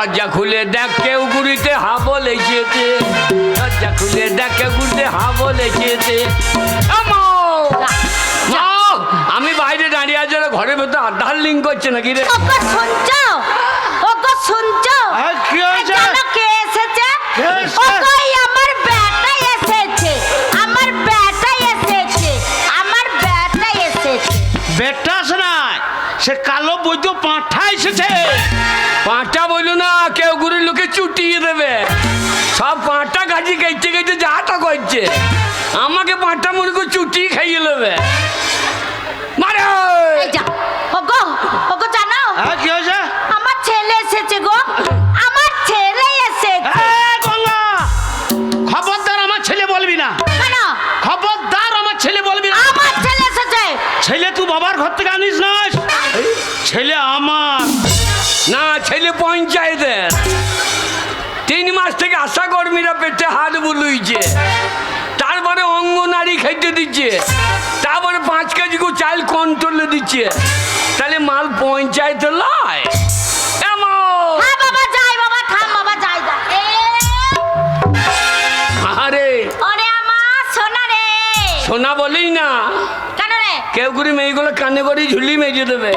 দরজা খুলে দেখ কেউ গুড়িতে হা বলেছে, দরজা খুলে দেখ কেউ গুড়িতে হা বলেছে। আমি বাইরে দাঁড়িয়ে আছি, ঘরের ভেতর আধার লিঙ্ক করছে নাকি রে? শুনছো ওগো শুনছো? কি হয়েছে? কে এসেছে? আমার ব্যাটা এসেছে, আমার ব্যাটা এসেছে, আমার ব্যাটা এসেছে। বেটা আসে না, সে কালো বৈদ্য পাঁঠা এসেছে। পাঁটা বললো না, কেউ গুড়ির লোকে চুটিয়ে দেবে। সব পাঁটা গাছি খাইতে খাইতে যাটা করছে, আমাকে পাঁটা মনে করে চুটি খাইয়ে নেবে। মারে ওগো ওগো জানো কি হয়েছে? আমার ছেলে এসেছে গো, আমার ছেলে এসেছে। গঙ্গা, খবরদার আমার ছেলে বলবি না। কেন? খবরদার আমার ছেলে বলবি না। আমার ছেলে এসেছে। ছেলে তুই বাবার ঘর থেকে আনিস না, ছেলে আমার না, ছেলে পঞ্চায়েতের। 3 মাস থেকে আশা কর্মীরা পেটে হাত বুলুইছে, তারপরে অঙ্গনারী খাইতে দিচ্ছে, তারপরে 5 কেজি চাল কন্ট্রোলে দিচ্ছে। তাহলে মাল পঞ্চায়েত লয়। হ্যাঁ বাবা যাই, বাবা থাম, বাবা যাই যা। আরে ওরে আমার সোনা রে। সোনা বলেই না, কেন রে? কেউ করে মেয়েগুলো কানে করে ঝুলি মেজে দেবে।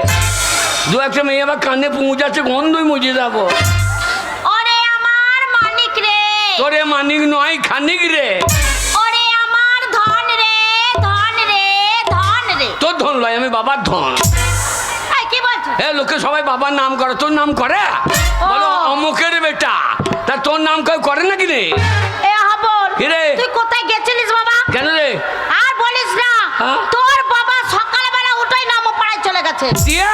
2-1টা মেয়ে আবার কানে পুঁজাচ্ছে, গন্ধই মুজে যাবো। ওরে আমার মানিক রে। তোরে মানিক নয়, খানিক রে। ওরে আমার ধন রে, ধন রে, ধন রে। তোর ধন লয়, আমি বাবার ধন। এই কি বলছিস? এ লোকে সবাই বাবার নাম করে, তোর নাম করে? বলো অমুকের বেটা, তা তোর নাম কেউ করে নাকি রে? এ হাবল, কি রে? তুই কোথায় গেছিলিস বাবা? কেন রে? আর বলিস না, হ্যাঁ? তোর বাবা সকালবেলা উঠেই নামো পাড়ায় চলে গেছে। দিয়ে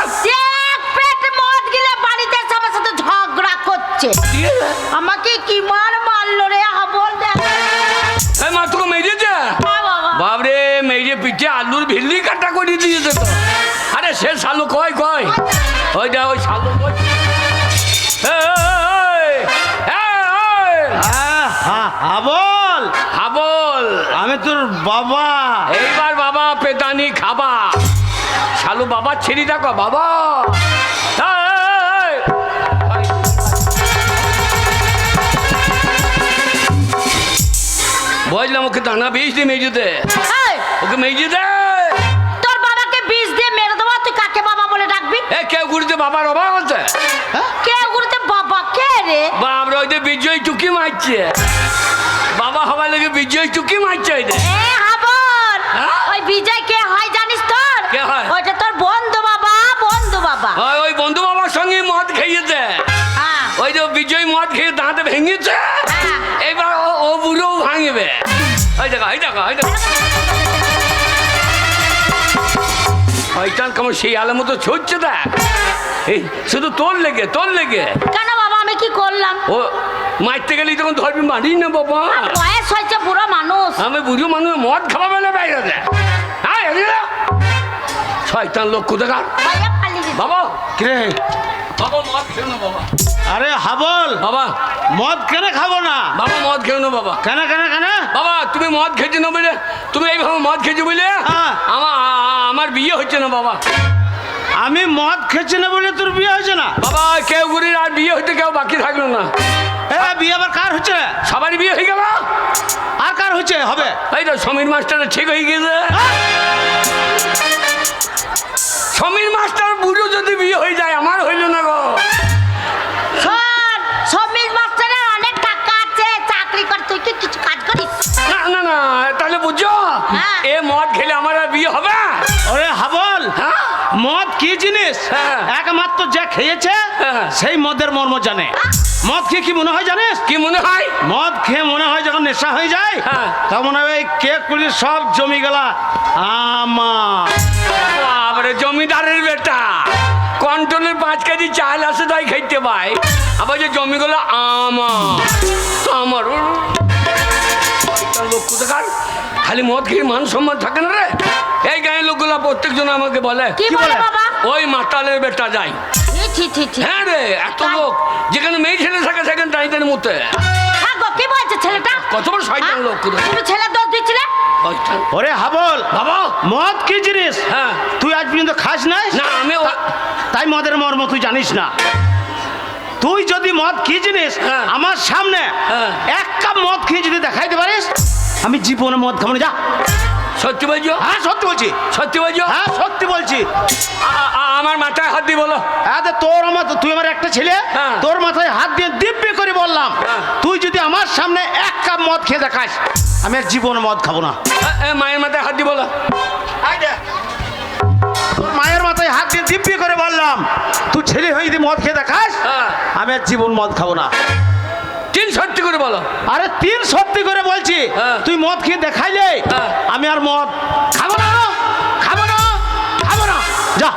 এক পেট মদ গিলে বাড়িতে এসে আমার সাথে ঝগড়া করছে। দিয়ে আমাকে কি মার মারলো রে হাবল দেখ। এই মা তোকে মেরেছে? হ্যাঁ বাবা। বাবরে, মেরে পিঠে আলুর ভিল্লি কাটা করে দিয়েছে তো। আরে সে শালু কয় কয়, ওই যা ওই শালু কয়। হাবল, হাবল, আমি তোর বাবা। এইবার বাবা পেদানি খাবা। শালু বাবা ছেড়ি দেখো বাবা। এই, বললাম ওকে দানা বিষ দিয়ে মেজে দে, এই, ওকে মেজে দে। তোর বাবাকে বিষ দিয়ে মেরে দেবো, তুই কাকে বাবা বলে ডাকবি? এ কেউ ঘুরতে বাবার অভাব আছে? কে গুরুতে বাবা কে রে? বাবরা ওই যে বিজয় টুকি মারছে, বাবা হবার লেগে বিজয় টুকি মারছে। ওই যে এ হাবল, হ্যাঁ? ওই বিজয় কে হয় জানিস তোর? কে হয়? ওইটা তোর বন্ধু বাবা, বন্ধু বাবা। ওই বন্ধু বাবার সঙ্গে মদ খেয়েছে। হ্যাঁ। ওই যে বিজয় মদ খেয়ে দাঁতে ভেঙেছে, হ্যাঁ। এবার ও বুড়োও ভাঙবে। ওই দেখো, ওই দেখো, ওই দেখো, ওইটান কেমন সেই আলের মতো ছুটছে দেখ। এই শুধু তোর লেগে, তোর লেগে। কেন বাবা আমি কি করলাম? ও মারতে গেলেই তখন ধরবি, মারি না বাবা। বয়স হয়েছে, বুড়ো মানুষ। আমি বুড়ো মানুষ, মদ খাওয়া বেলা বাইরে দেয়। হ্যাঁ শয়তান লোক কোথাকার। ভাইয়া পালিয়ে গেছে। বাবা কে? বাবা মদ খেও না বাবা। আরে হাবল, বাবা মদ কেন খাবো না? বাবা মদ খেও না বাবা। কেন কেন কেন? বাবা তুমি মদ খেয়েছো না বলে, তুমি এইভাবে মদ খেয়েছো বলে হ্যাঁ। আমার বিয়ে হচ্ছে না বাবা। আমি মদ খেয়েছি না বলে তোর বিয়ে হয়েছে না? বাবা কেউ গুরির আর বিয়ে হইতে কেউ বাকি থাকলো না। বিয়ে আবার কার হচ্ছে? সবারই বিয়ে হয়ে গেল। আর কার হচ্ছে? হবে এই তো সমীর মাস্টার ঠিক হয়ে গেছে। সমীর মাস্টার বুড়ো যদি বিয়ে হয়ে যায়, আমার হইল না গো। শোন, সমীর মাস্টারের অনেক টাকা আছে, চাকরি করে, তুই কি কিছু কাজ করিস? না না না, তাহলে বুঝছো হ্যাঁ। এ মদ খেলে আমার আর বিয়ে হবে? ওরে হাবল, হ্যাঁ মদ কি জিনিস হ্যাঁ। একমাত্র যে খেয়েছে হ্যাঁ। সেই মদের মর্ম জানে। মদ খেয়ে কি মনে হয় জানিস? কি মনে হয়? মদ খেয়ে মনে হয় যখন নেশা হয়ে যায়, হ্যাঁ। তখন মনে হয় কে কুড়ি সব জমি গেলা আমার। বাবারে, জমিদারের বেটা, কন্ট্রোলের 5 কেজি চাল আসে তাই খাইতে পাই, আবার যে জমিগুলো আমার লোক কোথাকার। খালি মদ খেয়ে মান সম্মান থাকে না রে। এই গাঁয়ের লোকগুলা প্রত্যেকজন আমাকে বলে, কি বলে বাবা? ওই মাতালের বেটা যাই। ঠিক। হ্যাঁ রে, এত লোক যেখানে মেয়ে ছেলে থাকে সেখানে টাইটের মধ্যে। হ্যাঁ গো, কি বলছে ছেলেটা? কত বড় শয়তান লোক কোথাকার। তুমি ছেলে দোষ দিচ্ছিলে? শয়তান। ওরে হাবল, বাবা মদ কি জিনিস হ্যাঁ। তুই আজ পর্যন্ত খাস নাই? না আমি তাই মদের মর্ম তুই জানিস না। তুই যদি মদ খেয়ে জিনিস হ্যাঁ। আমার সামনে হ্যাঁ। এক কাপ মদ খেয়ে যদি দেখাইতে পারিস আমি জীবনে মদ খাবো না, যা। সত্যি বলছো? হ্যাঁ সত্যি বলছি, সত্যি বলছো? হ্যাঁ সত্যি বলছি। আমার মাথায় হাত দিয়ে বলো। হ্যাঁ তো তুই আমার একটা ছেলে, হ্যাঁ। তোর মাথায় হাত দিয়ে দিব্যি করে বললাম হ্যাঁ। তুই যদি আমার সামনে এক কাপ মদ খেয়ে দেখাস আমি আর জীবনে মদ খাবো না। মায়ের মাথায় হাত দিয়ে বলো। তোর মায়ের মাথায় হাত দিয়ে দিব্যি করে বললাম তুই ছেলে হয়ে যদি মদ খেয়ে দেখাস হ্যাঁ। আমি আর জীবন মদ খাবো না। তিন সত্যি করে বলো। আরে তিন সত্যি করে বলছি, হ্যাঁ। তুই মদ খেয়ে দেখাইলে হ্যাঁ। আমি আর মদ খাবো না, খাবো না, খাবো না, যা।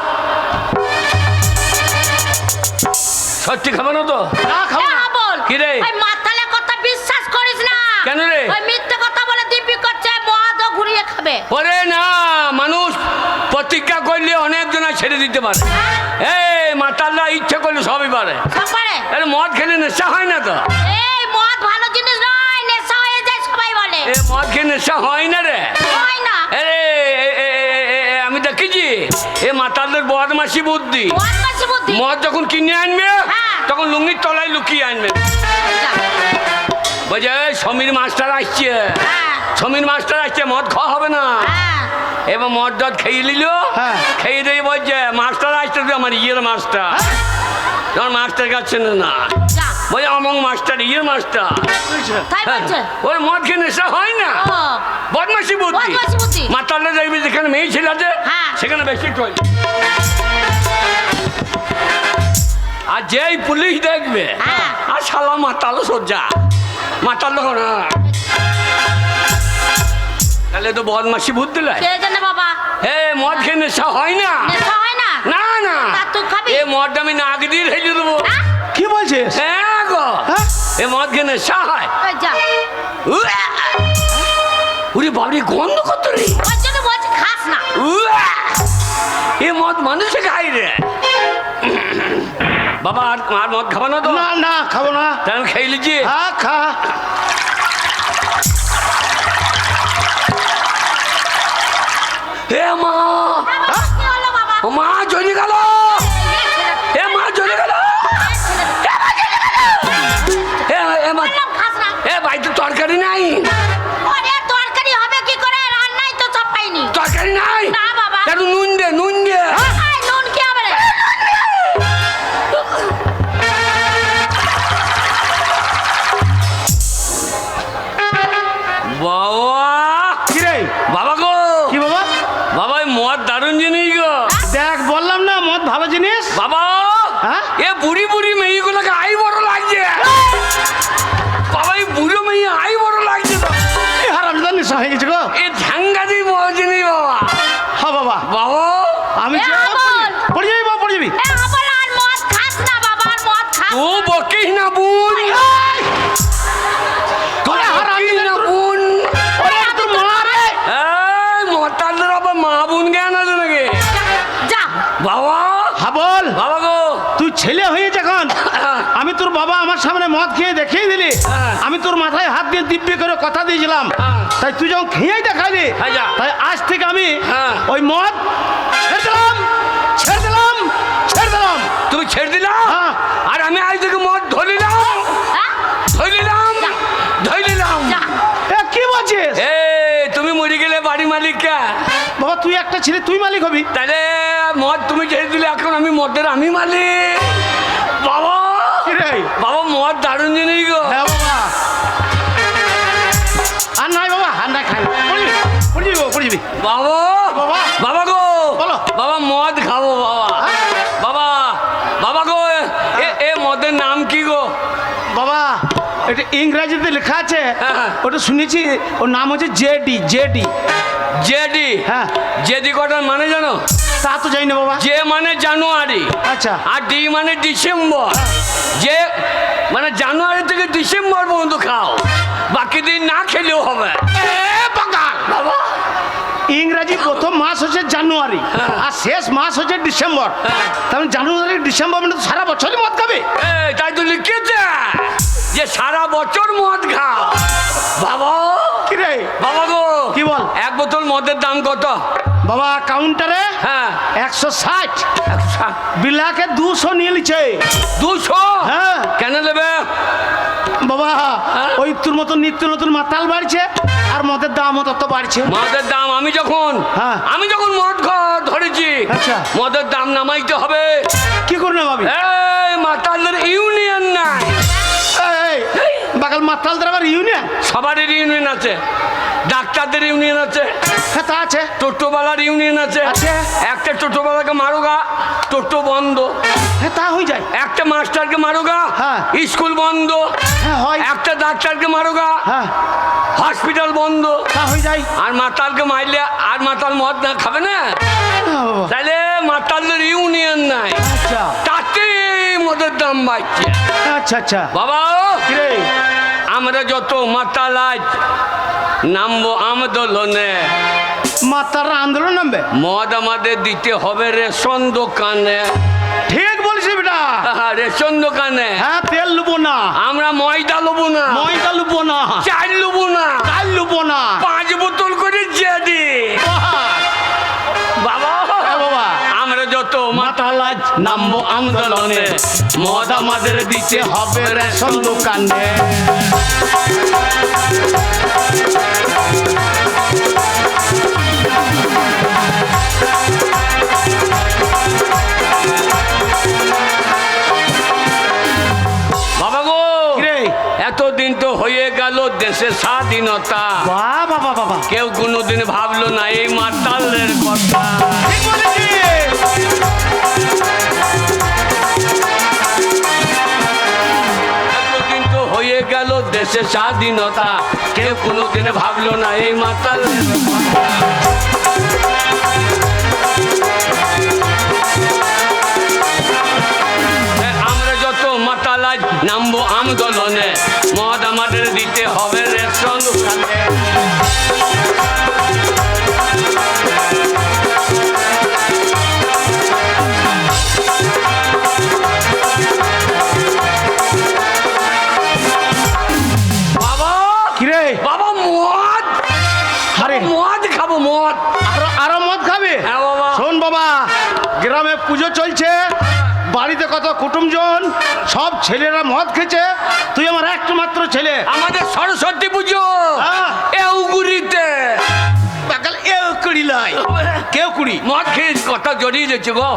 সত্যি খাবো না তো? না খাবো না। বল কি রে? ওই মাতালে কথা বিশ্বাস করিস না। কেন রে? ওই মিথ্যে কথা বলে দিব্যি করছে মদও ঘুরিয়ে খাবে। ওরে না, মানুষ প্রতিজ্ঞা করলে অনেক জনা ছেড়ে দিতে পারে। এই মাতাল্লা ইচ্ছে করলে সবই পারে। সব পারে। আরে মদ খেলে নেশা হয় না তো? এই মদ ভালো জিনিস নয়, নেশা হয়ে যায় সবাই বলে। এ মদ খেয়ে নেশা হয় না রে। হয় না। আরে আমি দেখেছি এ মাতালদের বদমাসি বুদ্ধি। বদমাশি বুদ্ধি। মদ যখন কিনে আনবে হ্যাঁ। তখন লুঙ্গির তলায় লুকিয়ে আনবে। বলছে এই সমীর মাস্টার আসছে, হ্যাঁ। সমীর মাস্টার আসছে, মদ খাওয়া হবে না। হ্যাঁ। এবার মদ টদ খেয়ে নিল, হ্যাঁ। খেয়ে দিয়ে বলছে মাস্টার আসছে, তুই আমার ইয়ের মাস্টার। তোমার মাস্টার কাছে না, যা। বলছে অমং মাস্টার, ইয়ের মাস্টার। তাই হ্যাঁ, বলছে। ওর মদ খেয়ে নেশা হয় না। ও, বদমাসি বুদ্ধি। বদমাশি বুদ্ধি। মাতালে দেখবি যেখানে মেয়ে ছেলে আছে হ্যাঁ। সেখানে বেশি চলে। আর যেই পুলিশ দেখবে হ্যাঁ। আর শালা মাতালো সজ্জা, মাতালো না, তাহলে তো বদমাসি বুদ্ধি লাই। কে জানে বাবা। এ মদ খেয়ে নেশা হয় না। নেশা হয় না। না না, তা তুই খাবি? এ মদটা আমি নাক দিয়ে ঢেলে দেবো। হ্যাঁ? কি বলছিস? হ্যাঁ গো, হ্যাঁ? এ মদ খেয়ে নেশা হয়। ওই যা। উরে বাবরি গন্ধ কত রে। ওর জন্য বলছি খাস না। এ মদ মানুষে খাই রে। বাবা আর মদ খাবো না তো? না না খাবো না। তাহলে খেয়ে লিজি। হ্যাঁ খা। এ মা, বাবা, কি হলো বাবা? ও মা জ্বলে গেল, এ মা জ্বলে গেল, এ মা, বললাম খাস না। এ বাড়িতে তরকারি নাই, ওরে তরকারি হবে কি করে? রান্নাই তো সব পাইনি। তরকারি নাই। না বাবা। একটু নুন দে, নুন দে। এই নুন কি হবে রে? বাবা, কি রে? বাবা গো, কি বাবা? বাবা এই মদ দারুণ জিনিস গো। দেখ বললাম না মদ ভালো জিনিস। বাবা, হ্যাঁ? এ বুড়ি বুড়ি মেয়েগুলোকে আই বড় লাগছে। বাবা এই বুড়ো মেয়ে আই বড় লাগছে তো। এই হারামজাদা নেশা হয়ে গেছে গো। এ ঝাঙ্গাদি বড় জিনিস বাবা। হ্যাঁ বাবা, বাবা, আমি এ যে আমল। পড়ে যাবি বাবা, পড়ে যাবি। এ আমল আর মদ খাস না বাবা, আর মদ খাস ও বকিস না বোন, তোরা বকিস না বোন। ওরে তোর মা রে। এই মতালদের আবার মা বোন জ্ঞান আছে নাকি? যা। বাবা, হ্যাঁ বল। বাবা গো, তুই ছেলে হয়ে যখন আমি তোর বাবা আমার সামনে মদ খেয়ে দেখিয়ে দিলি, হ্যাঁ। আমি তোর মাথায় হাত দিয়ে দিব্যি করে কথা দিয়েছিলাম, হ্যাঁ। তাই তুই যখন খেয়েই দেখালি, হ্যাঁ, যা। তাই আজ থেকে আমি হ্যাঁ। ওই মদ ছেড়ে দিলাম, ছেড়ে দিলাম, ছেড়ে দিলাম। তুমি ছেড়ে দিলা? হ্যাঁ। আর আমি আজ থেকে মদ ধরিলাম, হ্যাঁ? ধরিলাম, ধরিলাম। যা। এ কি বলছিস? এ তুমি মরে গেলে বাড়ি মালিক কে? বাবা তুই একটা ছেলে, তুই মালিক হবি। তাহলে মদ তুমি ছেড়ে দিলে এখন আমি মদের আমি মালিক। বাবা, কি রে? বাবা মদ দারুণ জিনিস গো। হ্যাঁ বাবা। আর নাই বাবা, আর নাই খাই না। পড়ে যাবি, পড়ে যাবি বাবা, পড়ে যাবি। বাবা, বাবা। বাবা গো, বলো। বাবা মদ খাবো বাবা। বাবা, বাবা গো, এ মদের নাম কি গো? বাবা এটা ইংরেজিতে লেখা আছে, হ্যাঁ। ওটা শুনেছি, ওর নাম হচ্ছে জেডি, জেডি। জেডি। হ্যাঁ। জেডি কটার মানে জানো? তা তো জানি না বাবা। জে মানে জানুয়ারি, আচ্ছা। আর ডি মানে ডিসেম্বর। যে মানে জানুয়ারি থেকে ডিসেম্বর পর্যন্ত খাও, বাকি দিন না খেলেও হবে। বাবা, ইংরেজি প্রথম মাস হচ্ছে জানুয়ারি, আর শেষ মাস হচ্ছে ডিসেম্বর। তাহলে জানুয়ারি ডিসেম্বর মানে তো সারা বছরই মদ খাবে। এই তাই তো লিখেছে যে সারা বছর মদ খাও। বাবা, কি রে? বাবা গো, কি বল? এক বোতল মদের দাম কত? বাবা কাউন্টারে হ্যাঁ 160, 160 বিলাকে 200 নিয়ে নিচ্ছে। 200 হ্যাঁ কেন নেবে? বাবা ওই তোর মতো নিত্য নতুন মাতাল বাড়ছে আর মদের দামও তত বাড়ছে। মদের দাম আমি হ্যাঁ। যখন মদ খাওয়া ধরেছি, আচ্ছা। মদের দাম নামাইতে হবে। কি করে না ভাবি? এই মাতালদের ইউনিয়ন নাই, বাগাল মাতালদের আবার ইউনিয়ন? সবারই ইউনিয়ন আছে। ডাক্তারদের ইউনিয়ন আছে, হ্যাঁ তা আছে। টোটোওয়ালার ইউনিয়ন আছে। আছে। একটা টোটোওয়ালাকে মারোগা, টোটো বন্ধ। হ্যাঁ তা হয়ে যায়। একটা মাস্টারকে মারোগা, হ্যাঁ। স্কুল বন্ধ। হ্যাঁ হয়। একটা ডাক্তারকে মারোগা, হ্যাঁ হসপিটাল বন্ধ। তা হয়ে যায়। আর মাতালকে মারলে আর মাতাল মদ না খাবে না, হ্যাঁ বাবা। তাহলে মাতালদের ইউনিয়ন নাই, আচ্ছা তাতে মদের দাম বাড়ছে। আচ্ছা আচ্ছা। বাবা কিরে আমরা যত মাতাল আজ নামবো আন্দোলনে, মাতালরা আন্দোলন নামবে? মদ আমাদের দিতে হবে রেশন দোকানে। ঠিক বলছি বেটা। রেশন দোকানে হ্যাঁ তেল লুবো না, আমরা ময়দা লবো না, ময়দা লুবো না, চাল লবো না, চাল লুবো না। 5 বোতল করে জেডি। বাবা বাবা আমরা যত মাতাল আজ নামবো আন্দোলনে, মদ আমাদের দিতে হবে রেশন দোকানে। বাবা গো কিরে এতদিন তো হয়ে গেল দেশের স্বাধীনতা, বাবা বাবা বাবা কেউ কোনোদিন ভাবলো না এই মাতালের কথা। ঠিক বলেছিস। এতদিন তো হয়ে গেল দেশের স্বাধীনতা, কেউ কোনোদিন ভাবলো না এই মাতালের কথা। আমরা যত মাতাল আজ নামবো আন্দোলনে, মদ আমাদের দিতে হবে রেশন দোকানে। বাবা কিরে বাবা মদ, আরে মদ খাবো মদ। আরো মদ খাবে? হ্যাঁ বাবা। শোন বাবা, গ্রামে পুজো চলছে, বাড়িতে কত কুটুমজন, সব ছেলেরা মদ খেছে, তুই আমার একটু মাত্র ছেলে। আমাদের সরস্বতী পুজো হ্যাঁ। এউগুড়িতে বাগাল এও কুড়ি লাই, কেউ কুড়ি মদ খেয়ে কথা জড়িয়ে যাচ্ছে গো।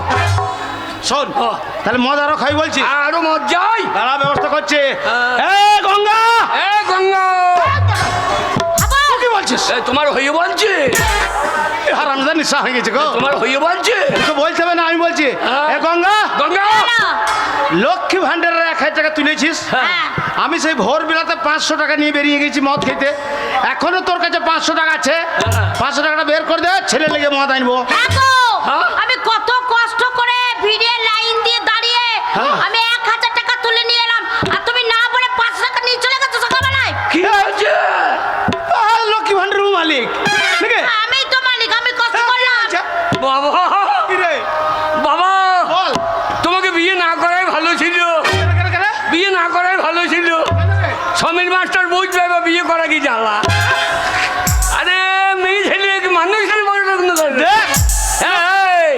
শোন তাহলে মদ আরো খাই বলছি, আরো মদ যাই। তারা ব্যবস্থা করছে। হ্যাঁ। এ গঙ্গা, এ গঙ্গা, তুই কি বলছিস? এ তোমার হয়ে বলছে, হারামজাদা নিশা হয়ে গেছে গো। তোমার হয়ে বলছে। তো বলতে হবে না, আমি বলছি। হ্যাঁ। এ গঙ্গা, গঙ্গা লক্ষ্মী ভান্ডারের 1000 টাকা তুলেছিস, হ্যাঁ। আমি সেই ভোর বেলাতে 500 টাকা নিয়ে বেরিয়ে গেছি মদ খেতে, এখনো তোর কাছে 500 টাকা আছে, হ্যাঁ। 500 টাকাটা বের করে দে, ছেলে লেগে মদ আনবো। হ্যাঁ? আমি কত কষ্ট করে ভিড়ে লাইন দিয়ে দাঁড়িয়ে হ্যাঁ। আমি 1000 টাকা তুলে নিয়ে এলাম, আর তুমি না বলে 5 টাকা নিয়ে চলে গেছো সকালবেলায়। কি হয়েছে? লক্ষ্মী ভান্ডারের মালিক নাকি? আমি তো মালিক, আমি কষ্ট করলাম। আচ্ছা, বাবা কি রে? বাবা বল। তোমাকে বিয়ে না করাই ভালো ছিল, কেন, কেন, কেন? বিয়ে না করাই ভালো ছিল। সমীর মাস্টার বুঝবে এবার বিয়ে করা কি জ্বালা। আরে মেয়ে ছেলে মানুষের বড় লোক না করবে। দেখ, এই,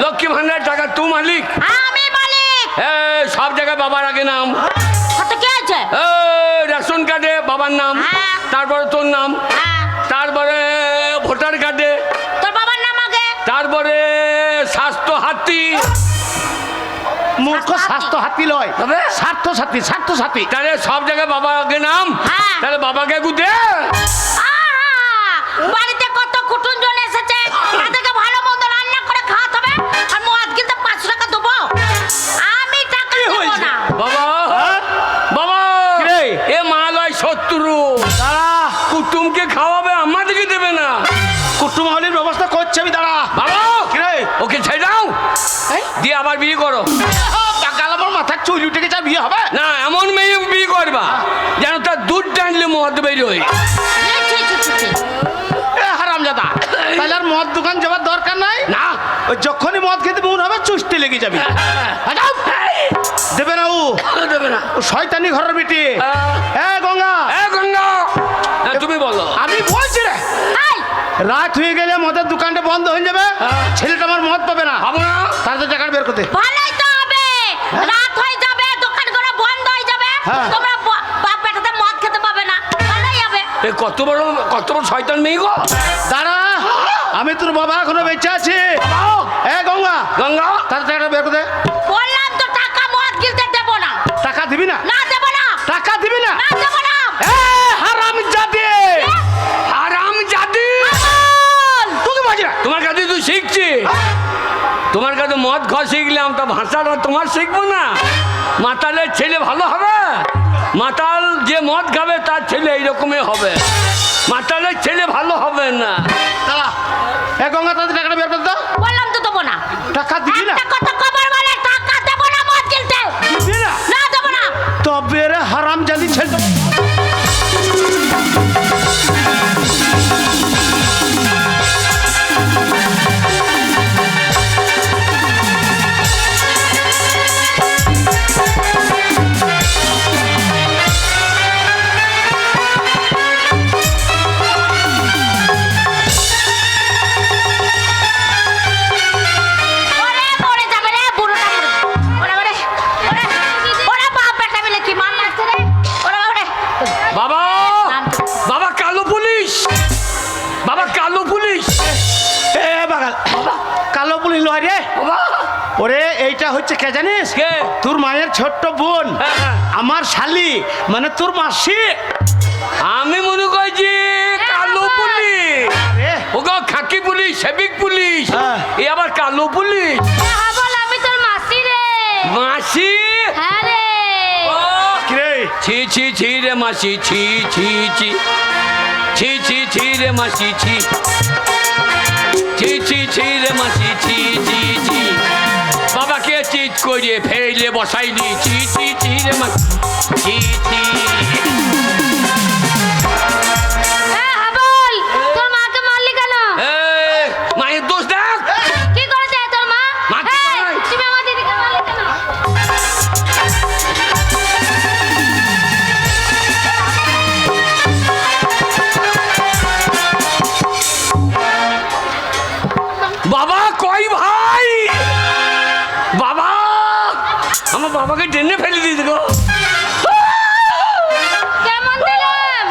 লক্ষ্মী ভান্ডার টাকা তুই মালিক। আমি মালিক। এই, সব জায়গায় বাবার আগে নাম, কত কি আছে? এই, রেশন কার্ডে বাবার নাম, হ্যাঁ। তারপরে তোর নাম, হ্যাঁ, তারপরে ভোটার কার্ডে, তোর বাবার নাম আগে। তারপরে স্বাস্থ্য হাতি। মূর্খ স্বাস্থ্য হাতি লয়, তবে? স্বার্থ সাথী, স্বার্থ সাথী। তাহলে সব জায়গায় বাবার আগে নাম, হ্যাঁ। তাহলে বাবাকে একটু দে। আহা! বাড়িতে কত কুটুমজন এসেছে, তাদেরকে ভালো মন্দ রান্না করে খাওয়াতে হবে, আর মদ কিনতে 5 টাকা দেবো? আমি টাকা দেবো হয়েছে? না। বাবা হ্যাঁ? বাবা কিরে? এ মালয় শত্রু, দাঁড়া, কুটুমকে খাওয়াবে আমাদেরকে দেবে না। কুটুম হলির ব্যবস্থা করছে, আমি দাঁড়া। বাবা কিরে? ওকে ছেড়ে দাও, দিয়ে আবার বিয়ে করো। বাগাল আমার মাথার চুল উঠে গেছে, আর বিয়ে হবে? না এমন মেয়ে বিয়ে করবা যেন তার দুধ টানলে মদ বেরোয়। ছি, ছি, ছি, ছি। হারামজাদা, তাহলে আর মদ দোকান যাবার দরকার নাই। না ওই যখনই মদ খেতে মন হবে চুষতে লেগে যাবি। দেবে না ও, দেবে না। ও শয়তানি ঘরের বেটি। হ্যাঁ। এ গঙ্গা, এ গঙ্গা, তুমি বলো। আমি বলছি রে, এই, রাত হয়ে গেলে মদের দোকানটা বন্ধ হয়ে যাবে, হ্যাঁ। ছেলেটা আমার মদ পাবে না। হবো না? তার টাকাটা বের করতে। ভালোই তো হবে, রাত হয়ে যাবে, দোকানগুলো বন্ধ হয়ে যাবে, হ্যাঁ। তোমরা বাপ বেটাতে মদ খেতে পাবে না, ভালোই হবে। এ কত বড় শয়তান মেয়ে গো। দাঁড়া, আমি তোর বাবা এখনো বেঁচে আছি। এ গঙ্গা, গঙ্গা, তার টাকাটা বের করতে। বললাম তো টাকা মদ গিলতে দেবো না। টাকা দিবি না? না দেবো না, টাকা দিবি না? না দেবো না। এ হারামজাদি, হারামজাদি, বল। তুই বাজি না। তোমার কাছে তুই শিখছি, তোমার কাছে মদ খাওয়া শিখলাম, তা ভাষাটা তোমার শিখবো না? মাতালের ছেলে ভালো হবে? মাতাল যে মদ খাবে তার ছেলে এইরকমই হবে, মাতালের ছেলে ভালো হবে না। দাঁড়া, এ গঙ্গা, তাদের টাকাটা বের করতে দাও। বললাম তো দেবো না। টাকা দিবি না? একটা কথা কবার বলে টাকা দেবো না মদ গিলতে। দিবি না? না দেবো না। তবে রে হারামজাদি ছেলে। ওরে মরে যাবে রে বুড়োটা মরে। ওরে ওরে ওরে বাপ বেটা মিলে কি মান লাগছে রে। ওরে ওরে বাবা, বাবা কালো পুলিশ, বাবা কালো পুলিশ। এ বাগাল, কালো পুলিশ লয় রে। বাবা, ওরে এইটা হচ্ছে কে জানিস? কে? তোর মায়ের ছোট্ট বোন, হ্যাঁ, হ্যাঁ। আমার শালি, মানে তোর মাসি। আমি মনে করছি কালো পুলিশ। আরে, ওগো খাকি পুলিশ, সেবিক পুলিশ, হ্যাঁ। এ আবার কালো পুলিশ। হ্যাঁ বল, আমি তোর মাসি রে। মাসি, হ্যাঁ রে। ও, কি রে? ছি ছি ছি রে মাসি, ছি ছি ছি, ছি ছি ছি রে মাসি, ছি ছি ছি ছি রে মাসি, ছি ছি ছি। বাবাকে চিট করে ফেলে বসাইলি, ছি ছি ছি রে মাসি, ছি ছি। হ্যাঁ বল, তোর মাকে মারলি কেন? এ, মায়ের দোষ দেখ। কি করেছে তোর মা? মা কি এই, করে? তুমি আমার দিদিকে মারলি কেন? বাবা কই ভাই, বাবা, আমার বাবাকে টেনে ফেলে দিয়েছে গো। কেমন দিলাম?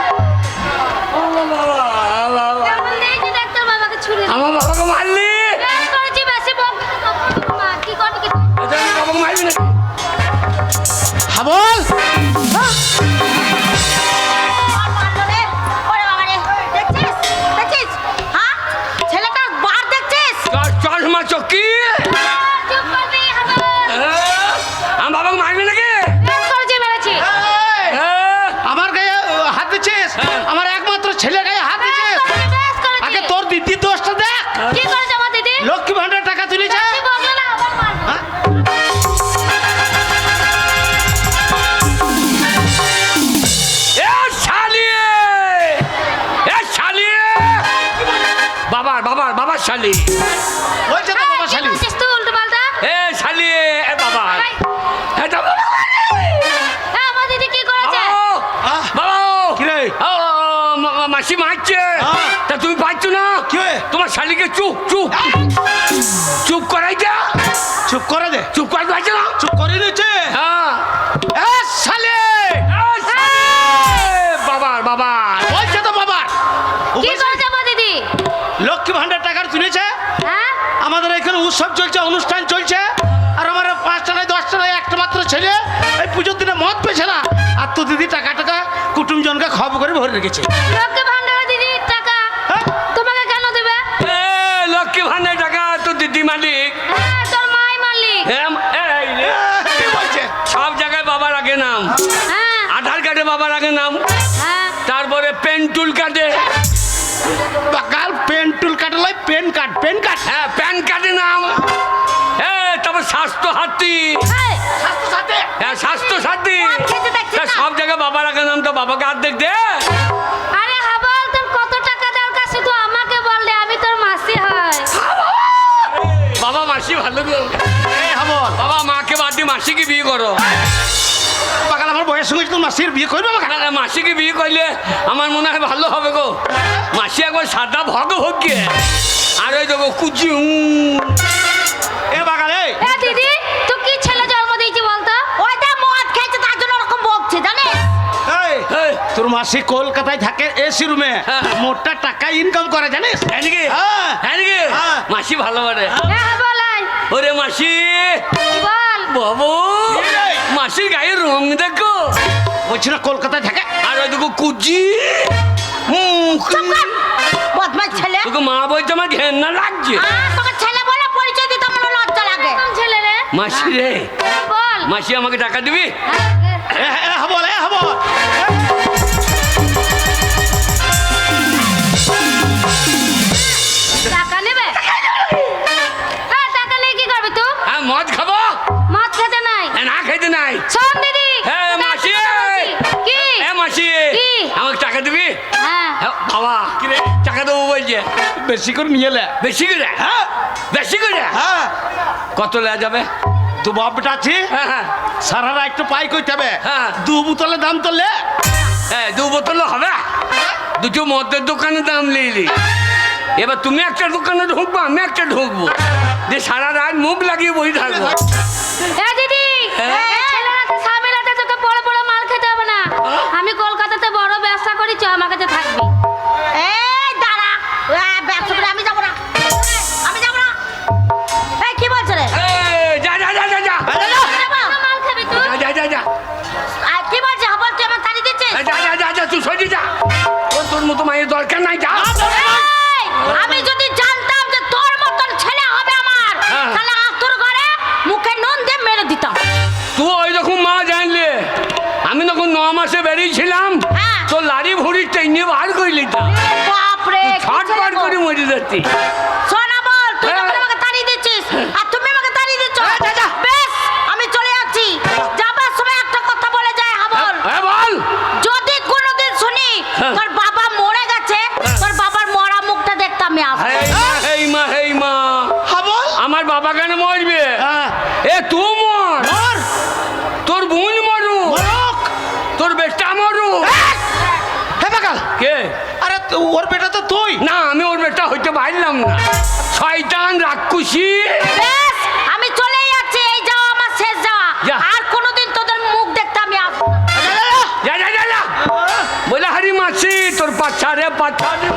কেমন দিয়েছি দেখ তোর বাবাকে ছুরি দিয়ে। আমার বাবাকে মারলি? বেশ করেছি, বেশি বক দিলে তো তোর মা কি করবি কি? আচ্ছা, আমার বাবাকে মারবি না? হাবল, আর মারলো রে। ওরে বাবা রে, দেখছিস? দেখছিস? হ্যাঁ? ছেলেটার বার দেখছিস? চশমা চকি, চুপ করবি, হাবল। আমার বাবাকে মারবি নাকি? বেশ করেছি, মেরেছি। হ্যাঁ। আমার গায়ে হাত দিচ্ছিস? হ্যাঁ। আমার একমাত্র ছেলে গায়ে হাত বেশ দিচ্ছিস? করেছি, বেশ করেছি। আগে তোর দিদির দোষটা দেখ। কি করেছে আমার দিদি? লক্ষ্মী ভান্ডার টাকা তুলেছে। বেশি বকলে না, আবার মারবো। হ্যাঁ? এ শালিয়ে, এ শালিয়ে, বাবার শালি। বলছে তো বাবা এই, কি শালি। করছিস তুই উল্টোপাল্টা? এ শালিয়ে, এ বাবা, এই, এটা বাবা। আমার দিদি কি করেছে? আহ, বাবা, কি রে? ও, মাসি মারছে। হ্যাঁ। তা তুমি পাচ্ছ না? কি হয়ে? তোমার শালিকে চুপ চুপ চুপ করাই যা, চুপ করে দে। চুপ করাই পারছে না? চুপ করে নিচ্ছে। হ্যাঁ। এ শালি, এ শালি, বাবা, বলছে তো বাবা। ও কি বলছে, করেছে আমার দিদি? লক্ষ্মী ভান্ডার টাকা তুলেছে। হ্যাঁ? আমাদের এখানে উৎসব চলছে, অনুষ্ঠান চলছে, আর আমার 5টা নয় 10টা নয় একটা মাত্র ছেলে এই পুজোর দিনে মদ পেয়েছে না, আর তো দিদি টাকা কুটুমজনকে খাওয়াবো করে ভরে রেখেছে। লক্ষ্মী ভান্ডারের দিদির টাকা হ্যাঁ? তোমাকে কেন দেবে? এ লক্ষ্মী ভান্ডার টাকা তো দিদি মালিক। হ্যাঁ, তোর মাই মালিক। এই রে, কি বলছে? সব জায়গায় বাবার আগে নাম, হ্যাঁ, আধার কার্ডে বাবার আগে নাম, হ্যাঁ। তারপরে পেন্টুল কার্ডে, বাকাল পেন টুল কাটা লয়, পেন কাট, পেন কাট। হ্যাঁ প্যান কার্ডে নাম, তারপর স্বাস্থ্য হাতি, এই, হ্যাঁ স্বাস্থ্য সাথী, মদ খেতে দেখছিস তা না? সব জায়গায় বাবার আগে নাম, তো বাবাকে অর্ধেক দে। আরে হাবল, তোর কত টাকা দরকার শুধু আমাকে বললে, আমি তোর মাসি হয়। বাবা মাসি ভালো গো। এই হাবল, বাবা মাকে বাদ দিয়ে মাসিকে বিয়ে করো। বাকাল আমার বয়স মায়ের সঙ্গে তোর মাসির বিয়ে করবে আমাকে? না, না, মাসিকে বিয়ে করলে আমার মনে হয় ভালো হবে গো। মাসি একবার সাদা ভগ হোক আর ওই দেখো কুচি এ বাগালে এ দিদি তুই কি ছেলে জন্ম দিয়েছি বলতো? ওইটা মদ খেয়েছে তার জন্য ওরকম বকছে জানিস? এই, তোর মাসি কলকাতায় থাকে এসি রুমে, হ্যাঁ। মোটা টাকা ইনকাম করে জানিস? হ্যাঁ নাকি? হ্যাঁ। হ্যাঁ নাকি? হ্যাঁ। মাসি ভালো পারে। হ্যাঁ বলাই ওরে মাসি বল। বাবু, কি রে? মাসির গায়ের রং দেখো, বলছি না কলকাতায় থাকে। আর ওই দেখো কুচি বদমাশ ছেলে। তোকে মা বলতে আমার ঘেন্না লাগছে। তোকে ছেলে বলে পরিচয় দিতে আমার লজ্জা লাগে। ছেলে রে মাসি রে, বল। মাসি আমাকে টাকা দিবি? বল টাকা নেবে? হ্যাঁ টাকা নিয়ে কি করবি তুই? হ্যাঁ, মদ খাবো? মদ খেতে নাই। না খেতে নাই। শোন দিদি। হ্যাঁ মাসি, কি? হ্যাঁ মাসি, কি? আমাকে টাকা দিবি? হ্যাঁ। হ্যাঁ, বাবা টাকা দেবো বলছে। বেশি করে নিয়ে এলে। বেশি করে? হ্যাঁ বেশি করে? হ্যাঁ কত লেয়া যাবে? তো বাপ বেটা আছে, হ্যাঁ হ্যাঁ সারা রাত একটু পাই করতে হবে। হ্যাঁ। 2 বোতলের দাম তো লে। হ্যাঁ, 2 বোতল হবে। দুটো মদের দোকানে দাম লিলি। এবার তুমি একটা দোকানে ঢুকবো, আমি একটা ঢুকবো, যে সারা রাত মুখ লাগিয়ে বই থাকবো। এ দিদি হ্যাঁ? এই ছেলেরাকে সামলাতে তোকে বড় বড় মাল খেতে হবে না। আমি কলকাতাতে বড় ব্যবসা করি, চ আমার কাছে থাকবি। এই দাঁড়া, ব্যবসা করে আমি যাব না, আমি যাব না। এই কি বলছ রে? এই, যা যা যা যা যা মাল খাবি তুই? যা যা যা কি বলছিস? হবল তুই আমার তাড়ি দিচ্ছিস? যা যা যা যা, তুই সরে যা। তোর মতো মায়ের দরকার নাই, যা। এই, আমি যদি জানতাম যে তোর মতন ছেলে হবে আমার, হ্যাঁ। তাহলে তোর ঘরে মুখে নুন দিয়ে মেরে দিতাম। তুই ওই রকম মা জানলে আমি যখন 9 মাসে বেরিয়েছিলাম, হ্যাঁ। তোর লারি ভুড়ি টেনে বার করে নিতাম, বাপ রে, ছট বার করে মরে যাচ্ছি। সোনা বল, তুই হ্যাঁ। যখন আমাকে তাড়িয়ে দিচ্ছিস আর তুমি আমাকে তাড়িয়ে দিচ্ছ। হ্যাঁ, যা, যা। বেশ, আমি চলে যাচ্ছি। যাবার সময় একটা কথা বলে যায় হাবল, হ্যাঁ বল। যদি কোনোদিন শুনি হ্যাঁ। তোর বাবা মরে গেছে, তোর বাবার মরা মুখটা দেখতে আমি আসবো। হেই মা, হেই মা, হেই মা, হাবল আমার বাবা কেন মরবে? হ্যাঁ এ তুই মর, মর তোর বোন মরু, মরক। তোর বেটা মরু। হে বাগাল, কে? আরে ওর বেটা তো তুই। না, আমি ওর বেটা হইতে পারলাম না। শয়তান রাক্ষসী। বেশ, আমি চলেই যাচ্ছি, এই যাওয়া আমার শেষ যাওয়া। যা। আর কোনোদিন তোদের মুখ দেখতে আমি আসবো না। যা যা যা যা, বলে হারি মাসি তোর পাছা রে পাছা রে।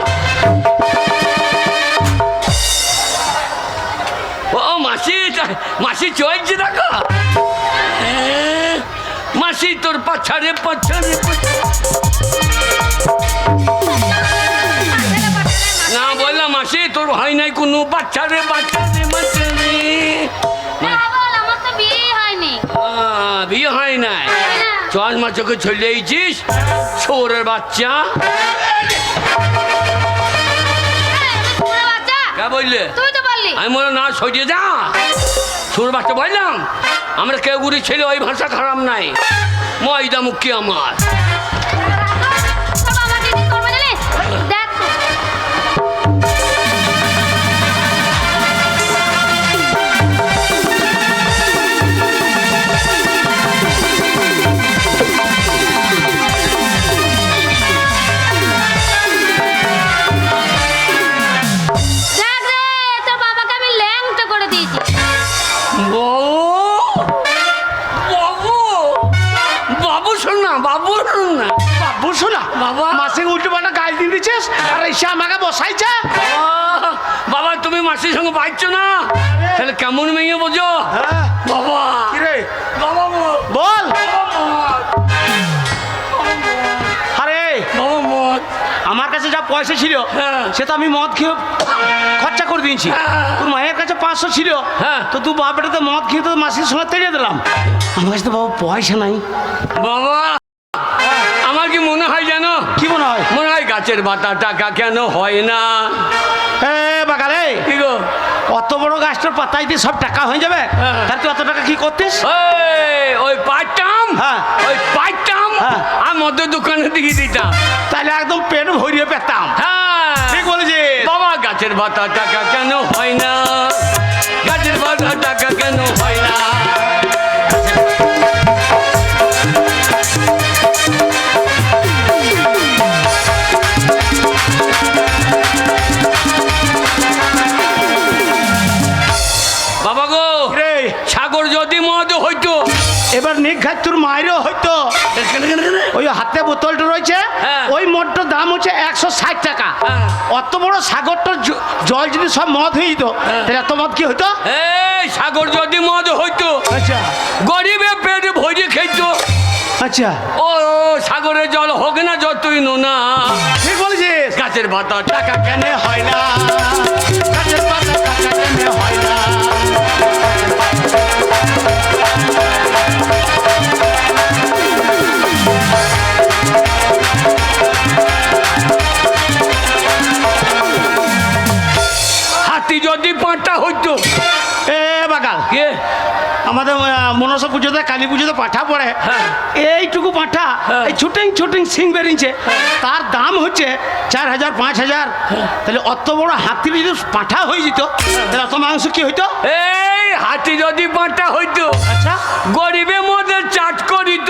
ও মাসি, মাসি চলছে দেখো। মাসি তোর পাছা রে পাছা রে। না বললাম মাসি তোর হয় নাই কোনো বাচ্চা রে বাচ্চা রে বাচ্চা রে। হ্যাঁ, বল, আমার তো বিয়েই হয়নি। বিয়ে হয় নাই? 6 মাস চোখে চলে এইছিস ছোরের বাচ্চা। এই, আমি বুড়ো বাচ্চা? কে বললে? তুই তো বললি। আমি বললাম না, সরিয়ে যা। ছোট বাচ্চা বললাম, আমরা কেউ গুড়ি ছেলে, ওই ভাষা খারাপ নাই, ময়দা মুখী আমার। তোর বাবাকে কি করবে জানিস? দেখ তুই। দেখ রে, তোর বাবাকে আমি ল্যাংটা করে দিয়েছি। বাবু, বাবু শোন না, বাবু শোন না। বাবু শোনা বাবা। মাসে উল্টো পাল্টা গাল দিয়ে দিচ্ছিস আর এসে আমাকে বসাইছে। বাবা, তুমি মাসির সঙ্গে পাইছো না, তাহলে কেমন মেয়ে বোঝো? হ্যাঁ বাবা, কি রে বাবা মদ, বল। বাবা মদ, আরে বাবা মদ। আমার কাছে যা পয়সা ছিল হ্যাঁ। সে তো আমি মদ খেয়ে খরচা করে দিয়েছি। হ্যাঁ। তোর মায়ের কাছে 500 ছিল, হ্যাঁ। তো তুই বাপ বেটা তো মদ খেয়ে তো মাসির সঙ্গে তেড়িয়ে দিলাম। আমার কাছে তো বাবা পয়সা নাই। বাবা, আমার কি মনে হয় জানো? কি মনে হয়? মনে হয় গাছের পাতা টাকা কেন হয় না। এ বাগালে, কি গো? অত বড় গাছটার পাতায় দিয়ে সব টাকা হয়ে যাবে? হ্যাঁ। তাহলে তুই অত টাকা কি করতিস? ওই পাইতাম, হ্যাঁ। ওই পাইতাম, হ্যাঁ। আর মদের দোকানে দিয়ে দিতাম। তাহলে একদম পেট ভরিয়ে পেতাম। হ্যাঁ, ঠিক বলেছিস। বাবা, গাছের পাতা টাকা কেন হয় না? গাছের পাতা টাকা কেন হয় না? ঘাট তোর মায়েরও হয়তো ওই হাতে বোতলটা রয়েছে হ্যাঁ। ওই মদটার দাম হচ্ছে 160 টাকা হ্যাঁ। অত বড় সাগরটার জল যদি সব মদ হয়ে যেত তাহলে এত মদ কি হইতো? এই সাগর যদি মদ হইতো আচ্ছা গরিবে পেট ভরে খেত। আচ্ছা ও সাগরের জল হোক না যতই নোনা, ঠিক বলেছিস। গাছের পাতা টাকা কেন হয় না, গাছের পাতা টাকা কেন হয় না? হাতি যদি পাঁটা হইতো। এ বাগাল কে? আমাদের মনসা পুজোতে কালী পুজোতে পাঠা পড়ে হ্যাঁ। এইটুকু পাঠা হ্যাঁ। এই ছুটিং ছুটিং সিং বেরিয়েছে তার দাম হচ্ছে 4000 5000। তাহলে অত বড় হাতির যদি পাঠা হয়ে যেত তাহলে অত মাংস কি হইতো? এই হাতি যদি পাঁটা হইতো আচ্ছা গরিবে মদের চাট করিত।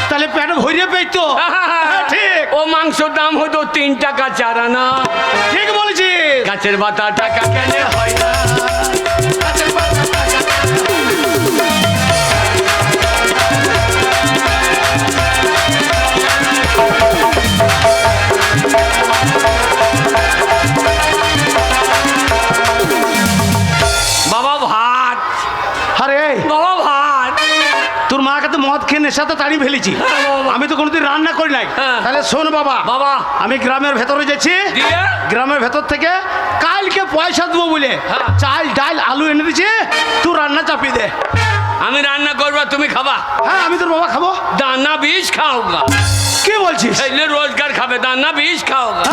তাহলে পেট ভরিয়ে পেতো। হ্যাঁ, ঠিক ও মাংস দাম হতো 3 টাকা 4 আনা। ঠিক বলেছিস। গাছের পাতা টাকা কেন হয় না? গাছের পাতা টাকা কেন হয় না? বাবা ভাত, আরে বাবা ভাত। তোর মাকে তো মদ খেয়ে নেশাতে তাড়িয়ে ফেলেছি। হ্যাঁ, বাবা। আমি তো কোনোদিন রান্না করি নাই। হ্যাঁ। তাহলে শোন বাবা, বাবা। আমি গ্রামের ভেতরে যাচ্ছি, দিয়ে? গ্রামের ভেতর থেকে কালকে পয়সা দেবো বলে হ্যাঁ। চাল ডাল আলু এনে দিচ্ছি, তুই রান্না চাপিয়ে দে। আমি রান্না করবা, তুমি খাবা। হ্যাঁ আমি তোর বাবা খাবো। দানা বীজ খাওগা, কি বলছিস? ছেলে রোজগার খাবে, দানা বীজ খাওগা।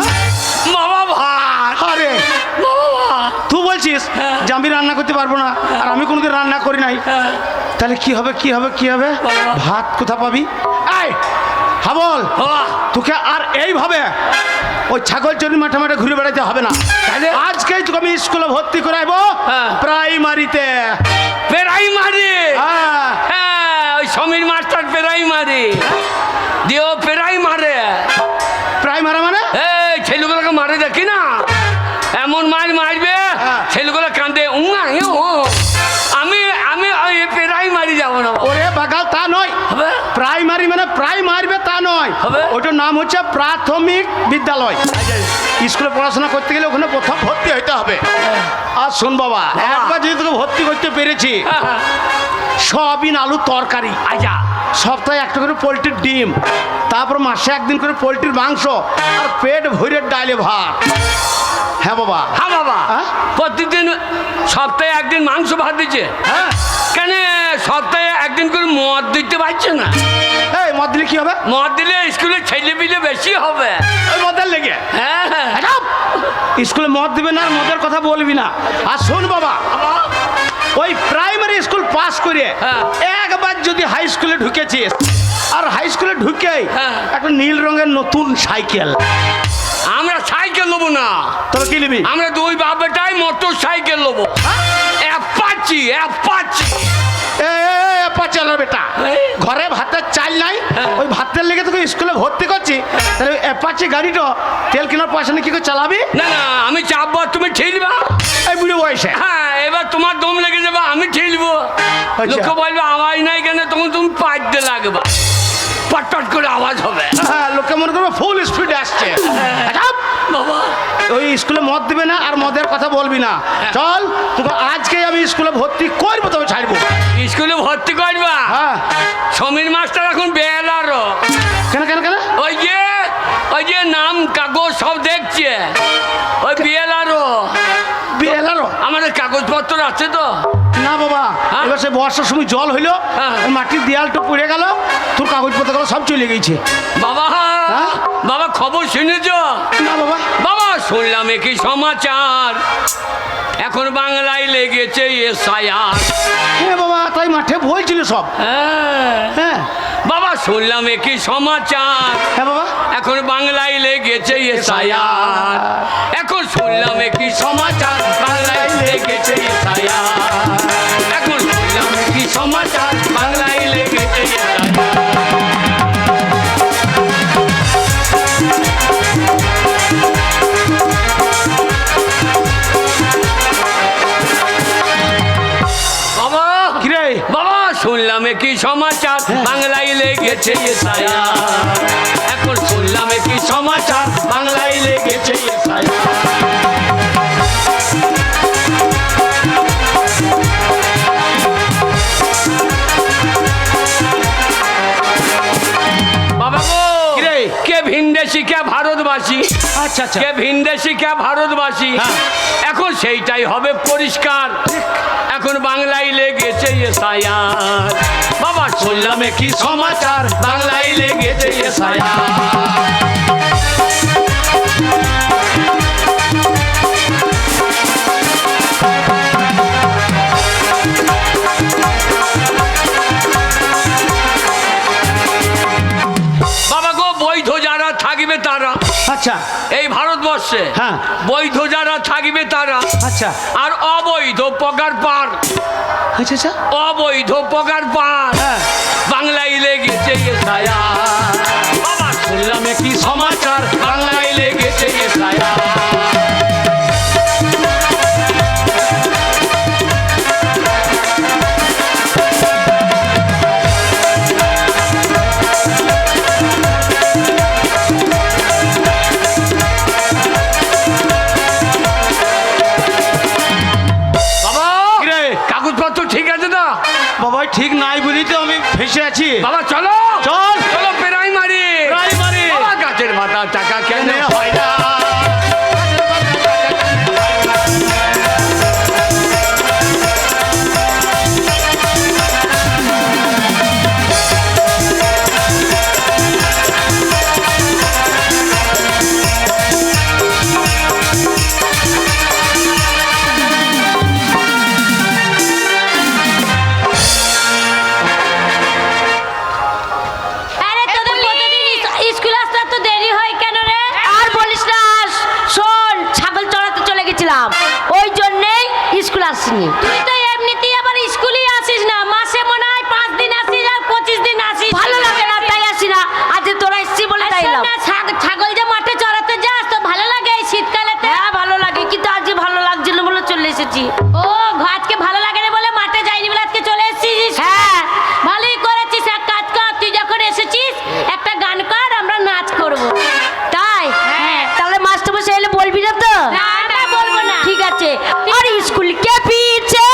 বাবা ভাত, আরে বাবা ভাত। তুই বলছিস হ্যাঁ। যে আমি রান্না করতে পারবো না, আর আমি কোনোদিন রান্না করি নাই। হ্যাঁ। তাহলে কি হবে কি হবে কি হবে? বাবা। ভাত কোথা পাবি? আয় হাবল, বাবা, তোকে আর এইভাবে ওই ছাগল চরি মাঠে মাঠে ঘুরে বেড়াতে হবে না। তাহলে? আজকেই তোকে আমি স্কুলে ভর্তি করাইবো, হ্যাঁ। প্রাইমারিতে। পেরাই মারি। হ্যাঁ হ্যাঁ, ওই সমীর মাস্টার পেরাই মারি দিও, পেরাই মারে। প্রাইমারি মানে এই ছেলেগুলোকে মারে দেখি না, এমন মার মারবে হ্যাঁ। ছেলেগুলো কান্দে। আমি আমি ওই পেরাই মারি যাবো না। ওরে বাগাল তা নয়। হবে? প্রাইমারি মানে প্রাই মারবে তা নয়, হবে? ওটার নাম হচ্ছে প্রাথমিক বিদ্যালয়। স্কুলে পড়াশোনা করতে গেলে ওখানে প্রথম ভর্তি হইতে হবে। আর শোন বাবা, একবার যদি তোকে ভর্তি করতে পেরেছি, সয়াবিন আলু তরকারি, আচ্ছা, সপ্তাহে একটা করে পোলট্রির ডিম, তারপর মাসে একদিন করে পোলট্রির মাংস, আর পেট ভরে ডালে ভাত। হ্যাঁ বাবা। হ্যাঁ বাবা, হ্যাঁ? প্রতিদিন সপ্তাহে একদিন মাংস ভাত দিচ্ছে। হ্যাঁ কেন সপ্তাহে একদিন করে মদ দিতে পারছে না? এই মদ দিলে কি হবে? মদ দিলে স্কুলে ছেলে পিলে বেশি হবে। ওই মদের লেগে হ্যাঁ হ্যাঁ। আজাব! স্কুলে মদ দিবে না আর মদের কথা বলবি না। আর শোন বাবা, ওই প্রাইমারি স্কুল পাস করে হ্যাঁ। একবার যদি হাই স্কুলে ঢুকেছিস, আর হাই স্কুলে ঢুকে হ্যাঁ। একটা নীল রঙের নতুন সাইকেল, আমরা সাইকেল নেবো না, তবে কি নিবি? আমরা দুই বাপ বেটাই মোটর সাইকেল নেবো। Apache, Apache. চালার বেটা, এই? ঘরে ভাতের চাল নাই, হ্যাঁ। ওই ভাতের লেগে তোকে স্কুলে ভর্তি করছি, তাহলে অ্যাপাচি গাড়িটা তেল কেনার পয়সা নিয়ে কি করে চালাবি? না না, আমি চাপবো, তুমি ঠেলবা। এই বুড়ো বয়সে হ্যাঁ, এবার তোমার দম লেগে যাবে, আমি ঠেলবো। আচ্ছা। লোকে বলবে আওয়াজ নাই কেন, তখন তুমি পাইতে লাগবা, পটপট করে আওয়াজ হবে। হ্যাঁ, লোকে মনে করবে ফুল স্পিডে আসছে। আজাব! বাবা, ওই স্কুলে মদ দিবে না আর মদের কথা বলবি না। চল তোকে আজকে আমি স্কুলে ভর্তি করবো, তবে ছাড়বো। স্কুলে ভর্তি করবা? হ্যাঁ। সমীর মাস্টার এখন বেলারও। কেন কেন কেন? ওই যে নাম কাগজ সব দেখছে, ওই বিএলআরও। বিএলআরও? আমাদের কাগজপত্র আছে তো। না বাবা, হ্যাঁ? এবার সে বর্ষার সময় জল হইলো, হ্যাঁ। ওই মাটির দেয়ালটা পড়ে গেল, তোর কাগজপত্রগুলো সব চলে গেছে। বাবা, হ্যাঁ? বাবা খবর শুনেছ? না বাবা। বাবা শুনলাম কি সমাচার, এখন বাংলায় লেগেছে এসআইআর। হ্যাঁ বাবা, তাই মাঠে বলছিল সব। হ্যাঁ হ্যাঁ বাবা, শুনলাম কি সমাচার, হ্যাঁ বাবা। এখন বাংলায় লেগেছে এসআইআর। এখন শুনলাম কি সমাচার, বাংলায় লেগেছে এসআইআর। এখন শুনলাম কি সমাচার, বাংলায় লেগেছে এসআইআর। বাবা, কিরে? বাবা শুনলাম কি সমাচার, বাংলা লেগেছে এসায়া এখন শুনলাম কি সমাচার বাংলায় লেগেছে এসায়া বাবা গো কিরে? কে ভিনদেশি কে ভারতবাসী আচ্ছা আচ্ছা কে ভিনদেশি কে ভারতবাসী হ্যাঁ। এখন সেইটাই হবে পরিষ্কার এখন বাংলায় লেগেছে এসায়ার বাবা শুনলাম কি সমাচার বাংলায় লেগেছে এসায়ার বাবা গো বৈধ যারা থাকবে তারা আচ্ছা এই ভারতবর্ষে হ্যাঁ। বৈধ যারা থাকবে তারা আচ্ছা আর অবৈধ পগার পার আচ্ছা আচ্ছা অবৈধ পগার পার হ্যাঁ। বাংলায় লেগেছে এসায়া বাবা শুনলাম কি সমাচার বাংলায় লেগেছে এসায়া বাবা কিরে? কাগজপত্র ঠিক আছে না বাবা ঠিক নাই বলি তো আমি ফেসে আছি বাবা চলো চল। চলো প্রাইমারি প্রাইমারি। বাবা গাছের মাথা টাকা কেন কেন হয় না আরে তোদের প্রতিদিন স্কুল আসতে তো দেরি হয় কেন রে? আর বলিস না, শোন ছাগল চড়াতে চলে গেছিলাম ওই জন্যই স্কুল আসিনি। তুই তো এমনিতেই আবার স্কুলই আসিস না, মাসে মনে হয় 5 দিন আসিস আর 25 দিন আসিস। ভালো লাগে না তাই আসি না, আজ তোরা এসছি বলে তাই এলাম। ছাগল যে মাঠে চড়াতে যাস তো ভালো লাগে এই শীতকালেতে? হ্যাঁ ভালো লাগে, কিন্তু আজ ভালো লাগছিল বলে চলে এসেছি। ও আজকে ভালো লাগে না বলে মাঠে যাইনি বলে আজকে চলে এসেছিস? হ্যাঁ ভালোই করেছিস, এক কাজ কর, তুই যখন এসেছিস একটা গান কর, আমরা নাচ করব। তাই? হ্যাঁ। তাহলে মাস্টার মশাই এলে বলবি না তো? না না বলবো না। ঠিক আছে। আর স্কুল কে পিছে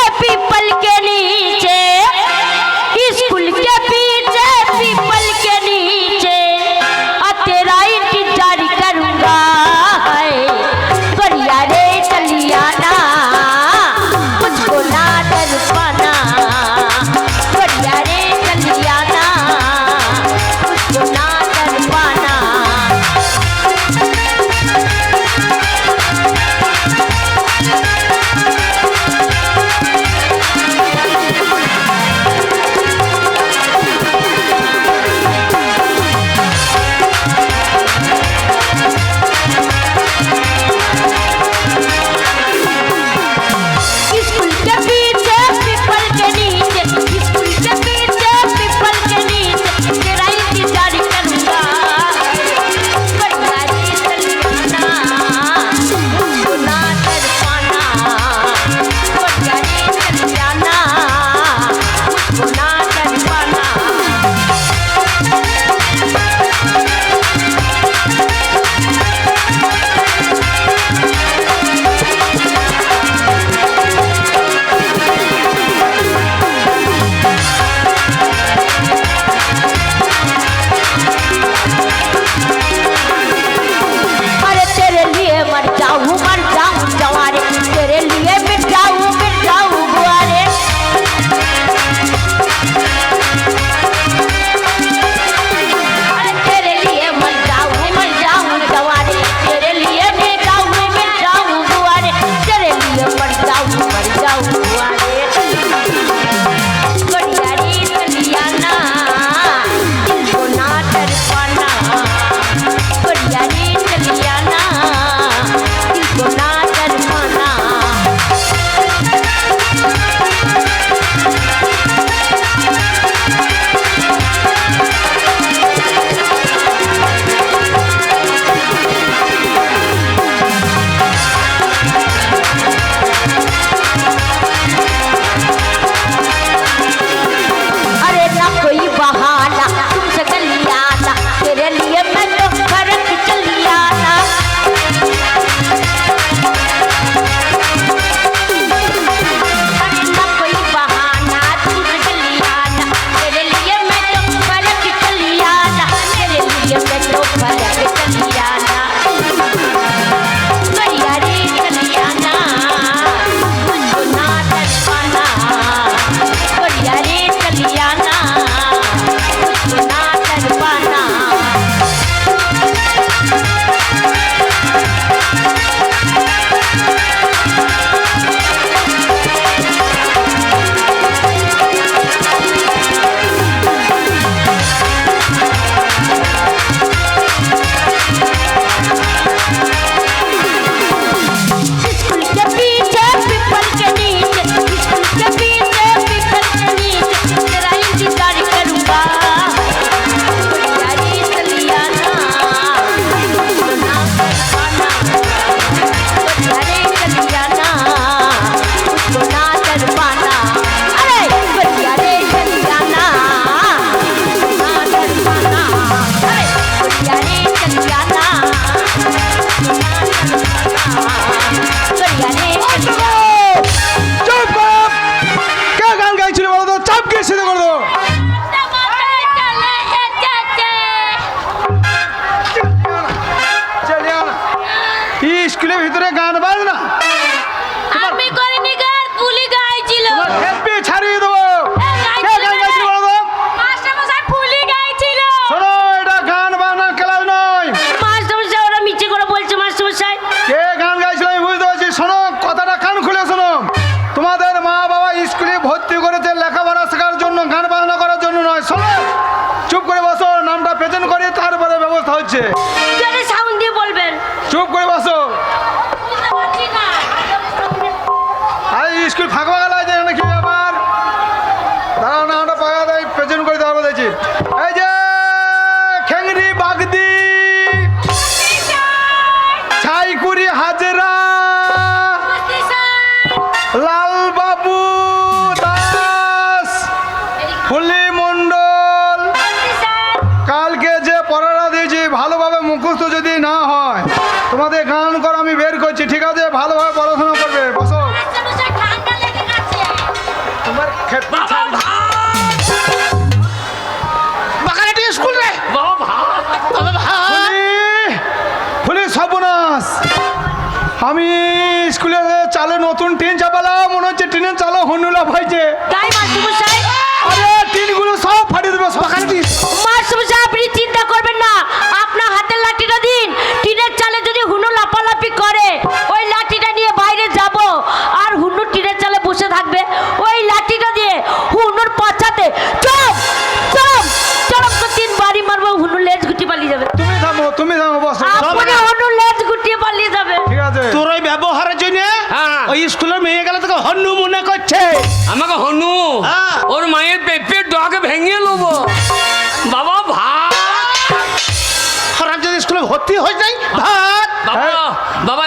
হচ্ছে। জোরে সাউন্ড দিয়ে বলবেন। চুপ করে বসো। বুঝতে পারছি না। আরে স্কুল ফাঁকা লাগে না কি ব্যাপার? দাঁড়াও না, আমরা পাকা দেয় প্রেজেন্ট করে দেওয়া বলেছি। এই যে খেংরি বাগদি ছাইকুড়ি হাজরা লাল বাবু দাস ফুলি মণ্ডল, কালকে যে পড়াটা দিয়েছি ভালোভাবে মুখস্থ যদি না হয় তোমাদের গান করা আমি বের করছি, ঠিক আছে? ভালোভাবে পড়াশোনা করবে। বসো। ঠান্ডা লেগে গেছে। তোমার ক্ষেত্রে বাবা ভাত বাগানেটি স্কুল রে বাবা ভাত বাবা ভাত। ফুলি সর্বনাশ! আমি স্কুলে চালে নতুন টিন চাপালাম, মনে হচ্ছে টিনের চালে হনুলা ভাইছে। তাই মাস্টারমশাই, আরে টিনগুলো সব ফাটিয়ে দেবে সব। মাস্টারমশাই আপনি চিন্তা করবেন না, আপনার হাতের লাঠিটা দিন। টিনের চালে যদি হুনু লাপালাপি করে, ওই লাঠিটা নিয়ে বাইরে যাব, আর হুনু টিনের চালে বসে থাকবে। ওই লাঠিটা দিয়ে হুনুর পাছাতে চপ চপ চপ তো 3 বাড়ি মারবো, হুনু লেজ গুটি পালিয়ে যাবে। তুমি থামো বসো। আপনি হুনু লেজ গুটিয়ে পালিয়ে যাবে। ঠিক আছে। তোর ওই ব্যবহারের জন্য হ্যাঁ। ওই স্কুলের মেয়ে গেলে তোকে হন্নু মনে করছে। আমাকে হনু হ্যাঁ। ওর মায়ের পেঁপের ডগ ভেঙে নেবো। বাবা ভাত খারাপ যদি স্কুলে ভর্তি হয়ে যায় ভাত। বাবা বাবা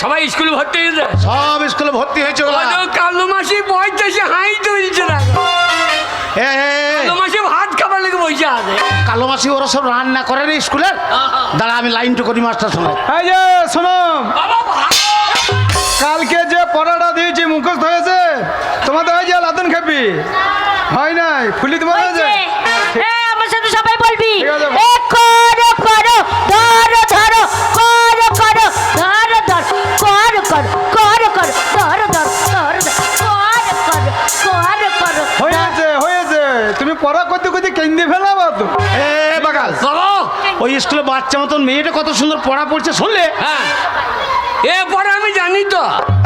সবাই স্কুলে ভর্তি হয়েছে। সব স্কুলে ভর্তি হয়েছে ওরা। কালো মাসি বয়সে হাই তুলছে না। এ, এ, এ, কালো মাসি ভাত খাবার লেগে বসে আছে। কালো মাসি ওরা সব রান্না করে রে স্কুলের। দাঁড়া আমি লাইনটা করি মাস্টার শোনো। এই যে শোনো, বাবা ভাত কালকে যে পড়াটা দিয়েছি মুখস্থ হয়েছে তোমাদের? ওই যে লাদন খেপি হয় নাই? ফুলি তোমার হয়েছে? আমার সাথে সবাই বলবি, ঠিক আছে। এ করো করো ধরো ধরো করো করো ধরো ধর করো করো করো করো ধরো ধর ধরো করো করো হয়েছে হয়েছে। তুমি পড়া করতে করতে কেন্দ্রে ফেলাবো তো। এ বাগাল, বাবা ওই স্কুলে বাচ্চা মতন মেয়েটা কত সুন্দর পড়া পড়ছে শুনলে? হ্যাঁ এরপরে আমি জানি তো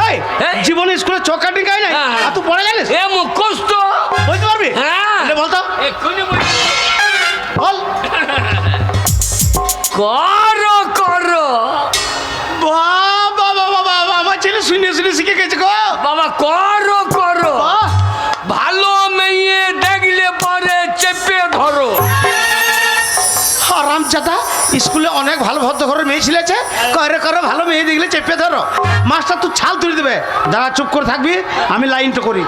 এই এই। জীবনে স্কুলে চকাটি গাই নাই হ্যাঁ। আর তুই পড়া জানিস? এ মুখস্থ বলতে পারবি? হ্যাঁ এটা বলতো এক্ষুনি বলছি। বল। করো করো বাবা বাবা বাবা আমার ছেলে শুনে শুনে শিখে গেছে গো। বাবা করো করো বাহ, ভালো মেয়ে দেখলে পরে চেপে ধরো। হারামজাদা, স্কুলে অনেক ভালো ভদ্র ঘরের মেয়ে ছিলেছে, করে করে ভালো মেয়ে দেখলে চেপে ধরো। মাস্টার তুই ছাল তুলে দেবে। দাঁড়া চুপ করে থাকবি, আমি লাইনটা করি।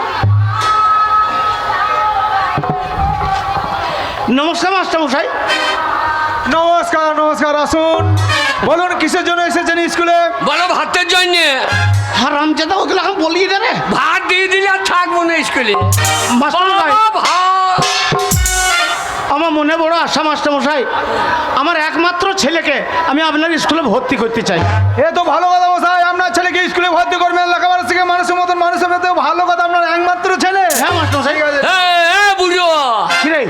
নমস্কার মাস্টার মশাই। নমস্কার নমস্কার, আসুন। বলুন কিসের জন্য এসেছেন স্কুলে? বলো ভাতের জন্য। হারামজাদা ওগুলো এখন বলিয়ে দে রে। ভাত দিয়ে দিলে আর থাকবো না স্কুলে। মাস্টার মশাই, বাবা ভাত আমার মনে বড় আশা মাস্টার মশাই, আমার একমাত্র ছেলেকে আমি আপনার স্কুলে ভর্তি করতে চাই। এ তো ভালো কথা মশাই, আপনার ছেলেকে স্কুলে ভর্তি করবেন, লেখাপড়া শিখে মানুষের মতন মানুষের মধ্যে ভালো কথা। আপনার একমাত্র ছেলে? হ্যাঁ মাস্টার মশাই। ঠিক আছে। বুঝো কি রে?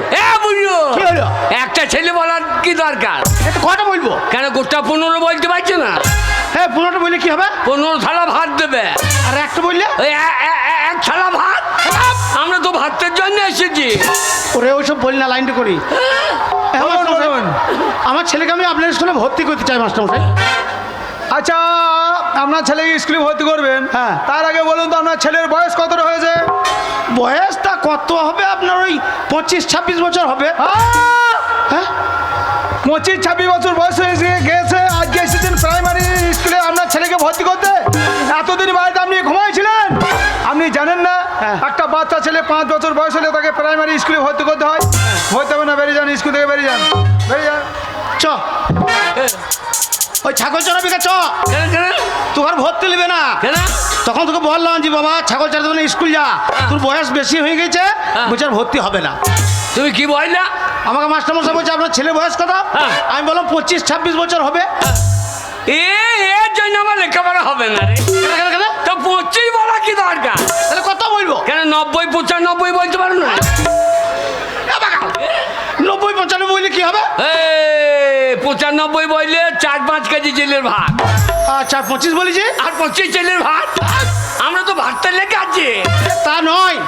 বুঝো কি হলো? একটা ছেলে বলার কি দরকার? এটা কটা বলবো? কেন গোটা 15 বলতে পারছে না? হ্যাঁ 15টা বললে কি হবে? 15 থালা ভাত দেবে। আর একটা বললে? ওই এক থালা ভাত। আমরা তো ভাতের জন্য এসেছি। ওরে ওইসব বলি না, লাইনটা করি। হ্যাঁ, বলুন, মাস্টারমশাই, বলুন। আমার ছেলেকে আমি আপনার স্কুলে ভর্তি করতে চাই মাস্টারমশাই। আচ্ছা, আপনার ছেলেকে স্কুলে ভর্তি করবেন, হ্যাঁ। তার আগে বলুন তো আপনার ছেলের বয়স কতটা হয়েছে? বয়সটা কত হবে আপনার? ওই 25-26 বছর হবে। হ্যাঁ 25-26 বছর বয়স হয়ে গেছে, আজকে এসেছেন প্রাইমারি স্কুলে আপনার ছেলেকে ভর্তি করতে। এতদিন বাড়িতে আপনি ঘুমাইছিলেন? আপনি জানেন না হ্যাঁ। একটা বাচ্চা ছেলে 5 বছর বয়স হলে তাকে প্রাইমারি স্কুলে ভর্তি করতে হয়? ভর্তি হবে না, বেরিয়ে যান স্কুল থেকে, বেরিয়ে যান, বেরিয়ে যান। চ ওই ছাগল চড়াবি চ, কেন কেন তোর আর ভর্তি নেবে না। কেন? তখন তোকে বললাম যে বাবা ছাগল চড়াতে মানে স্কুল যা, তোর বয়স বেশি হয়ে গেছে, বলছে আর ভর্তি হবে না। তুমি কি বললা? আমাকে মাস্টারমশাই বলছে আপনার ছেলের বয়স কত? হ্যাঁ। আমি বললাম 25-26 বছর হবে। এর জন্য আমার লেখাপড়া হবে না রে। কেন, কেন, কেন? তো 25 বলা কি দরকার? তাহলে কত বলবো? কেন 90-95 বলতে পারো না? 90-95 বললে কি হবে? 95 বললে 4-5 কেজি জেলের ভাত। আচ্ছা 25 বলেছি। আর 25 জেলের ভাত। আমরা তো ভাতটা লেগে আছে। তা নয়,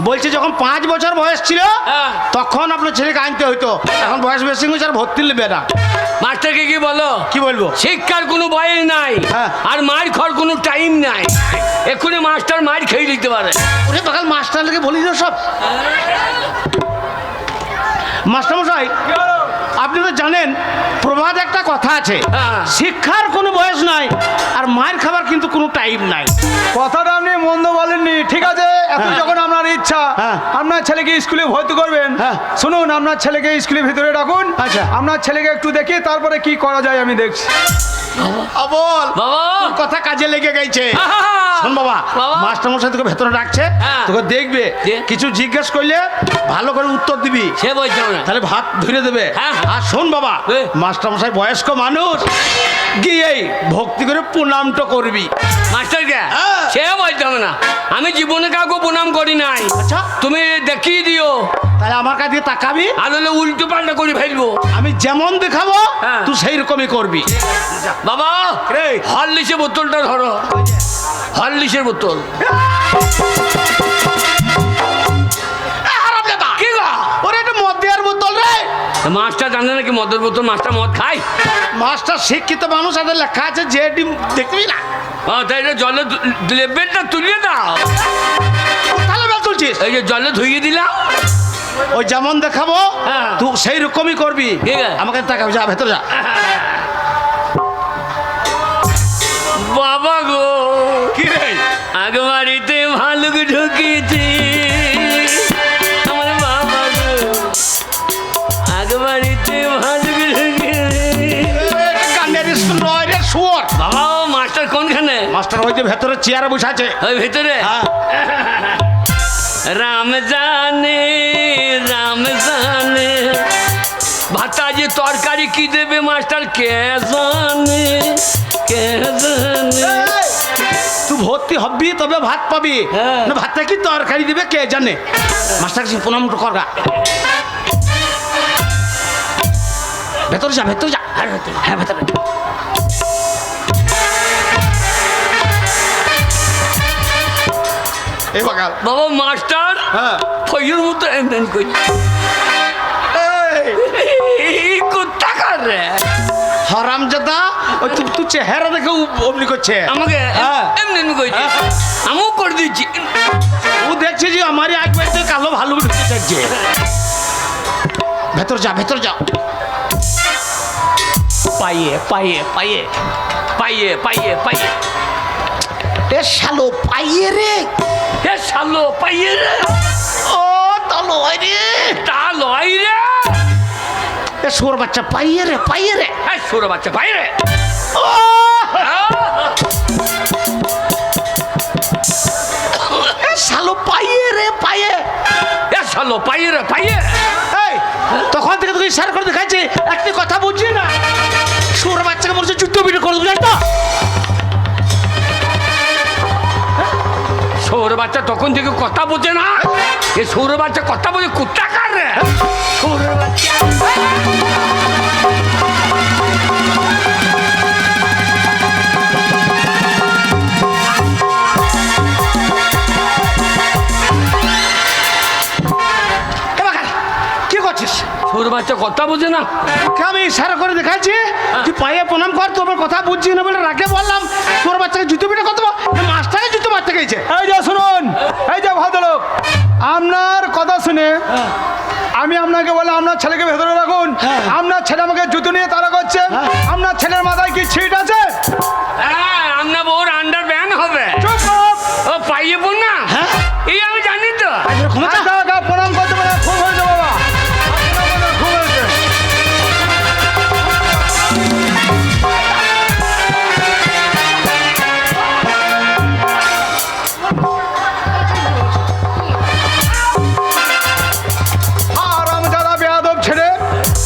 বলছে যখন 5 বছর বয়স ছিল হ্যাঁ। তখন আপনার ছেলেকে আনতে হইতো, এখন বয়স বেশি হয়েছে আর ভর্তি নেবে না। মাস্টারকে কি বলো? কি বলবো? শিক্ষার কোনো বয়স নাই, হ্যাঁ। আর মার খাওয়ার কোনো টাইম নাই। এক্ষুনি মাস্টার মার খেয়ে দিতে পারে। ওরে বাকাল মাস্টারকে বলি তো সব। মাস্টারমশাই, আপনি তো জানেন প্রবাদ একটা কথা আছে, হ্যাঁ। শিক্ষার কোনো বয়স নাই আর মায়ের খাবার কিন্তু কোনো টাইম নাই। কথাটা আপনি মন্দ বলেননি, ঠিক আছে। এখন হ্যাঁ। যখন আপনার ইচ্ছা হ্যাঁ। আপনার ছেলেকে স্কুলে ভর্তি করবেন, হ্যাঁ। শুনুন আপনার ছেলেকে স্কুলের ভিতরে রাখুন। আচ্ছা। আপনার ছেলেকে একটু দেখি, তারপরে কি করা যায় আমি দেখছি। অবল বাবা তোর কথা কাজে লেগে গেছে। আহা! শোন বাবা, বাবা। মাস্টারমশাই তোকে ভেতরে ডাকছে, হ্যাঁ। তোকে দেখবে, যে? কিছু জিজ্ঞেস করলে ভালো করে উত্তর দিবি, সে বলছে না। তাহলে ভাত ধরে দেবে। হ্যাঁ। আর শোন বাবা, এ? মাস্টারমশাই বয়স্ক মানুষ, গিয়েই ভক্তি করে প্রণামটা করবি। মাস্টারকে হ্যাঁ। সে বলতে হবে না, আমি জীবনে কাউকে প্রণাম করি নাই। আচ্ছা। তুমি দেখিয়ে দিও, তাহলে আমার কাছে তাকাবি, আর হলে উল্টো পাল্টা করে ফেলবো। আমি যেমন দেখাবো হ্যাঁ। তুই সেই রকমই করবি। বাবা রে। হরলিক্সের বোতলটা ধরো, হরলিক্সের বোতল। কি গো? ওরে এটা মদ দেওয়ার বোতল রে। মাস্টার জানে নাকি মদের বোতল? মাস্টার মদ খায়? মাস্টার শিক্ষিত মানুষ, তাদের লেখা আছে যে ডিম, দেখবি না? ও, তাই এটা জলে লেবেলটা তুলিয়ে দাও। তাহলে বেল তুলছিস, এই যে জলে ধুইয়ে দিলাম। ওই যেমন দেখাবো হ্যাঁ। তুই সেই রকমই করবি। ঠিক আছে। আমাকে তাকাবি, যা ভেতর যা। বাবা গো, কি রে? আগ বাড়িতে ভালুক ঢুকিয়েছি আমার বাবা গো, আগ বাড়িতে ভালুক ঢুকিয়েছি। কান্ডের স্কুল নয় রে, শুয়োর। বাবা ও মাস্টার কোনখানে? মাস্টার ওই যে ভেতরে চেয়ারে বসে আছে। ওই ভিতরে? হ্যাঁ। রাম জানে, রাম জানে, ভাতা যে তরকারি কি দেবে মাস্টার কে জানে, কে জানে। তুই ভর্তি হবি তবে ভাত পাবি, হ্যাঁ। না ভাতটা কি তরকারি দিবে কে জানে। মাস্টার কিছু প্রণাম করগা, ভেতরে যা, ভেতরে যা। হ্যাঁ ভেতরে। এই বাগাল। বাবা মাস্টার হ্যাঁ। ফইয়ের মতো এমন করি কুত্তা কার রে হারামজাদা, ওই তুই চেহারা দেখে অমনি করছে আমাকে হ্যাঁ। এমনি এমনি কইছে, হ্যাঁ। আমিও করে দিচ্ছি। ও দেখছে যে আমারই এক বাড়িতে কালো ভালো ঢুকতে চাইছে। ভেতর যা, ভেতর যা। পাইয়ে পাইয়ে পাইয়ে পাইয়ে পাইয়ে পাইয়ে এ শালো পাইয়ে রে। এ শালো পাইয়ে রে, ও তালো রে, তা লয় রে। এ সোর বাচ্চা পাইয়ে রে, পাইয়ে রে। এ ছোট বাচ্চা পাইয়ে ও এ শালো পাইয়ে রে, পাইয়ে। এ শালো পাইয়ে রে পাইয়ে। এই তখন থেকে তোকে ইশারা করে দেখাচ্ছি, একটি কথা বুঝছি না। সোর বাচ্চাকে বলছে যুদ্ধ বিড়ি করে দেবো, জানি তো। সৌর বাচ্চা তখন থেকে কথা বোঝে না, এ সৌর বাচ্চা কথা বোঝে কুত্তা কার রে। সৌর বাচ্চা এ বাগাল, কি করছিস? সৌর বাচ্চা কথা বোঝে না। তোকে আমি ইশারা করে দেখাচ্ছি, তুই পায়ে প্রণাম কর, তোমার কথা বুঝছি না বলে রাখে বললাম তোর বাচ্চাকে জুতো পিঠে কত মাস্টারে জুতো মারতে গেছে। এই যে শুনুন, এই যে ভদ্রলোক, আপনার কথা শুনে আমি আপনাকে বলে আপনার ছেলেকে ভেতরে রাখুন। হ্যাঁ। আপনার ছেলে আমাকে জুতো নিয়ে তাড়া করছে। হ্যাঁ। আপনার ছেলের মাথায় কি ছিট আছে? হ্যাঁ, আপনার বউর আন্ডার ব্যান হবে। চুপ কর। ও পাইয়ে বোন না, হ্যাঁ। এই আমি জানি তো। ক্ষমতা আচ্ছা, প্রণাম করতে পারে, খুব হয়েছে বাবা, খুব হয়েছে। আর আমি যারা বেয়াদব ছেড়ে,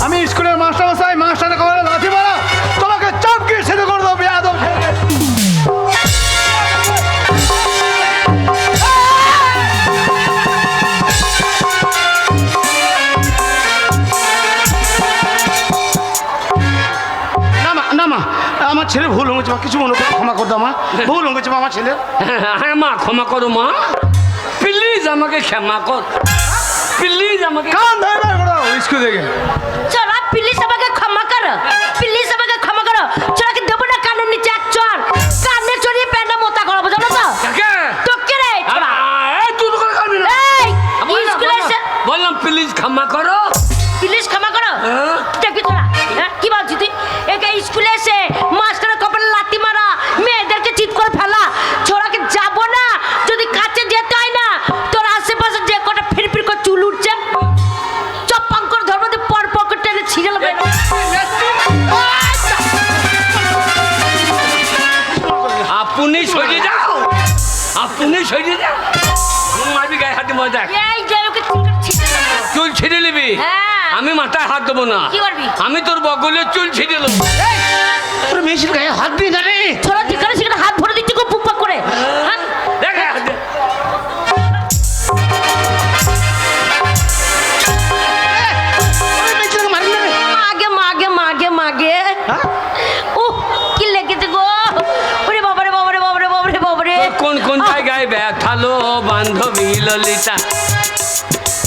আমি স্কুলের মাস্টারমশাই, মাস্টারের কবরে লাথি মারা, তোমাকে চাপকে সেধে করে দেবো বেয়াদব ছেড়ে। না মা, না মা, আমার ছেলে ভুল হয়েছে মা, কিছু মনে করে ক্ষমা করে দাও মা, ভুল হয়েছে মা আমার ছেলে। হ্যাঁ মা, ক্ষমা করো মা, প্লিজ আমাকে ক্ষমা কর, প্লিজ আমাকে। কান ধরে বের করে দাও স্কুল থেকে। চলো প্লিজ আমাকে ক্ষমা করো, সরিয়ে যা মারবি গায়ে হাতে মজা দেখ এই যে ওকে চুল ছিঁড়ে দেবো। চুল ছিঁড়ে নিবি হ্যাঁ। আমি মাথায় হাত দেবো না কি করবি? আমি তোর বগলের চুল ছিঁড়ে নেবো তোর মেশিন গায়ে হাত দিয়ে জানে ছোড়া যেখানে সেখানে হাত ভরে দিচ্ছে খুব পুকপাক করে হ্যাঁ? দেখ গায়ে হাত দে। মেশিনকে মারি না মাগে মাগে মাগে মাগে হ্যাঁ? ও কি লেগেছে গো ওরে বাবারে বাবারে বাবারে বাবারে বাবারে তোর কোন কোন জায়গায় ব্যথালো বান্ধবী ললিতা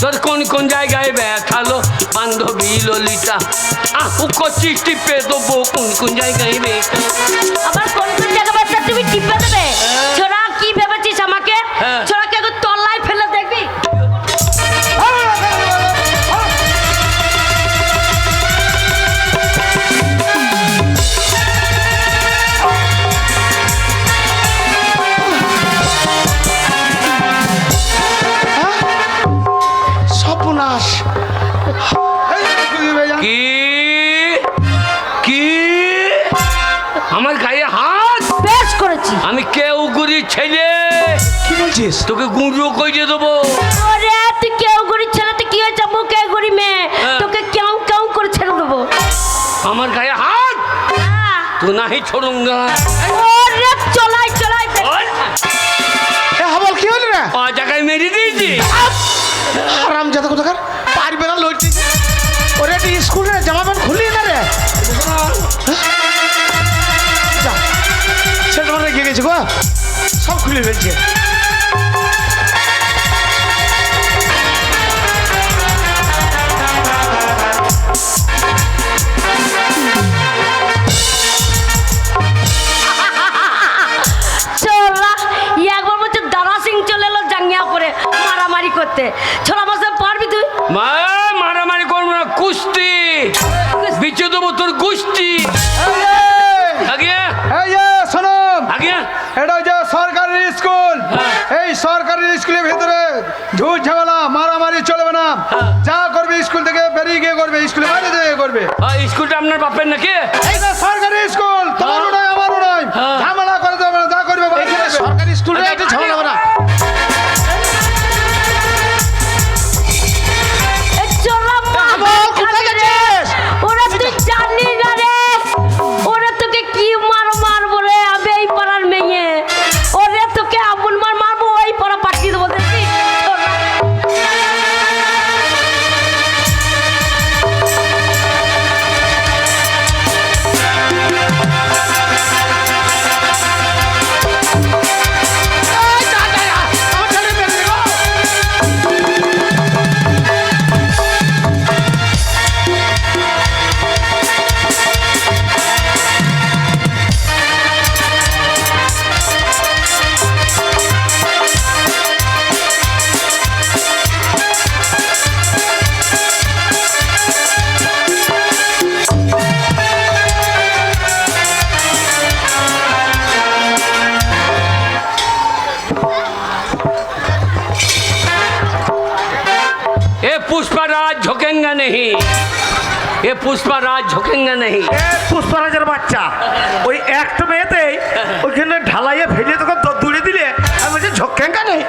তোর কোন কোন জায়গায় ব্যথালো বান্ধবী ললিতা করছিস টিপে দেবো কোন কোন জায়গায় ব্যথা আবার কোন কোন জায়গা বাচ্চা তুমি টিপে দেবে ছোড়া কি ভেবেছিস আমাকে হ্যাঁ। ছোড়াকে একটু তল্লায় ফেলে দেখবি সর্বনাশ কি কি আমার গায়ে হাত বেশ করেছি আমি কেউ গুড়ির ছেলে কি বলছিস তোকে গুঁড়ো করে দেবো ওরে তুই কেউ গরি ছেলে তুই কি হয়েছে মুখে গরি মেয়ে হ্যাঁ। তোকে কেউ কেউ করে ছেড়ে দেবো আমার গায়ে হাত হ্যাঁ। তো নাহি ছোড়ুঙ্গা ওরে চলাই চলাই এ হাবল কি হলো রে জায়গায় মেরে দিয়েছি আরাম যাতে কোথাকার পারবে না লড়তে ওরে তুই স্কুলে জামা প্যান্ট খুলি না রে যা সেটা মানে গিয়ে গেছে গো সব খুলে ফেলছে চলা একবার বলছে দারা সিং চলে এলো জাঙ্গিয়া করে মারামারি করতে ছোড়া মাসে পারবি তুই মারামারি করবো না কুস্তি বিচে দেবো তোর কুস্তি আগে এই যে শোনো আগে এটা যে সরকারি স্কুল হ্যাঁ। এই সরকারি স্কুলের ভিতরে ঝুট ঝামেলা মারামারি চলবে না হ্যাঁ। যা করবে স্কুল থেকে বেরিয়ে গিয়ে করবে স্কুলে বাইরে যেয়ে করবে স্কুলটা আপনার বাপের নাকি এই যে সরকারি স্কুল তোমারও নয় আমারও নয় হ্যাঁ। ঝামেলা করে দেবে না যা করবে বাইরে এখানে করবে। সরকারি স্কুলে একটা ঝামেলা হবে না এ চলা বল, কোথায় গেছিস? ওরা তুই জানি না রে ওরা তোকে কি মারবো রে আমি এই পাড়ার মেয়ে ওরে তোকে আমন মারবো ওই পাড়া পাঠিয়ে দেবো দেখবি চলা। আমার ছেলে মেরে দিল। ये पुष्पराज झुकेंगा नहीं ये पुष्पराज झुकेंगा नहीं এ পুষ্পরাজের বাচ্চা ওই একটা মেয়েতেই ওইখানে ঢালাইয়ে ভেজে তোকে দূরে দিলে আমি বলছি ঝোঁকেঙ্গা নেই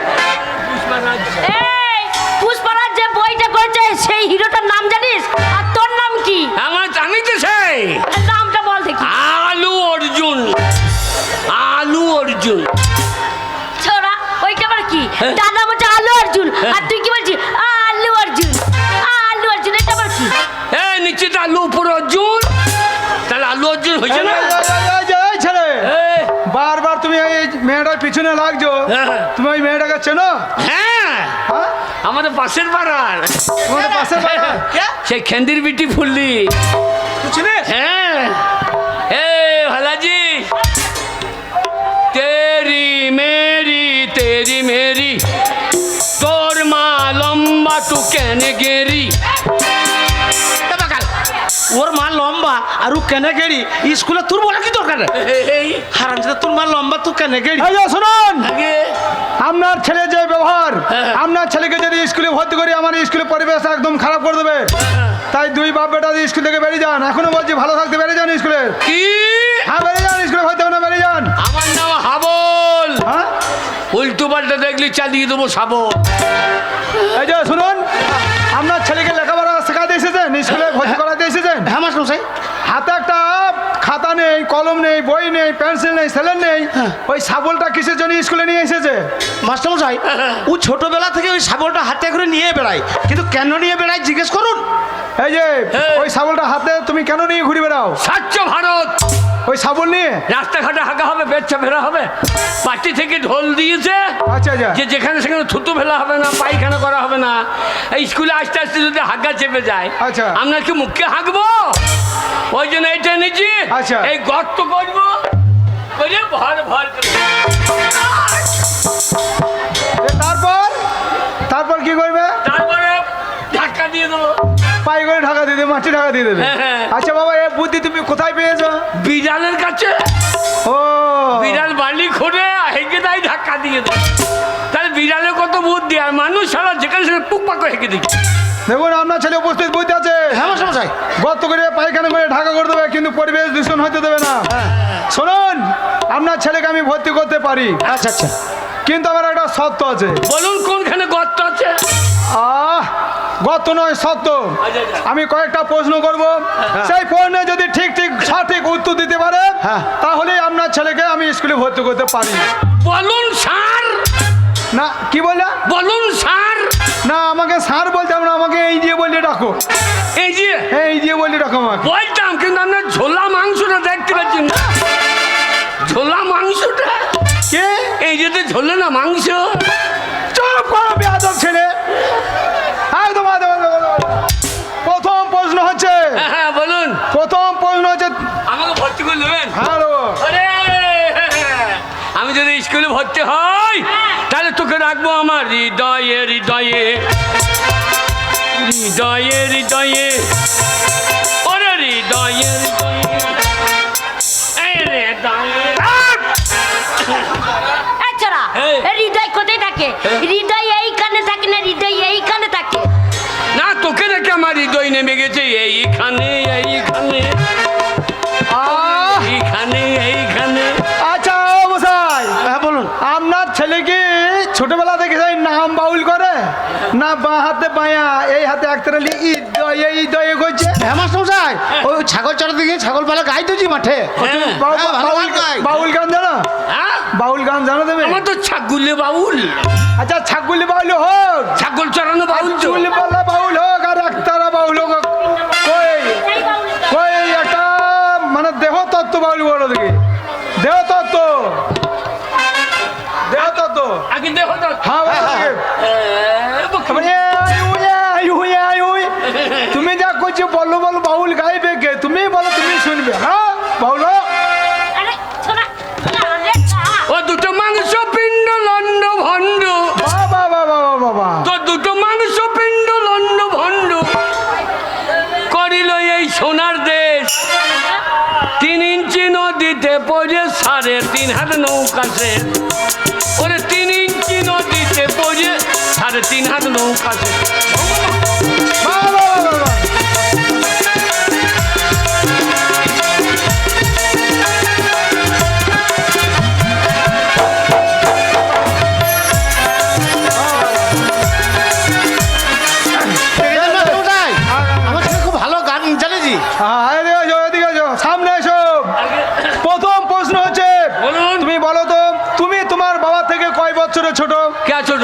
এই পুষ্পরাজ যে বইটা করেছে সেই হিরোটার নাম জানিস আর তোর নাম কি আমার জানিতে সেই নামটা বল দেখি আলু অর্জুন আলু অর্জুন ছোড়া ওইটা আবার কি হ্যাঁ। দাদা বলছে আলু অর্জুন আর তুই কি বলছিস আলু অর্জুন আলু অর্জুন এটা আবার কি এ নিশ্চিত আলু উপর অর্জুন তাহলে আলু অর্জুন হয়েছে না এই ছেলে এ, বারবার তুমি এই মেয়েটার পিছনে লাগছো হ্যাঁ। তুমি ওই মেয়েটাকে চেনো হ্যাঁ হ্যাঁ? আমাদের পাশের পাড়ার তোমাদের পাশে বাড়া? সেই খেন্দির বিটি ফুললি হ্যাঁ এ ভালাজি তেরি মেরি তোর মা লম্বা তু কেন গেরি ওর মা লম্বা আর ও কেনে গেড়ি স্কুলে তোর বলা কি দরকার হারাম তোর মা লম্বা তুই কেনে গেড়ি এই যে শুনুন আগে আপনার ছেলে যে ব্যবহার হ্যাঁ। আপনার ছেলেকে যদি স্কুলে ভর্তি করি আমার স্কুলের পরিবেশ একদম খারাপ করে দেবে তাই দুই বাপ বেটা স্কুল থেকে বেরিয়ে যান এখনো বলছি ভালো থাকতে বেরিয়ে যান স্কুলে কি হ্যাঁ বেরিয়ে যান স্কুলে ভর্তি হবে না বেরিয়ে যান আমার নাম হাবল হ্যাঁ উল্টো পাল্টা দেখলি চালিয়ে দেবো সাবল। এই যে শুনুন, আপনার ছেলেকে লেখাপড়া শেখাতে এসেছেন, স্কুলে ভর্তি করাতে এসেছেন। হ্যাঁ মাস্টারমশাই। হাতে একটা খাতা নেই, কলম নেই, বই নেই, পেন্সিল নেই, স্লেট নেই, ওই শাবলটা কিসের জন্য স্কুলে নিয়ে এসেছে? মাস্টারমশাই, ও ছোটবেলা থেকে ওই শাবলটা হাতে করে নিয়ে বেড়ায়, কিন্তু কেন নিয়ে বেড়ায় জিজ্ঞেস করুন। এই যে হ্যাঁ। ওই শাবলটা হাতে তুমি কেন নিয়ে ঘুরে বেড়াও? স্বচ্ছ ভারত, ওই শাবল নিয়ে? রাস্তাঘাটে হাঁকা হবে, পেচ্ছা ফেরা হবে। পার্টি থেকে ঢোল দিয়েছে আচ্ছা আচ্ছা। যে যেখানে সেখানে থুতু ফেলা হবে না, পায়খানা করা হবে না। এই স্কুলে আস্তে আস্তে যদি হাঁকা চেপে যায়, আচ্ছা। আপনার কি মুখে হাঁকবো? ওই জন্য এইটা এনেছি। আচ্ছা। এই গর্ত করবো, করে ভর ভর করে। তারপর তারপর কি করবে? তারপরে ধাক্কা দিয়ে দেবো। পাই করে ঢাকা দিয়ে দেবে, মাটি ঢাকা দিয়ে দেবে। হ্যাঁ, হ্যাঁ। আচ্ছা বাবা, এই বুদ্ধি তুমি কোথায় পেয়েছো? বিড়ালের কাছে। ও বিড়াল বালি খোঁড়ে হেঁকে দেয়, ধাক্কা দিয়ে দেয়। তাহলে বিড়ালের কত বুদ্ধি, আর মানুষ সারা যেখানে সেখানে পুকপাক করে হেঁকে দিচ্ছে। দেখুন, আপনার ছেলে উপস্থিত বুদ্ধি আছে। হ্যাঁ মাস্টারমশাই। গর্ত করে পায়খানা করে ঢাকা করে দেবে, কিন্তু পরিবেশ দূষণ হতে দেবে না। শুনুন, আপনার ছেলেকে আমি ভর্তি করতে পারি, আচ্ছা আচ্ছা। কিন্তু আমার একটা শর্ত আছে। বলুন কোনখানে গর্ত আছে? গর্ত নয়, শর্ত। আচ্ছা, আচ্ছা। আমি কয়েকটা প্রশ্ন করব, সেই প্রশ্নে যদি ঠিক ঠিক সঠিক উত্তর দিতে পারে, হ্যাঁ। তাহলে আপনার ছেলেকে আমি স্কুলে ভর্তি করতে পারি। বলুন স্যার, না, কি বললে? বলুন স্যার। না, আমাকে স্যার বলতে হবে না, আমাকে এই দিয়ে বললে ডাকো। এই যে এই দিয়ে বললে ডাকো আমাকে। বলতাম, কিন্তু আপনার ঝোলা মাংসটা দেখতে পাচ্ছি না। ঝোলা মাংসটা কে? এই যে তো ঝোলে না মাংস। চুপ করো বেয়াদব ছেলে। একদম একদম, একদম, একদম। প্রথম প্রশ্ন হচ্ছে, হ্যাঁ বলুন। প্রথম প্রশ্ন হচ্ছে, আমাকে ভর্তি করে নেবেন? হ্যালো, আরে, আমি যদি স্কুলে ভর্তি হই, তাহলে তোকে রাখবো আমার হৃদয়ে হৃদয়ে, হৃদয়ে হৃদয়ে, ওরে হৃদয়ে হৃদয়ে, এই হৃদয়ে। আচ্ছা, হ্যাঁ। হৃদয় কোথায় থাকে? হৃদয় এইখানে থাকে না, হৃদয় এইখানে থাকে। না, তোকে রেখে আমার হৃদয় নেমে গেছে এইখানে, এইখানে, এইখানে, এইখানে। আচ্ছা মশাই, হ্যাঁ বলুন। আপনার ছেলে কি ছোটবেলা থেকে সেই নাম বাউল করে, না বাঁ হাতে বায়া, এই হাতে একতারালি ইদয়ে ইদয়ে করছে? হ্যাঁ মাস্টারমশাই, ওই ছাগল চড়াতে গিয়ে ছাগল পালা গাইতেছি মাঠে। হ্যাঁ। ভালো গান। বাউল গান জানো? হ্যাঁ? বাউল গান জানো তুমি? আমার তো ছাগুলে বাউল, আচ্ছা, ছাগলি বাউল হোক, ছাগল চড়ানো বাউল তো। চুল পাল্লা বাউল হোক, আর একতারা বাউল হোক, কই কই একটা মানে দেহ তত্ত্ব বাউল বলো দেখি। দেহ তত্ত্ব, দেহ তত্ত্ব। আগে দেখো তো। হ্যাঁ বলো দেখি। তুমি যা করছো বলো বলো, বাউল গাইবে কে? তুমি বলো, তুমি শুনবে। হ্যাঁ বাউল হোক। আরে শোনা, শোনা, আরে শোনা। ও দুটো মাংস পিণ্ড লন্ড ভণ্ড, বাবা বাবা বাবা, তো দুটো মাংস পিণ্ড লন্ড ভণ্ড করিল এই সোনার দেশ। 3 ইঞ্চি নদীতে পড়ে 3.5 হাত নৌকা সে, ওরে 3 ইঞ্চি নদীতে পড়ে 3.5 হাত নৌকা সে। বাবা বাবা। মাস্টারমশাই, আমার ছেলে খুব ভালো গান জানে জি। হ্যাঁ, এদিকে এসো, এদিকে এসো, সামনে এসো। প্রথম প্রশ্ন হচ্ছে, বলুন। তুমি বলো তো, তুমি তোমার বাবা থেকে কয় বছরের ছোট? কে ছোট?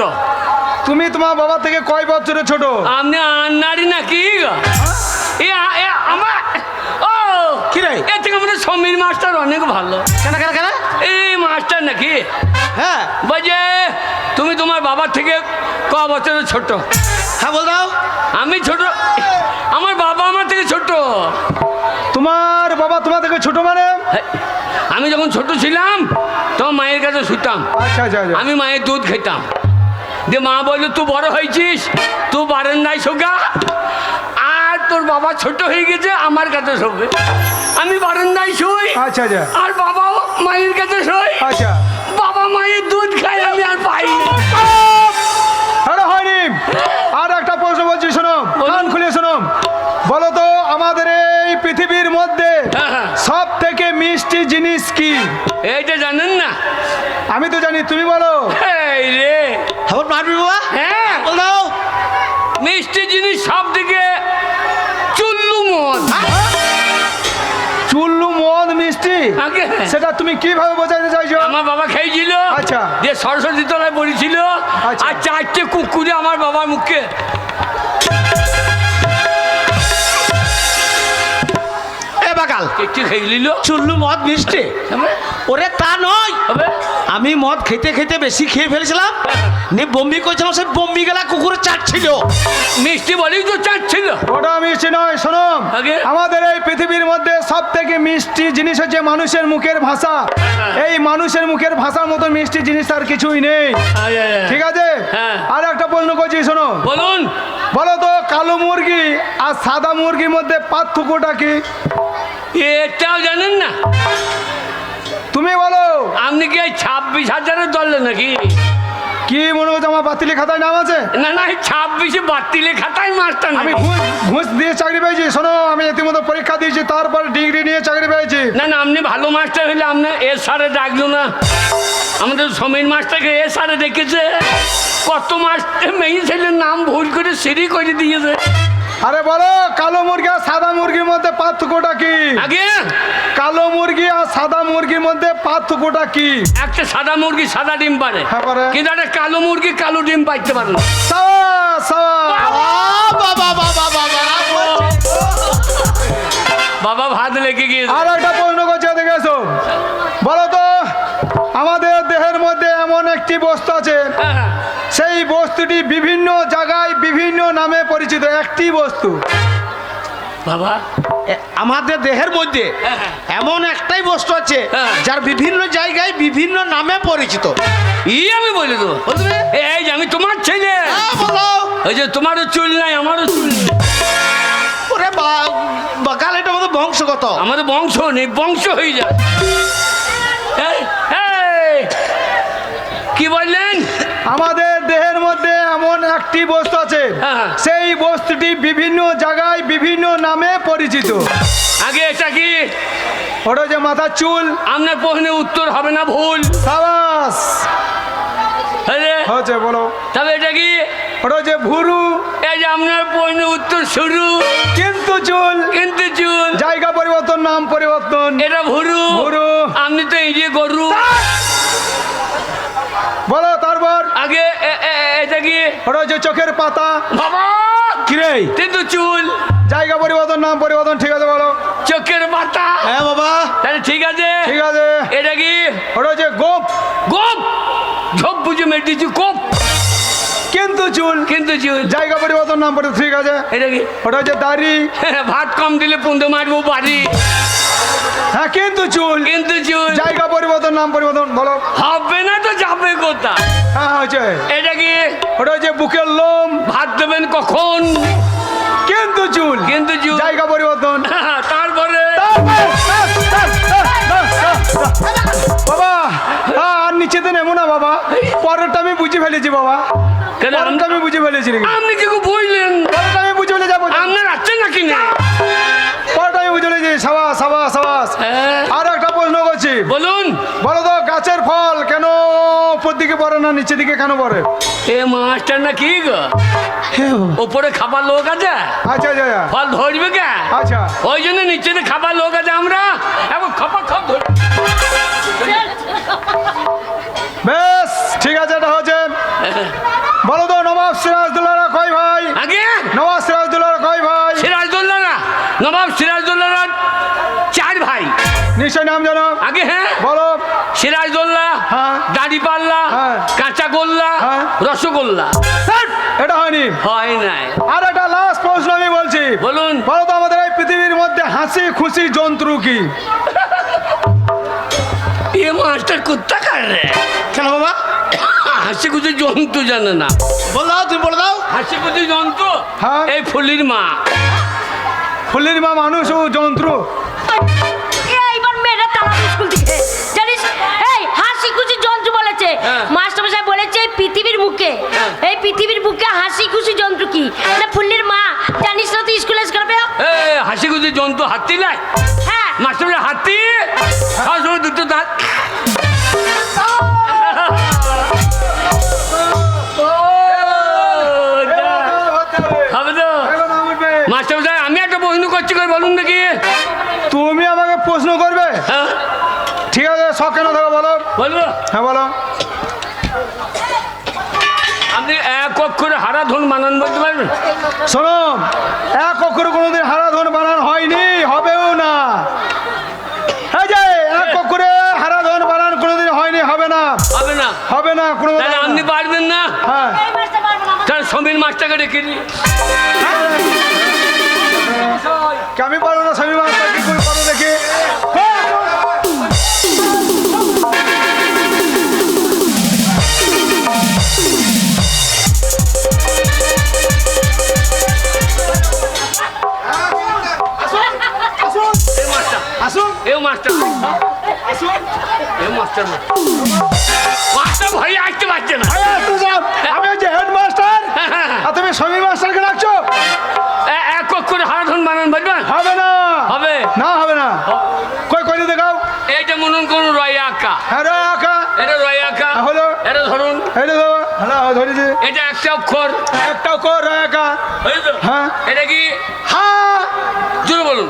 তুমি তোমার বাবা থেকে কয় বছরের ছোট? আপনি আন্নারি নাকি? আমার ও কি রে? এর থেকে আমাদের সমীর মাস্টার অনেক ভালো। কেন কেন কেন? এই মাস্টার নাকি হ্যাঁ বলছে তুমি তোমার বাবার থেকে ক বছরের ছোট? হ্যাঁ বল দাও। আমি ছোট, আমার বাবা আমার থেকে ছোট। তোমার বাবা তোমার থেকে ছোট মানে? আমি যখন ছোট ছিলাম তখন মায়ের কাছে শুতাম, আচ্ছা আচ্ছা আচ্ছা। আমি মায়ের দুধ খেতাম। যে মা বললো তুই বড় হয়েছিস, তুই বারান্দায় শোকা, আর তোর বাবা ছোট হয়ে গেছে আমার কাছে শোবে। আমি বারান্দায় শুই, আচ্ছা আচ্ছা আর বাবাও মায়ের কাছে শোয়। আচ্ছা। বাবা মায়ের দুধ খাই, আমি আর পাই না। আরে হয়নি। আর একটা প্রশ্ন বলছি, শোনো, কান খুলে শোনো। বলো তো, আমাদের এই পৃথিবীর মধ্যে হ্যাঁ। সব থেকে মিষ্টি জিনিস কি? এইটা জানেন না? আমি তো জানি, তুমি বলো। এই রে, খবর মারবি বাবা? হ্যাঁ, বল দাও। মিষ্টি জিনিস সব থেকে চুল্লু মদ। চুল্লু মদ মিষ্টি? আগে সেটা তুমি কিভাবে বোঝাতে চাইছো? আমার বাবা খেয়েছিল, আচ্ছা। দিয়ে সরস্বতী তলায় পড়েছিল, আচ্ছা। আর 4টে কুকুরে আমার বাবার মুখে এ বাকাল, একটু খেয়ে নিল। চুল্লু মদ মিষ্টি? ওরে তা নয়, আমি মদ খেতে খেতে বেশি খেয়ে ফেলেছিলাম, নিয়ে বম্বি করেছিলাম, সেই বম্বি গেলা কুকুরে চাটছিল। মিষ্টি বলেই তো চাচ্ছিল। ওটা মিষ্টি নয়, শোনো। আগে? আমাদের এই পৃথিবীর মধ্যে সব থেকে মিষ্টি জিনিস হচ্ছে মানুষের মুখের ভাষা। এই মানুষের মুখের ভাষার মতো মিষ্টি জিনিস আর কিছুই নেই। ঠিক আছে? হ্যাঁ। আর একটা প্রশ্ন করছি, শোনো। বলুন। বলো তো, কালো মুরগি আর সাদা মুরগির মধ্যে পার্থক্যটা কি? এটাও জানেন না? তুমি বলো। আপনি কি এই 26,000-এর দলে নাকি? কি মনে হচ্ছে আমার বাতিলি খাতায় নাম আছে? না না, 26 বাতিলে খাতায় মাস্টার আমি নাকি? ঘুষ দিয়ে চাকরি পেয়েছি। শোনো, আমি ইতিমধ্যে পরীক্ষা দিয়েছি, তারপর ডিগ্রি নিয়ে চাকরি পেয়েছি। না না, আপনি ভালো মাস্টার হলে আপনি এ সারে ডাকলো না। আমাদের সমীর মাস্টারকে এ সারে ডেকেছে। কত মাস্টার মেয়ে ছেলের নাম ভুল করে সিঁড়ি করে দিয়েছে। আরে বলো, কালো মুরগি আর সাদা মুরগির মধ্যে পার্থক্যটা কি? আগে কালো মুরগি আর সাদা মুরগির মধ্যে পার্থক্যটা কি? একটা সাদা মুরগি সাদা ডিম পারে, হ্যাঁ, পারে। কিন্তু একটা কালো মুরগি কালো ডিম পাইতে পারে না। সাবাস, সাবাস। বাবা বাবা বাবা, বাবা ভাত লেগে গিয়েছে। আর একটা প্রশ্ন করছে, দেখে এসো। বলো তো, আমাদের দেহের মধ্যে এমন একটি বস্তু আছে, হ্যাঁ, সেই বস্তুটি বিভিন্ন জায়গায় বিভিন্ন নামে পরিচিত। একটি বস্তু। বাবা আমাদের দেহের মধ্যে হ্যাঁ। এমন একটাই বস্তু আছে হ্যাঁ। যার বিভিন্ন জায়গায় বিভিন্ন নামে পরিচিত। আমি বলে দেবো। বলবে? এই যে আমি তোমার ছেলে, বলো। ওই যে তোমারও চুল নাই আমারও চুল নেই। ওরে বাকাল, এটা আমাদের বংশগত। আমাদের বংশ নেই, বংশ হয়ে যায়। এই, এই, কি বললেন? আমাদের দেহের মধ্যে এমন একটি বস্তু আছে, হ্যাঁ। সেই বস্তুটি বিভিন্ন জায়গায় বিভিন্ন নামে পরিচিত। আগে এটা কি? ওটা যে মাথার চুল। আপনার প্রশ্নের উত্তর হবে না, ভুল। সাবাস। আরে হচ্ছে, বলো। তবে এটা কি? ওটা যে ভুরু। এই যে আপনার প্রশ্নের উত্তর শুরু, কিন্তু চুল। কিন্তু চুল। জায়গা পরিবর্তন, নাম পরিবর্তন। এটা ভুরু। ভুরু। আপনি তো এই যে গরু। বলো তারপর। আগে এটা কি? ওটা যে চোখের পাতা। বাবা কিরে? কিন্তু চুল। জায়গা পরিবর্তন, নাম পরিবর্তন। ঠিক আছে, বলো। চোখের পাতা। হ্যাঁ বাবা। তাহলে ঠিক আছে। ঠিক আছে। এটা কি? ওটা যে গোপ। গোপ। ঝোপ বুঝে মেটিছি কোপ, কিন্তু চুল। কিন্তু চুল। জায়গা পরিবর্তন, নাম পরিবর্তন। ঠিক আছে। এটা কি? ওটা যে দাড়ি। ভাত কম দিলে পুঁদে মারবো বাড়ি, হ্যাঁ, কিন্তু চুল। কিন্তু চুল। জায়গা পরিবর্তন, নাম পরিবর্তন। বলো। হবে না তো যাবে কোথা? হ্যাঁ, হচ্ছে। এটা কি? ওটা যে বুকের লোম। ভাত দেবেন কখন? কিন্তু চুল। কিন্তু চুল। জায়গা পরিবর্তন। তারপরে বাবা, আর নিচেতে নেবো না বাবা। পরেরটা আমি বুঝে ফেলেছি বাবা। কেন? পরেরটা আমি বুঝে ফেলেছি নাকি? আপনি কি বললেন? পরেরটা আমি বুঝে ফেলে যাবো। আপনার আছে নাকি না? পরেরটা আমি বুঝে ফেলেছি। সাবাস, সাবাস, সাবাস। হ্যাঁ। আর একটা প্রশ্ন করছি। বলুন। বলো তো, গাছের ফল কেন উপর দিকে পড়ে না নিচের দিকে কেন পড়ে? এ মাস্টার না কি গো? ওপরে খাবার লোক আছে, আচ্ছা, আচ্ছা, ফল ধরবে কে? আচ্ছা। ওই জন্য নিচে খাবার লোক আছে, আমরা এখন খাবার খাপ ধরি। বেশ, ঠিক আছে, এটা হচ্ছে। বলো তো, নবাব সিরাজদৌল্লাহরা কয় ভাই? আগে নবাব সিরাজদৌল্লাহরা কয় ভাই? সিরাজদৌল্লাহরা, নবাব সিরাজদৌল্লাহরা 4 ভাই। নিশ্চয় নাম জানো। আগে হ্যাঁ, বলো। সিরাজদৌল্লাহ, হ্যাঁ। দাড়িপাল্লা, হ্যাঁ। কাঁচাগোল্লা, হ্যাঁ। রসগোল্লা। ধ্যাৎ, এটা হয়নি। হয় নাই। আর একটা লাস্ট প্রশ্ন আমি বলছি। বলুন। বলো তো, আমাদের এই পৃথিবীর মধ্যে হাসি খুশি জন্তু কি? এ মাস্টার কুত্তা কার রে? কেন বাবা? হাসি খুশি জন্তু জানে না। বল দাও, তুমি বলে দাও। হাসি খুশি জন্তু হ্যাঁ। এই ফুলির মা। ফুলির মা মানুষ ও জন্তু? এইবার মেয়েরা তারা স্কুল থেকে জানিস, এই হাসি খুশি জন্তু বলেছে। হ্যাঁ। মাস্টারমশাই বলেছে এই পৃথিবীর বুকে, হ্যাঁ। এই পৃথিবীর বুকে হাসি খুশি জন্তু কি? এটা ফুল্লির মা। জানিস না তুই স্কুলে এসে হাসি খুশি জন্তু হাতি লাই হ্যাঁ মাস্টার হাতি সবসময় দুটো দাঁত হবে তো মাস্টার সাহেব আমি একটা প্রশ্ন করছি করে বলুন দেখি তুমি আমাকে প্রশ্ন করবে? হ্যাঁ ঠিক আছে, শখ কেন থাকো বলো। বলবো হ্যাঁ বলো। আপনি এক অক্ষরে হারা ধন বানান বলতে পারবেন? শোনো, এক অক্ষরে কোনোদিন হারাধন বানান হয়নি, হবেও না। এই যে এক অক্ষরে হারাধন বানান কোনোদিন হয়নি, হবে না, হবে না হবে না কোনো। তাহলে আপনি পারবেন না? হ্যাঁ এই মাছটা পারবো না তাহলে সমীর মাছটাকে রেখে দিই। কে আমি পারবো না? স্বামী মাস্টার কি করে পারো দেখি। এই মাছটা আসুন এই মাছটা আসুন। এই মাছটার মাছটা ভয় আসতে পারছে না। আরে তুই যাও, আমি হচ্ছে হেডমাস্টার আর তুমি স্বামী মাস্টারকে ডাকছো। এক অক্ষরে হারা ধন বানান বলবেন? হবে না, হবে না হবে না। কই কই দেখাও। এইটা মনে করুন রয় আঁকা, হ্যাঁ রে আঁকা এটা রয় আঁকা, হলো। এটা ধরুন, এই দেখো, হ্যাঁ ধরেছি। এটা একটা অক্ষর, একটাও কর রে আঁকা। হয়েছে তো? হ্যাঁ এটা কি? হ্যাঁ জোরে বলুন।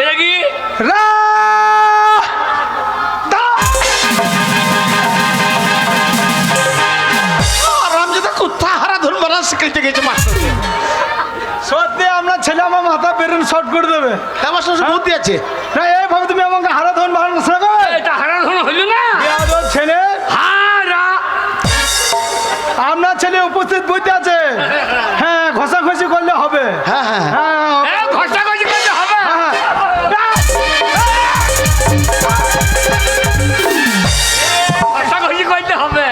এটা কি? রা রামজাদা কোথায় হারা ধন বানান শিখাইতে গেছে মাস্টার? সত্যি আপনার ছেলে আমার মাথা বেরুন শর্ট করে দেবে। হ্যাঁ মাস্টার বুদ্ধি আছে। না এইভাবে তুমি আমাকে হারাধন বানানো শেখো। এটা হারা ধন হইল না। বেয়াদব ছেলে, হারা আপনার ছেলে উপস্থিত বুঝতে আছে। হ্যাঁ ঘষাঘষি করলে হবে। হ্যাঁ হ্যাঁ হ্যাঁ ঘষাঘষি করতে হবে। হ্যাঁ। ঘষাঘষি করতে হবে।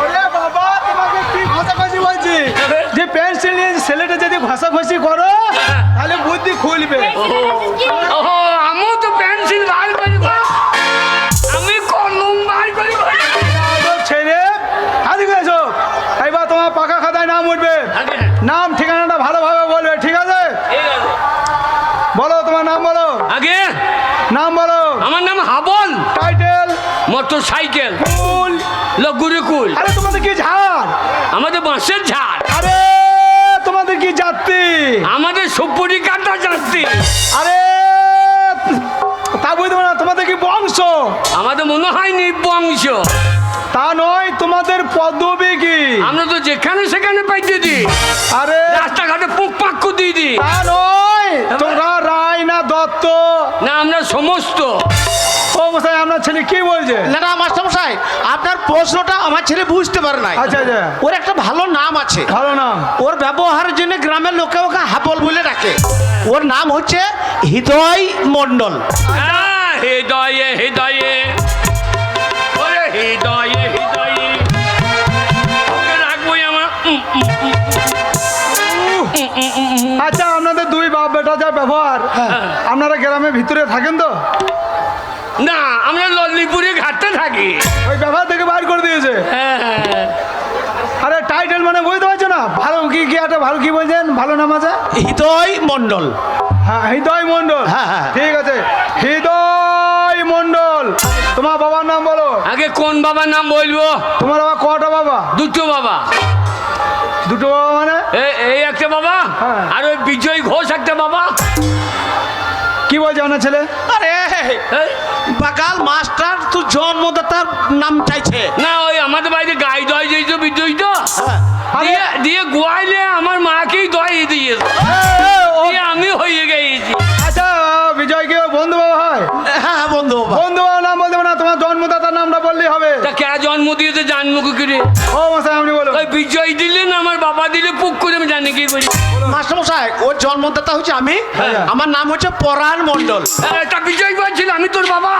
ওরে বাবা, তোমাকে কি ঘষাঘষি বলছি? যে পেন্সিল নিয়ে ছেলেটা যদি ঘষাঘষি করো তাহলে বুদ্ধি খুলবে। ওহো, আমিও তো পেন্সিল বার করিব, আমি কলম বার করিব। বেয়াদব ছেলে, আদিকে এসো। এইবার তোমার পাকা খাতায় নাম উঠবে। আগে, নাম ঠিকানাটা ভালোভাবে বলবে, ঠিক আছে? ঠিক আছে। বলো তোমার নাম বলো, আগে নাম বলো। আমার নাম হাবল, টাইটেল, মোটর সাইকেল, কুল। লগুরিকুল, আরে তোমাদের কি ঝাড়? আমাদের বাঁশের ঝাড়, আরে তোমাদের কি জাতি? আমাদের সুপুরি কাটা যাচ্ছি, আরে তা বুঝতে পারো না, তোমাদের কি বংশ? আমাদের মনে হয় বংশ। তা নয়, তোমাদের পদবী কি? আমরা তো যেখানে সেখানে পাইতে দিই, আরে রাস্তাঘাটে পুক পাক্কু দিয়ে দিই। তা নয়, তোমরা রায় না দত্ত? না, আমরা সমস্ত। ও মশাই, আপনার ছেলে কি বলছে? না না মাস্টার মশাই, আপনার প্রশ্নটা আমার ছেলে বুঝতে পারে নাই। আচ্ছা আচ্ছা, ওর একটা ভালো নাম আছে, ভালো নাম। ওর ব্যবহারের জন্য গ্রামের লোকে ওকে হাবল বলে ডাকে। ওর নাম হচ্ছে হৃদয় মণ্ডল। হ্যাঁ, হৃদয়ে হৃদয়ে, ওরে হৃদয়ে হৃদয়ে, ওকে রাখবোই আমার। আচ্ছা, আপনাদের দুই বাপ বেটা যা ব্যবহার, আপনারা গ্রামের ভিতরে থাকেন তো? না, আমরা লল্লিপুরে ঘাটতে থাকি। ওই ব্যবহার থেকে বাইর করে দিয়েছে। হ্যাঁ, আরে টাইটেল মানে বুঝতে পারছো না? ভালো কি কি একটা ভালো কি বলছেন? ভালো নাম আছে? হৃদয় মণ্ডল। হ্যাঁ, হৃদয় মণ্ডল। হ্যাঁ, হ্যাঁ। ঠিক আছে, হৃদয় মণ্ডল। তোমার বাবার নাম বলো। আগে কোন বাবার নাম বলবো? তোমার বাবা কটা বাবা? দুটো বাবা। দুটো বাবা মানে? এই একটা বাবা, হ্যাঁ। আর ওই বিজয় ঘোষ একটা বাবা। কি বলছে আপনার ছেলে? আরে এই, বাকাল মাস্টার তুই জন্মদাতার নাম চাইছে। না, ওই আমাদের বাড়িতে গাই দয় দিয়েছো বিজয় তো, আরে দিয়ে দিয়ে গোয়াইলে আমার মাকেই দয় দিয়েছে, ও, দিয়ে আমি হয়ে গেছি। আচ্ছা, বিজয় কি ওর বন্ধু বাবা হয়? হ্যাঁ হ্যাঁ বন্ধু বাবা। বন্ধু বাবা নাম বলতে হবে না, তোমার জন্মদাতার নামটা বললেই হবে। তা কে জন্ম দিয়েছে জানবো কি করে? ও মশাই, আপনি বলুন। ওই বিজয় দিলে না আমার বাবা দিলে পুক করে আমি জানি কি বলি। মাস্টার মশাই, ওর জন্মদাতা হচ্ছে আমি। হ্যাঁ। আমার নাম হচ্ছে পরাণ মণ্ডল। তা বিজয় বলছিল আমি তোর বাবা।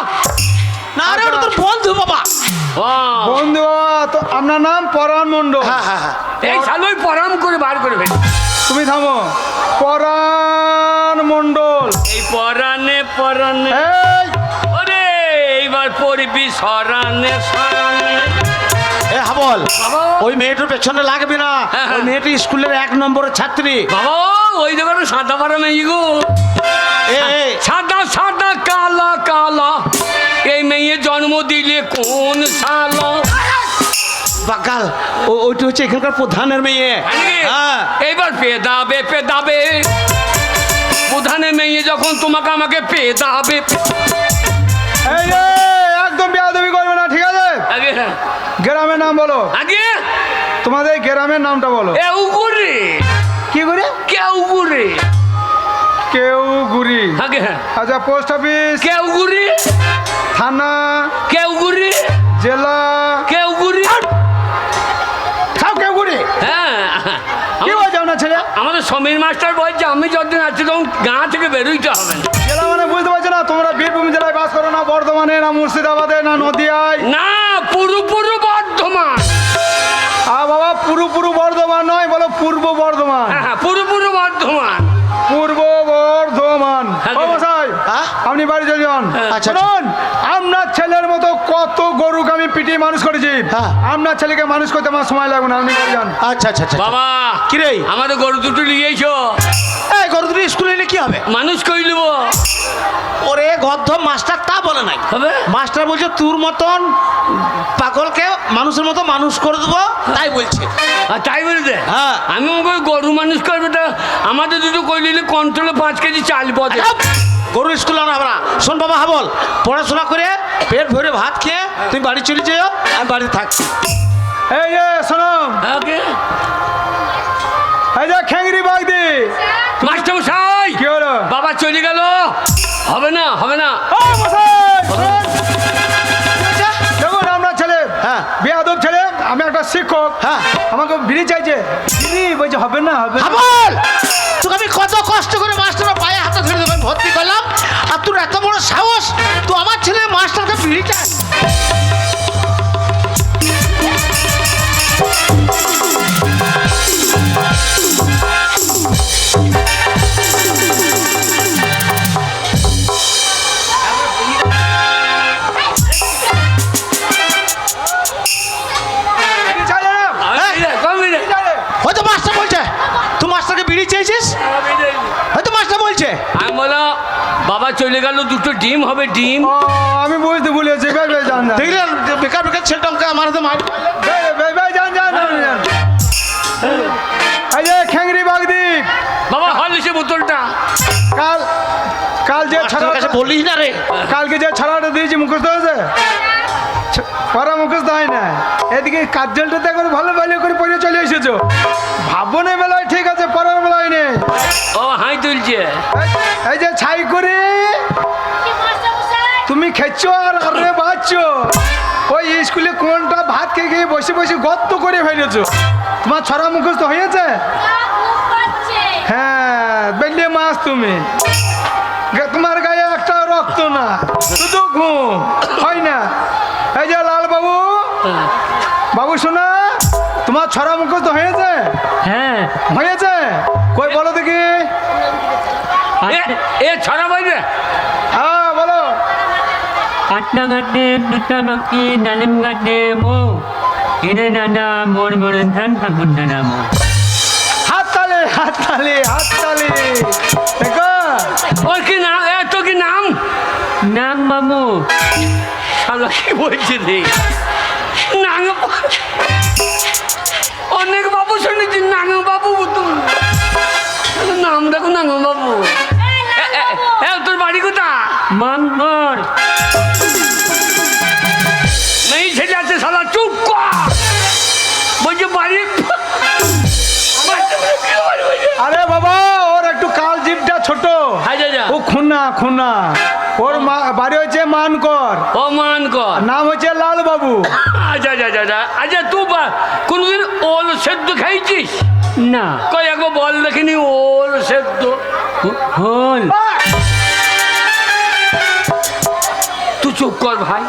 না রে, ওটা তোর বন্ধু বাবা। ও, বন্ধু বাবা তো আপনার নাম পরাণ মণ্ডল। হ্যাঁ হ্যাঁ হ্যাঁ। এই শালোই পরাম করে বার করে ফেলি। তুমি থামো। পরাণ মণ্ডল। এই পরাণে পরাণে, এই ওরে এইবার পড়বি সরানে সরানে। হাবল বাবা। ওই মেয়েটার পেছনে লাগবে না। হ্যাঁ, হ্যাঁ। ওই মেয়েটা স্কুলের 1 নম্বরের ছাত্রী। বাবা ওই দোকানে সাদা পাড়া মেয়ে গো, এ এ, সাদা সাদা কালা কালা, এই মেয়ে জন্ম দিলে কোন সালা? বাকাল ওইটা হচ্ছে এখানকার প্রধানের মেয়ে। হ্যাঁ এইবার পেদাবে পেদাবে, প্রধানের মেয়ে যখন তোমাকে আমাকে পেদাবে। এই রে, একদম বেয়াদবি করবে না, ঠিক আছে? আগে গ্রামের নাম বলো, আগে তোমাদের গ্রামের নামটা বলো। এ উগুরে, কি করে? কেউ গুরে, কেউ গুড়ি। আগে আচ্ছা, পোস্ট অফিস, কেউ গুরি, থানা, কেউ গুরি, জেলা। কেউ গুরি। সব কেউ গুড়ি। হ্যাঁ কি বলছো না ছেলে? আমাদের সমীর মাস্টার বলছে আমি যতদিন আছি তখন গাঁ থেকে বেরোইতে হবে না। জেলা মানে বুঝতে পারছো না? তোমরা বীরভূম জেলায় বাস করো না, বর্ধমানে না মুর্শিদাবাদে না নদিয়ায়? না পুরো বর্ধমান। বাবা, পুরো বর্ধমান নয়, বলো পূর্ব বর্ধমান। হ্যাঁ পুরো বর্ধমান। পূর্ব বর্ধমান। হ্যাঁ, ও মশাই, হ্যাঁ? আপনি বাড়ি চলে যান। আচ্ছা, শুনুন, আপনার ছেলের মতো কত গরুকে আমি পিটিয়ে মানুষ করেছি। হ্যাঁ। আপনার ছেলেকে মানুষ করতে আমার সময় লাগবে না, আপনি বাড়ি যান। আচ্ছা আচ্ছা আচ্ছা। বাবা কি রে? আমাদের গরু দুটো নিয়েছো, এই গরু দুটো স্কুলে এলে কি হবে? মানুষ কই নেবো ওরে গদ্ধ মাস্টার তা বলে নাই। হবে? মাস্টার বলছে তোর মতন পাগলকে মানুষের মতো মানুষ করে দেবো, তাই বলছে। আর তাই বলতে হ্যাঁ। আমি ওকে গরু মানুষ করবে, তা আমাদের দুটো কই নিলে কন্ট্রোলে 5 কেজি চাল পথে। গরু স্কুল আনা হবে না। শোন বাবা হাবল, পড়াশোনা করে পেট ভরে ভাত খেয়ে তুমি বাড়ি চলে যেও, আমি বাড়িতে থাকছি। এই যে শোনো, ওকে এই যে খেংরি বাগদি। মাস্টার মশাই, কি হলো? বাবা চলে গেল, হবে না হবে না। ও মশাই, শুনুন। দেখুন, আপনার ছেলে হ্যাঁ। বেয়াদব ছেলে, আমি একটা শিক্ষক। হ্যাঁ। আমাকে বিড়ি চাইছে, বিড়ি বলছে হবে না হবে না। হাবল, তোকে আমি কত কষ্ট করে মাস্টারের পায়ে হাতে ধরে তোকে ভর্তি করলাম, আর তোর এত বড় সাহস, তো আমার ছেলে মাস্টারকে বিড়ি চায়। বিড়ি চাই না? বিড়ি চাই না? হয়তো মাস্টার বলছে তুই মাস্টারকে বিড়ি চেয়েছিস, হয়তো মাস্টার বলছে। আমি বলো বাবা চলে গেল, দুটো ডিম হবে, ডিম। ও, আমি বুঝতে ভুলেছি। বে বে যান যান। দেখলেন বেকার বেকার ছেলেটাকে আমার হাতে মার। বে বে বে যান যান যান, যান। এই যে খেংরি বাগদি, বাবা হলিসে বোতলটা। কাল কাল যে মাস্টারের কাছে ছাড়া, বলিস না রে। কালকে যে ছাড়াটা দিয়েছি মুখস্থ হয়েছে? পড়া মুখস্থ হয় না। এদিকে কাজলটা দেখো ভালো ভালো করে পড়ে চলে এসেছো। ভাবনের বেলায় ঠিক আছে, পড়ার বেলায় নেই। ও হাই তুলছে। এই যে ছাই করে কি মাস্টার মশাই? তুমি খেচ্ছ আর আরে বাচ্চো। ওই স্কুলে কোনটা ভাত খেয়ে খেয়ে বসে বসে গর্ত করে ফেলেছো। তোমার ছড়া মুখস্থ হয়েছে? না, ঘুম পাচ্ছে। হ্যাঁ, বেলিয়ে মাছ তুমি। তোমার গায়ে একটা রক্ত না, শুধু ঘুম হয় না। এই যে লাল বাবু, বাবু শোনা, তোমার ছড়া মুখস্থ হয়েছে? হ্যাঁ হয়েছে? কই বলো দেখি। এ ছড়া বাইরে হ্যাঁ বলো। আটটা ঘাটে দুটা বাকি ডালিম ঘাটে মো এরে দাদা মোর মোর ধান ঠাকুর দাদা মো। হাত তালে হাত তালে হাত তালে। দেখো, ওর কি নাম? এত কি নাম? নাম বাবু। শালা কি বলছে রে? নাং অনেক বাবু শুনেছি, নাং বাবু তুমি নাম দেখো, নাং বাবু। তোর বাড়ি কোথা? মঙ্গল মেয়ে ছেলে আছে, শালা চুপ কর। বলছে বাড়ি। আরে বাবা, ওর একটু কাল জিভটা ছোট। ও খুনা খুনা। ওর বাড়ি হচ্ছে মানকর, অমান কর। নাম হচ্ছে লাল বাবু। আচ্ছা আচ্ছা আচ্ছা আচ্ছা, তুই কোনদিন ওল সেদ্ধ খাইছিস? না কই একবার বল দেখিনি ওল সেদ্ধ। হল তুই চুপ কর ভাই।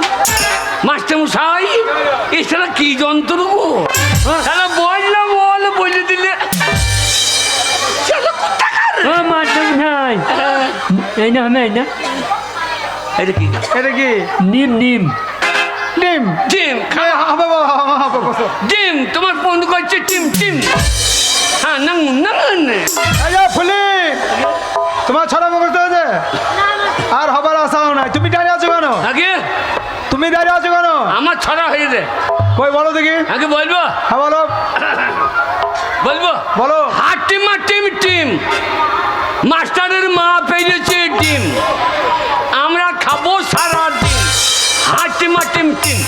মাস্টার মশাই, এছাড়া কি যন্ত্র গো? তাহলে বললাম বল বলে দিলে। শালা কোথাকার? ও মাস্টার ভাই এই না হবে, এই না এটা কি? এটা কি? নিম নিম। ডিম ডিম হ্যাঁ, হবে বাবা, হবে, বসো। ডিম তোমার বন্ধু করছে টিম টিম হ্যাঁ নাং নাং এই যে ফুলি, তোমার ছড়া মুখস্থ হয়েছে? আর হবার আশাও নাই। তুমি দাঁড়িয়ে আছো কেন? আগে তুমি দাঁড়িয়ে আছো কেন? আমার ছড়া হয়ে যায় কই বলো দেখি। আগে বলবো হ্যাঁ বলো, বলবো বলো। হাট টিম আর টিম টিম মাস্টারের মা পেয়েছে ডিম আমরা খাবো সারা দিন হাট টিম আর টিম টিম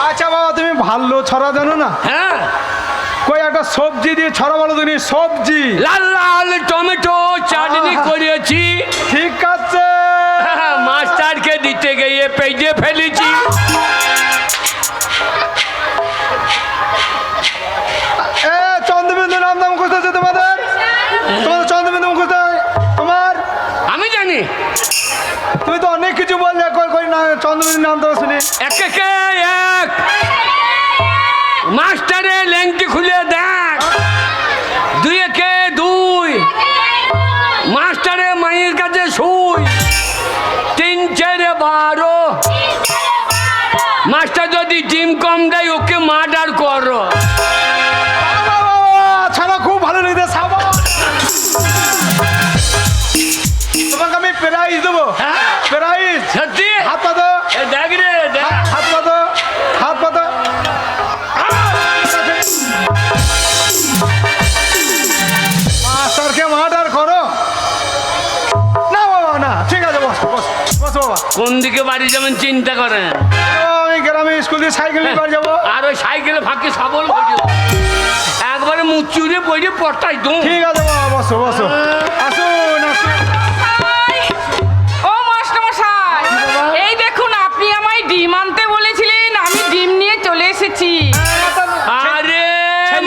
আচ্ছা বাবা, তুমি ভালো ছড়া জানো না? হ্যাঁ কই একটা সবজি দিয়ে ছড়া বলো তুমি। সবজি, লাল লাল টমেটো চাটনি করেছি ঠিক আছে। মাস্টারকে দিতে গিয়ে পেজে ফেলেছি এ চন্দ্রবিন্দু নাম দাম মুখস্থ আছে তোমাদের? তোমাদের চন্দ্রবিন্দু মুখস্থ? তোমার? আমি জানি তুমি তো অনেক কিছু বললে, কই কই না চন্দ্রবিন্দু নাম দাও শুনি। এক একে এক মাস্টারে ল্যাংটি খুলে দেখ দুই একে দুই মাস্টারে মায়ের কাছে শুই তিন চারে 12 মাস্টার যদি ডিম কম দেয় ওকে মার্ডার করো ছাড়া খুব ভালো লেগেছে। সাবা, তোমাকে আমি প্রাইজ দেবো। হ্যাঁ? প্রাইজ। সত্যি হাত পাতো, এ দেখ রে দেখ হাত পাতো, হাত পাতো। মাস্টারকে মার্ডার করো না বাবা, না। ঠিক আছে, বস বস বস বাবা। কোন দিকে বাড়ি যাবেন চিন্তা করেন আমি গ্রামে স্কুল দিয়ে সাইকেল নিয়ে বাড়ি যাবো। আর ওই সাইকেলে ফাঁকি সবল হয়ে যাবে। একবারে মুচুরে পড়ে পটাই দম ঠিক আছে বাবা, বসো বসো। আসুন আসুন। ও মাস্টারমশাই, এই দেখুন আপনি আমায় ডিম আনতে বলেছিলেন, আমি ডিম নিয়ে চলে এসেছি। আরে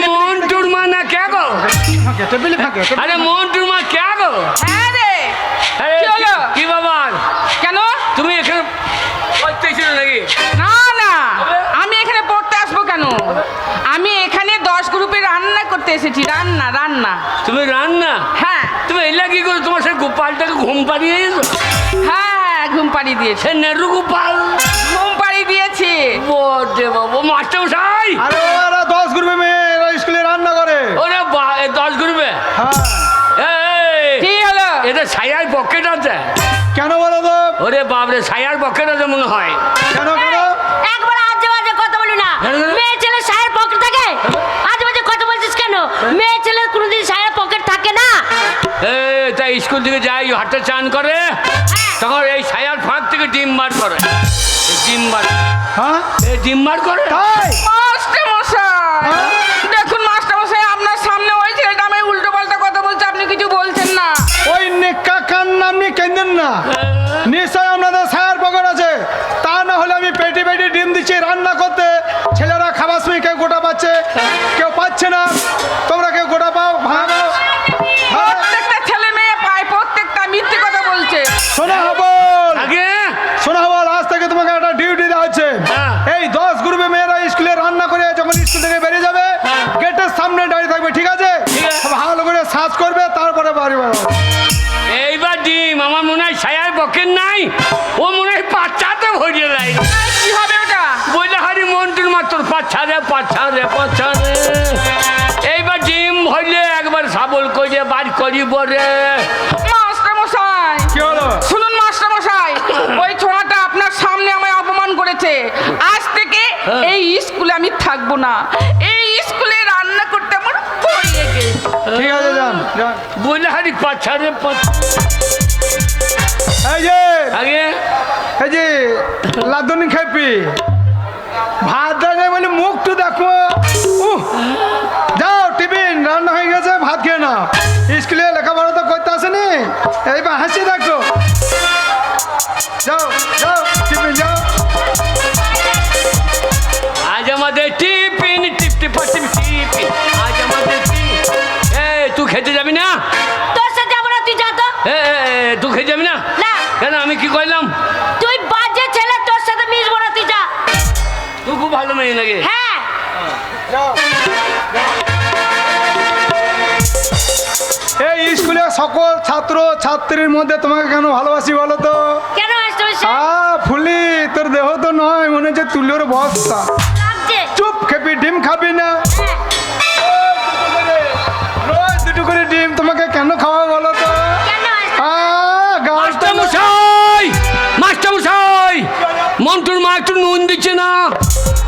মন্টুর মা না কে গো ফাঁকে, টেবিলে ফাঁকে। আরে মন্টুর মা কে গো হ্যাঁ রে, আরে কি হলো? কি বাবা কেন? তুমি এখানে পড়তেছিল নাকি না না, আমি এখানে পড়তে আসবো কেন? আমি এখানে 10 গ্রুপে রান্না করতে এসেছি। রান্না রান্না। তুমি রান্না হ্যাঁ তুমি এলা কি করে তোমার সে গোপালটাকে ঘুম পাড়িয়ে দিয়েছো হ্যাঁ, ঘুম পাড়িয়ে দিয়েছে। সে নেরু গোপাল ঘুম পাড়িয়ে দিয়েছে। বটে বাবু মাস্টার মশাই আরে ওরা 10 গ্রুপে মেয়েরা স্কুলে রান্না করে। ওরে 10 করবে হ্যাঁ, কি হলো? এটা ছায়ার পকেট আছে কেন বলো তো? ওরে বাপরে ছায়ার পকেট আছে মনে হয় কেন কেন? একবার আজে বাজে কথা বলি না। মেয়ে ছেলে সায়ের পকেট থাকে? আজে বাজে কথা বলছিস কেন? মেয়ে ছেলে কোনোদিন সায়ের পকেট থাকে না। তাই স্কুল থেকে যাই হাটে চান করে তখন এই ছায়ার ফাঁক থেকে ডিম বার করে এই ডিম বার হ্যাঁ, এই ডিম বার করে তাই? মাস্টারমশাই, দেখুন মাস্টারমশাই, আপনার সামনে ওই ছেলেটা আমি উল্টো পাল্টা কথা বলছে, আপনি কিছু বলছেন না। ওই নেকা কান নাম নিয়ে কেন্দেন না। নিশ্চয় আপনাদের সায়ার পকেট আছে। তা না হলে আমি পেটি পেটি ডিম দিচ্ছি রান্না করতে। ছেলেরা খাবার সময় কেউ গোটা পাচ্ছে, কেউ পাচ্ছে না। তোমরা কেউ গোটা পাও, ভাঙা পাও। হ্যাঁ, প্রত্যেকটা ছেলে মেয়ে পায়, প্রত্যেকটা মিথ্যে কথা বলছে। শোনা হবল, আগে শোনা হবল, আজ থেকে তোমাকে একটা ডিউটি দেওয়া হচ্ছে। হ্যাঁ। এই 10 গ্রুপে মেয়েরা স্কুলে রান্না করে যখন স্কুল থেকে বেরিয়ে যাবে, গেটের সামনে দাঁড়িয়ে থাকবে, ঠিক আছে? ঠিক আছে। ভালো করে সার্চ করবে, তারপরে বাড়ি বাড়ি। এইবার ডিম আমার মনে হয় ছায়ার পকেট নাই ও মনে হয় পাচ্ছাতে ভরিয়ে লাই কি হবে ওটা? বলে হারি মন্টুর মাত্র পাচ্ছারে পাচ্ছারে পাচ্ছারে এইবার ডিম ভরলে একবার সাবল করে বার করিব রে মাস্টারমশাই, কি হলো? শুনুন মাস্টারমশাই, ওই ছোঁয়াটা আপনার সামনে আমায় অপমান করেছে। আজ থেকে এই স্কুলে আমি থাকবো না। এই স্কুলে রান্না করতে আমার পড়িয়ে গেছে। ঠিক আছে, যান যান। বলে হারি পাচ্ছারে এই যে আগে এই যে লাদুনি খেপি ভাত রান্না বলে মুখ তো দেখো। যাও, টিফিন রান্না হয়ে গেছে, ভাত খেয়ে নাও। স্কুলে লেখাপড়া তো করতে আসেনি, এইবার হাসি দেখো। যাও যাও, টিফিন যাও। আজ আমাদের টিফিন টিপতে পারছিস টিফিন আজ আমাদের তুই খেতে যাবি না তোর সাথে যাবো না, তুই যা তো। তুই খেতে যাবি না না, কেন আমি কি করলাম তুই বাজে ছেলে, তোর সাথে মিশবো না, তুই যা। তুই খুব ভালো মেয়ে নাকি হ্যাঁ, যাও। এই স্কুলে সকল ছাত্র ছাত্রীর মধ্যে তোমাকে কেন ভালোবাসি বলো তো? কেন মাস্টার মাস্টারমশাই ফুলি তোর দেহ তো নয়, মনে হচ্ছে তুলোর বস্তা। লাগছে চুপ, খেপি ডিম খাবি না? হ্যাঁ, রোজ দুটো করে ডিম তোমাকে কেন খাওয়া বলো তো? কেন মাস্টার? গাছটা মাস্টারমশাই মাস্টারমশাই মন্টুর মা একটু নুন দিচ্ছে না।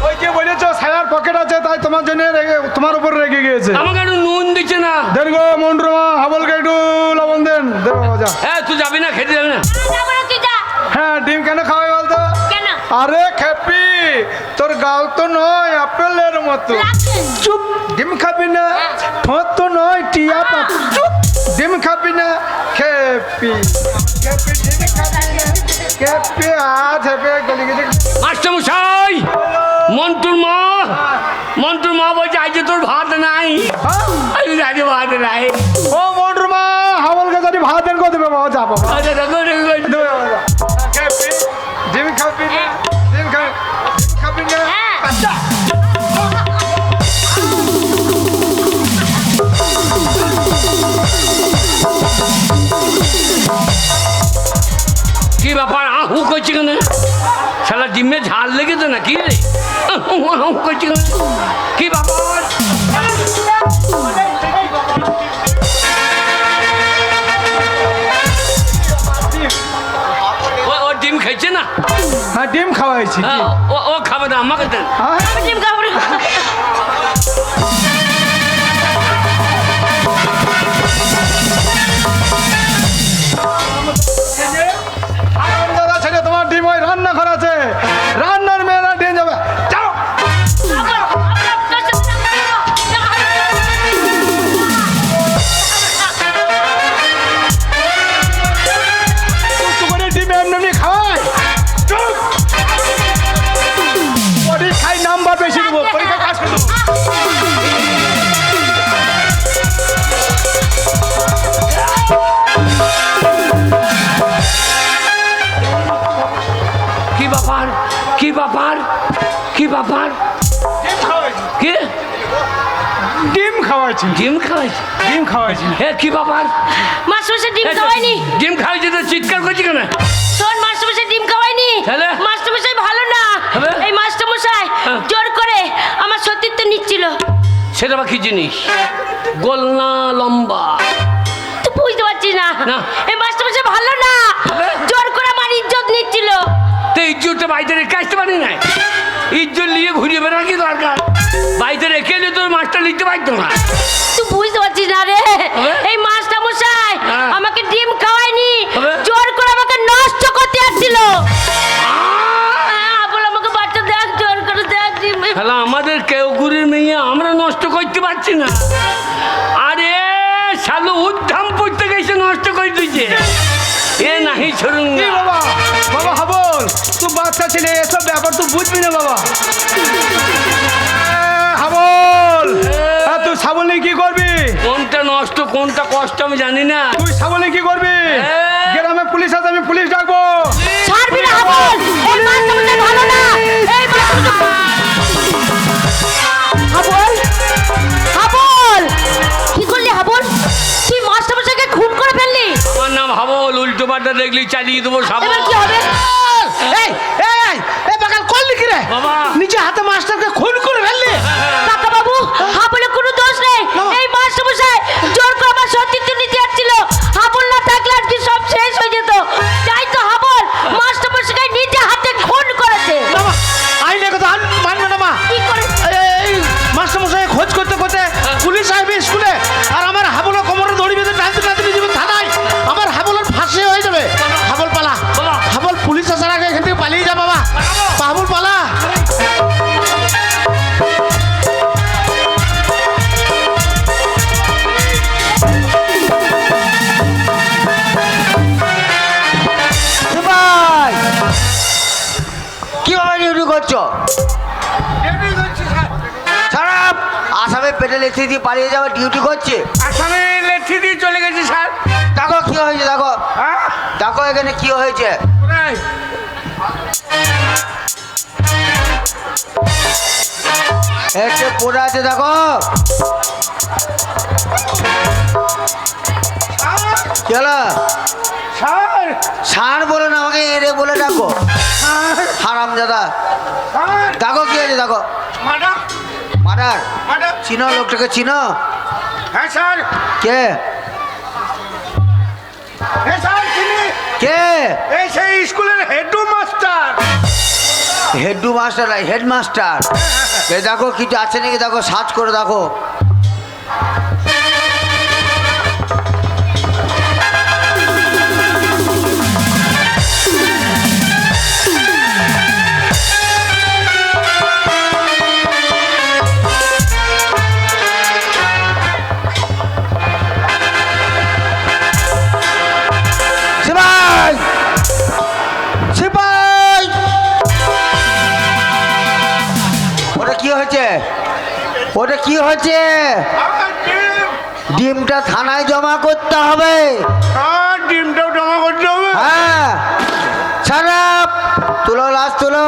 ওই যে বলেছো ছায়ার পকেট আছে, তাই তোমার জন্য তোমার উপর রেগে গিয়েছে। আমাকে একটু নুন দিচ্ছে না। দেন গো মন্ডুমা, হাবলকে একটু লবণ দেন। দেবো যা। হ্যাঁ তুই যাবি না, খেতে যাবি না? যাবো না, তুই যা। হ্যাঁ, ডিম কেন খাওয়াই বলতো? কেন? আরে খেপি, তোর গাল তো নয় আপেলের মতো। লাগছে। চুপ, ডিম খাবি না? ঠোঁট তো নয় টিয়া পাতা। চুপ, ডিম খাবি না? খেপি খেপি ডিম খাবি না? খেপি হেপে গলি গেছে। মাস্টারমশাই মন্টুর মা বলছে আজ তোর ভাত নাই। আজ ভাত নাই। ও মন্ডুমা, হাবলকে যদি ভাত দেন কো দেবে বাবা? যা বাবা। আচ্ছা দেখো দেখো দেবে বাবা, যা। খেপি ডিম খাবি না? ডিম খাবি না? হ্যাঁ। আচ্ছা। কি ব্যাপার আহু করছি কেন? শালা ডিমে ঝাল লেগেছে না কি রে? আহু করছি কেন? কি ব্যাপার? ও ডিম খাইছে না? হ্যাঁ, ডিম খাওয়াইছি। হ্যাঁ, ও খাবে না, আমাকে দেন। হ্যাঁ, আমি ডিম খাবো না। দাদা ছেলে, তোমার ডিম ওই রান্নাঘর আছে, রান্নার মেয়েরা ডিম যাবে। যাও। যাবো, আমরা তোর সাথে যাবো। কষ্ট করে ডিম এমনি এমনি খাওয়ায়। চুপ। পরীক্ষায় নাম্বার বেশি দেবো, পরীক্ষায় পাস করে দেবো। কি ব্যাপার কি ব্যাপার কি ব্যাপার? ডিম খাওয়াইছি। কি ডিম খাওয়াইছি। ডিম খাওয়াইছে? ডিম খাওয়াইছি। হে কি ব্যাপার? মাস্টারমশাই ডিম খাওয়াইনি। ডিম খাওয়াইছে তো চিৎকার করছি কেন? শোন, মাস্টারমশাই ডিম খাওয়াইনি। তাহলে? মাস্টারমশাই ভালো না। তবে? এই মাস্টারমশাই হ্যাঁ। জোর করে আমার সতীত্ব নিচ্ছিল। সেটা বা কি জিনিস? গোল না লম্বা? তুই বুঝতে পারছিস না? না। এই মাস্টারমশাই ভালো না। তবে? জোর করে আমার ইজ্জত নিচ্ছিল। তো ইজ্জতটা বাড়িতে রেখে আসতে পারি না? ইজ্জত নিয়ে ঘুরিয়ে বেড়ার কি দরকার? বাড়িতে রেখে এলে তোর মাছটা নিতে পারতো না। তুই বুঝতে পারছিস না রে? তবে? এই মাস্টারমশাই হ্যাঁ। আমাকে ডিম খাওয়ায়নি, তবে? জোর করে আমাকে নষ্ট করতে আসছিল। বলে আমাকে বাচ্চা দেখ, জোর করে দেখ ডিম। তাহলে আমাদের কেউ গুড়ির মেয়ে আমরা নষ্ট করতে পারছি না। আরে শালু উদ্ধাম পড়তে গেছে, নষ্ট করে দিয়েছে। এ নাহি ছড়ুন কি বাবা? বাবা হাবল, তুই বাচ্চা ছেলে, এসব ব্যাপার তুই বুঝবি না বাবা। হাবল, তুই সাবল নিয়ে কি করবি? কোনটা নষ্ট কোনটা কষ্ট আমি জানি না। তুই সাবল নিয়ে কি করবি? হ্যাঁ। গ্রামে পুলিশ আছে, আমি পুলিশ ডাকবো। ছাড়বি না হাবল, এই মাস্টারমশাই ভালো না। এই হাবল, হাবল, কি করলি হাবল? তুই মাস্টারমশাইকে খুন করে ফেললি। আমার নাম হাবল, উল্টো পাল্টা দেখলি চালিয়ে দেবো সাবল। এবার কি হবে? এই এই এই বাগাল করলি কি রে? বাবা। নিজে হাতে মাস্টারকে খুন করে ফেললি। কাকা বাবু, হাবলের কোনো দোষ নেই। এই মাস্টারমশাই জোর করে আমার সতীত্ব নিতে আসছিল। হাবল না থাকলে আজকে সব শেষ হয়ে যেত। তাই তো হাবল মাস্টারমশাইকে নিজে হাতে খুন করেছে। বাবা, আইনের কথা মানবে না মা। কি করে? এই মাস্টারমশাই খোঁজ করতে করতে পুলিশ আসবে স্কুলে, আর আমার হাবলের কোমরে দড়ি বেঁধে টানতে টানতে নিয়ে যাবে থানায়। আমার হাবলের ফাঁসি হয়ে যাবে। হাবল পালা, বাবা। হাবল পুলিশ আসার আগে এখান থেকে পালিয়ে যা বাবা। হাবল পালা। ভাই কিভাবে ডিউটি করছো? খারাপ, আসামে পেটে লেথি দিয়ে পালিয়ে যাওয়ার ডিউটি করছে। আসামে লেথি দিয়ে চলে গেছি স্যার। দেখো কি হয়েছে, দেখো দেখো এখানে কি হয়েছে। একটু পড়ে আছে দেখো। কি হলো? স্যার, স্যার স্যার বলে না, আমাকে এরে বলে ডাকো। হারাম দাদা, দেখো কি আছে দেখো। ম্যাডাম মার্ডার ম্যাডাম চিনো লোকটাকে, চিনো? হ্যাঁ স্যার কে হ্যাঁ স্যার চিনি কে? এই সেই স্কুলের হেডমাস্টার। Head master, headmaster. এ দেখো কিছু আছে নাকি দেখো, সার্চ করে দেখো। সিপাই! সিপাই! ওটা কি হয়েছে? ওটা কি হয়েছে? ডিমটা থানায় জমা করতে হবে। আর ডিমটাও জমা করতে হবে। হ্যাঁ, সারাপ তুলো, লাশ তুলো।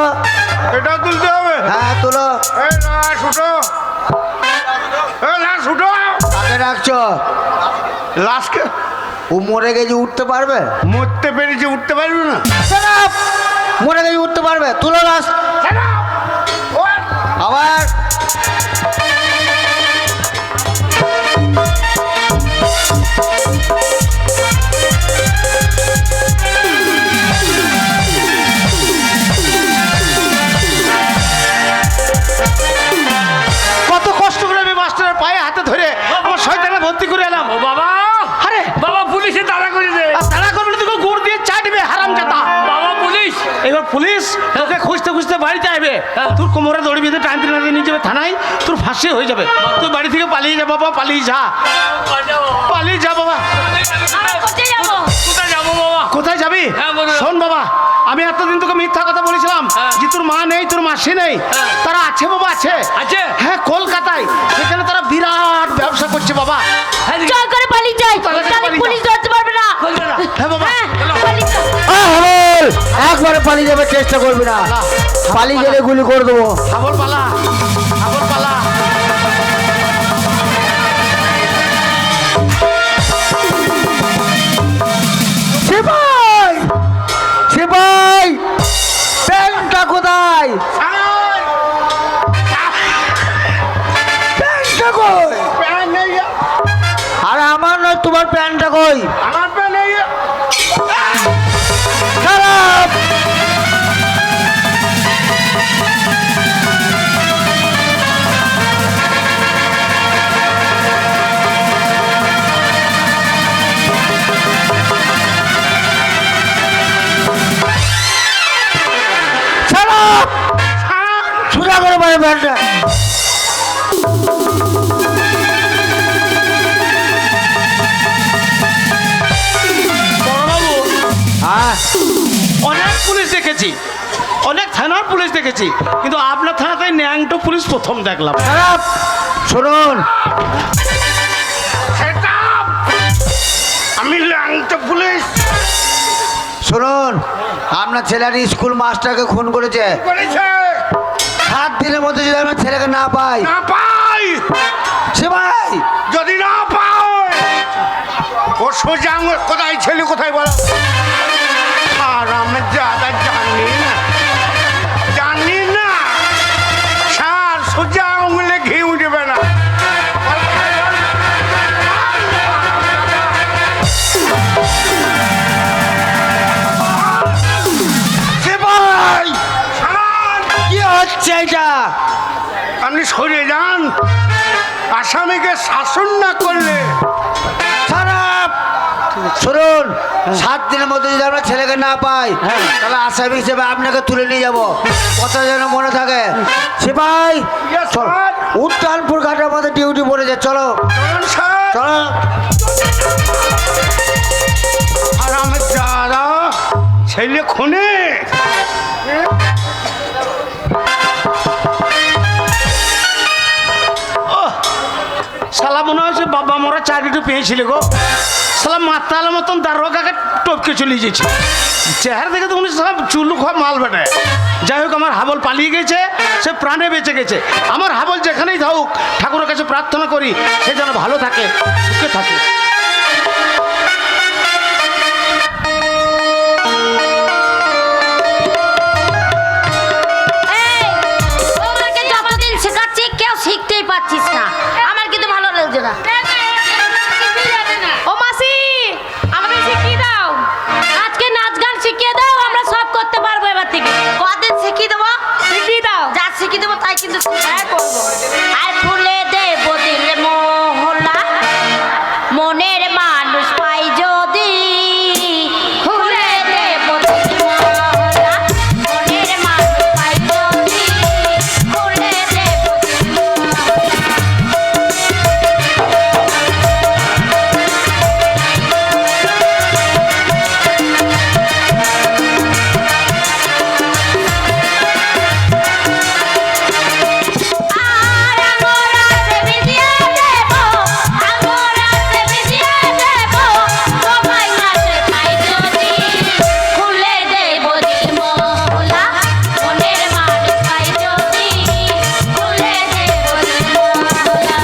এটাও তুলতে হবে। হ্যাঁ তুলো। এই লাশ উঠো, এই লাশ উঠো। কাকে রাখছো? লাশকে ও মরে গেছে, উঠতে পারবে? মরতে পেরেছে, উঠতে পারবে না। সারাপ মরে গেছে, উঠতে পারবে? তুলো লাশ। আবার কত কষ্ট করে আমি মাস্টারের পায়ে হাতে ধরে আমার শয়তানে ভর্তি করে এলাম। ও বাবা, আরে বাবা পুলিশে তাড়া করে দে। আর তারা করবে না, তোকে গুড় দিয়ে চাটবে হারামজাদা। বাবা পুলিশ। এবার পুলিশ তোকে খুঁজতে খুঁজতে বাড়িতে আসবে। তোর কোমরে দড়ি বেঁধে টানতে টানতে নিয়ে যাবে থানায়, তোর ফাঁসি হয়ে যাবে। তুই বাড়ি থেকে পালিয়ে যা বাবা, পালিয়ে যা, পালিয়ে যা বাবা। আমি কোথায় যাবো? কোথায় যাবো বাবা? কোথায় যাবি? হ্যাঁ, বলো। শোন বাবা, আমি এতদিন তোকে মিথ্যা কথা বলেছিলাম হ্যাঁ। যে তোর মা নেই, তোর মাসি নেই। হ্যাঁ। তারা আছে বাবা, আছে। আছে? হ্যাঁ, কলকাতায়। সেখানে তারা বিরাট ব্যবসা করছে বাবা। হ্যাঁ, চল করে পালিয়ে যাই, তাহলে তাহলে পালিয়ে পুলিশ ধরতে পারবে না। কলকাতা। হ্যাঁ বাবা। হ্যাঁ, পালিয়ে যাও। একবারে পালিয়ে যাবে চেষ্টা করবি না, পালিয়ে গেলে গুলি করে দেবো। সাবর পালা, সাবর পালা। সিপাই! সিপাই! প্যান্টটা কোথায়? প্যান্টটা কই? প্যান্ট নেই, আরে আমার নয়, তোমার প্যান্টটা কই? আমার প্যান্ট নেই। খারাপ! খারাপ! সোজা করে পারে প্যান্টটা। বড়বাবু, হ্যাঁ, অনেক পুলিশ দেখেছি, অনেক থানার পুলিশ দেখেছি, কিন্তু আপনার থানাতে ন্যাংটো পুলিশ প্রথম দেখলাম। খারাপ! শুনুন, আমি ন্যাংটো পুলিশ শুনুন, আপনার ছেলের স্কুল মাস্টারকে খুন করেছে। করেছে। 7 দিনের মধ্যে যদি আমরা ছেলেকে না পাই, না পাই, সে ভাই যদি না পাও, ও সোজা আঙুল কোথায়, ছেলে কোথায় বল। আর আমি দাদা জানি না, জানি না। স্যার সোজা আঙুলে ঘি উঠবে না। সে ভাই স্যার, কি হচ্ছে এটা? আপনি সরে যান, আসামিকে শাসন না করলে। খারাপ! শুনুন, 7 দিনের মধ্যে যদি আমরা ছেলেকে না পাই, তাহলে আসামি হিসেবে আপনাকে তুলে নিয়ে যাব। কথা যেন মনে থাকে। সে ভাই Yes, sir. উত্তানপুর ঘাটের মধ্যে ডিউটি পড়েছে, চলো চলুন স্যার। চলো। আর আমার দাদা ছেলে খুনে। শালা মনে হয়েছে বাবা মোরা চাকরিটা পেয়েছিল গো। শালা মাতালের মতন দারোগাকে টপকে চলে গেছে। চেহারা দেখে তো উনি শালা চুলু খাওয়া মাল বেটে। যাই হোক, আমার হাবল পালিয়ে গেছে, সে প্রাণে বেঁচে গেছে। আমার হাবল যেখানেই থাকুক, ঠাকুরের কাছে প্রার্থনা করি সে যেন ভালো থাকে, সুখে থাকে। শিখিয়ে দেবো শিখিয়ে দাও। যা শিখিয়ে দেবো তাই কিন্তু হ্যাঁ করবো। আর ফুলে দেবো দিলে মহলা মনের মানুষ পাই যদি ফুলে দেবো দিলে মহলা মনের মানুষ পাই যদি ফুলে দেবো দিলে মহলা। আর আঙুরাতে ভিজিয়ে দেবো, আঙুরাতে ভিজিয়ে দেবো, তোমায় হাতে পাই যদি খুলে দেবো দিল মহলা মনের মানুষ পাই যদি খুলে দেবো দিল মহলা।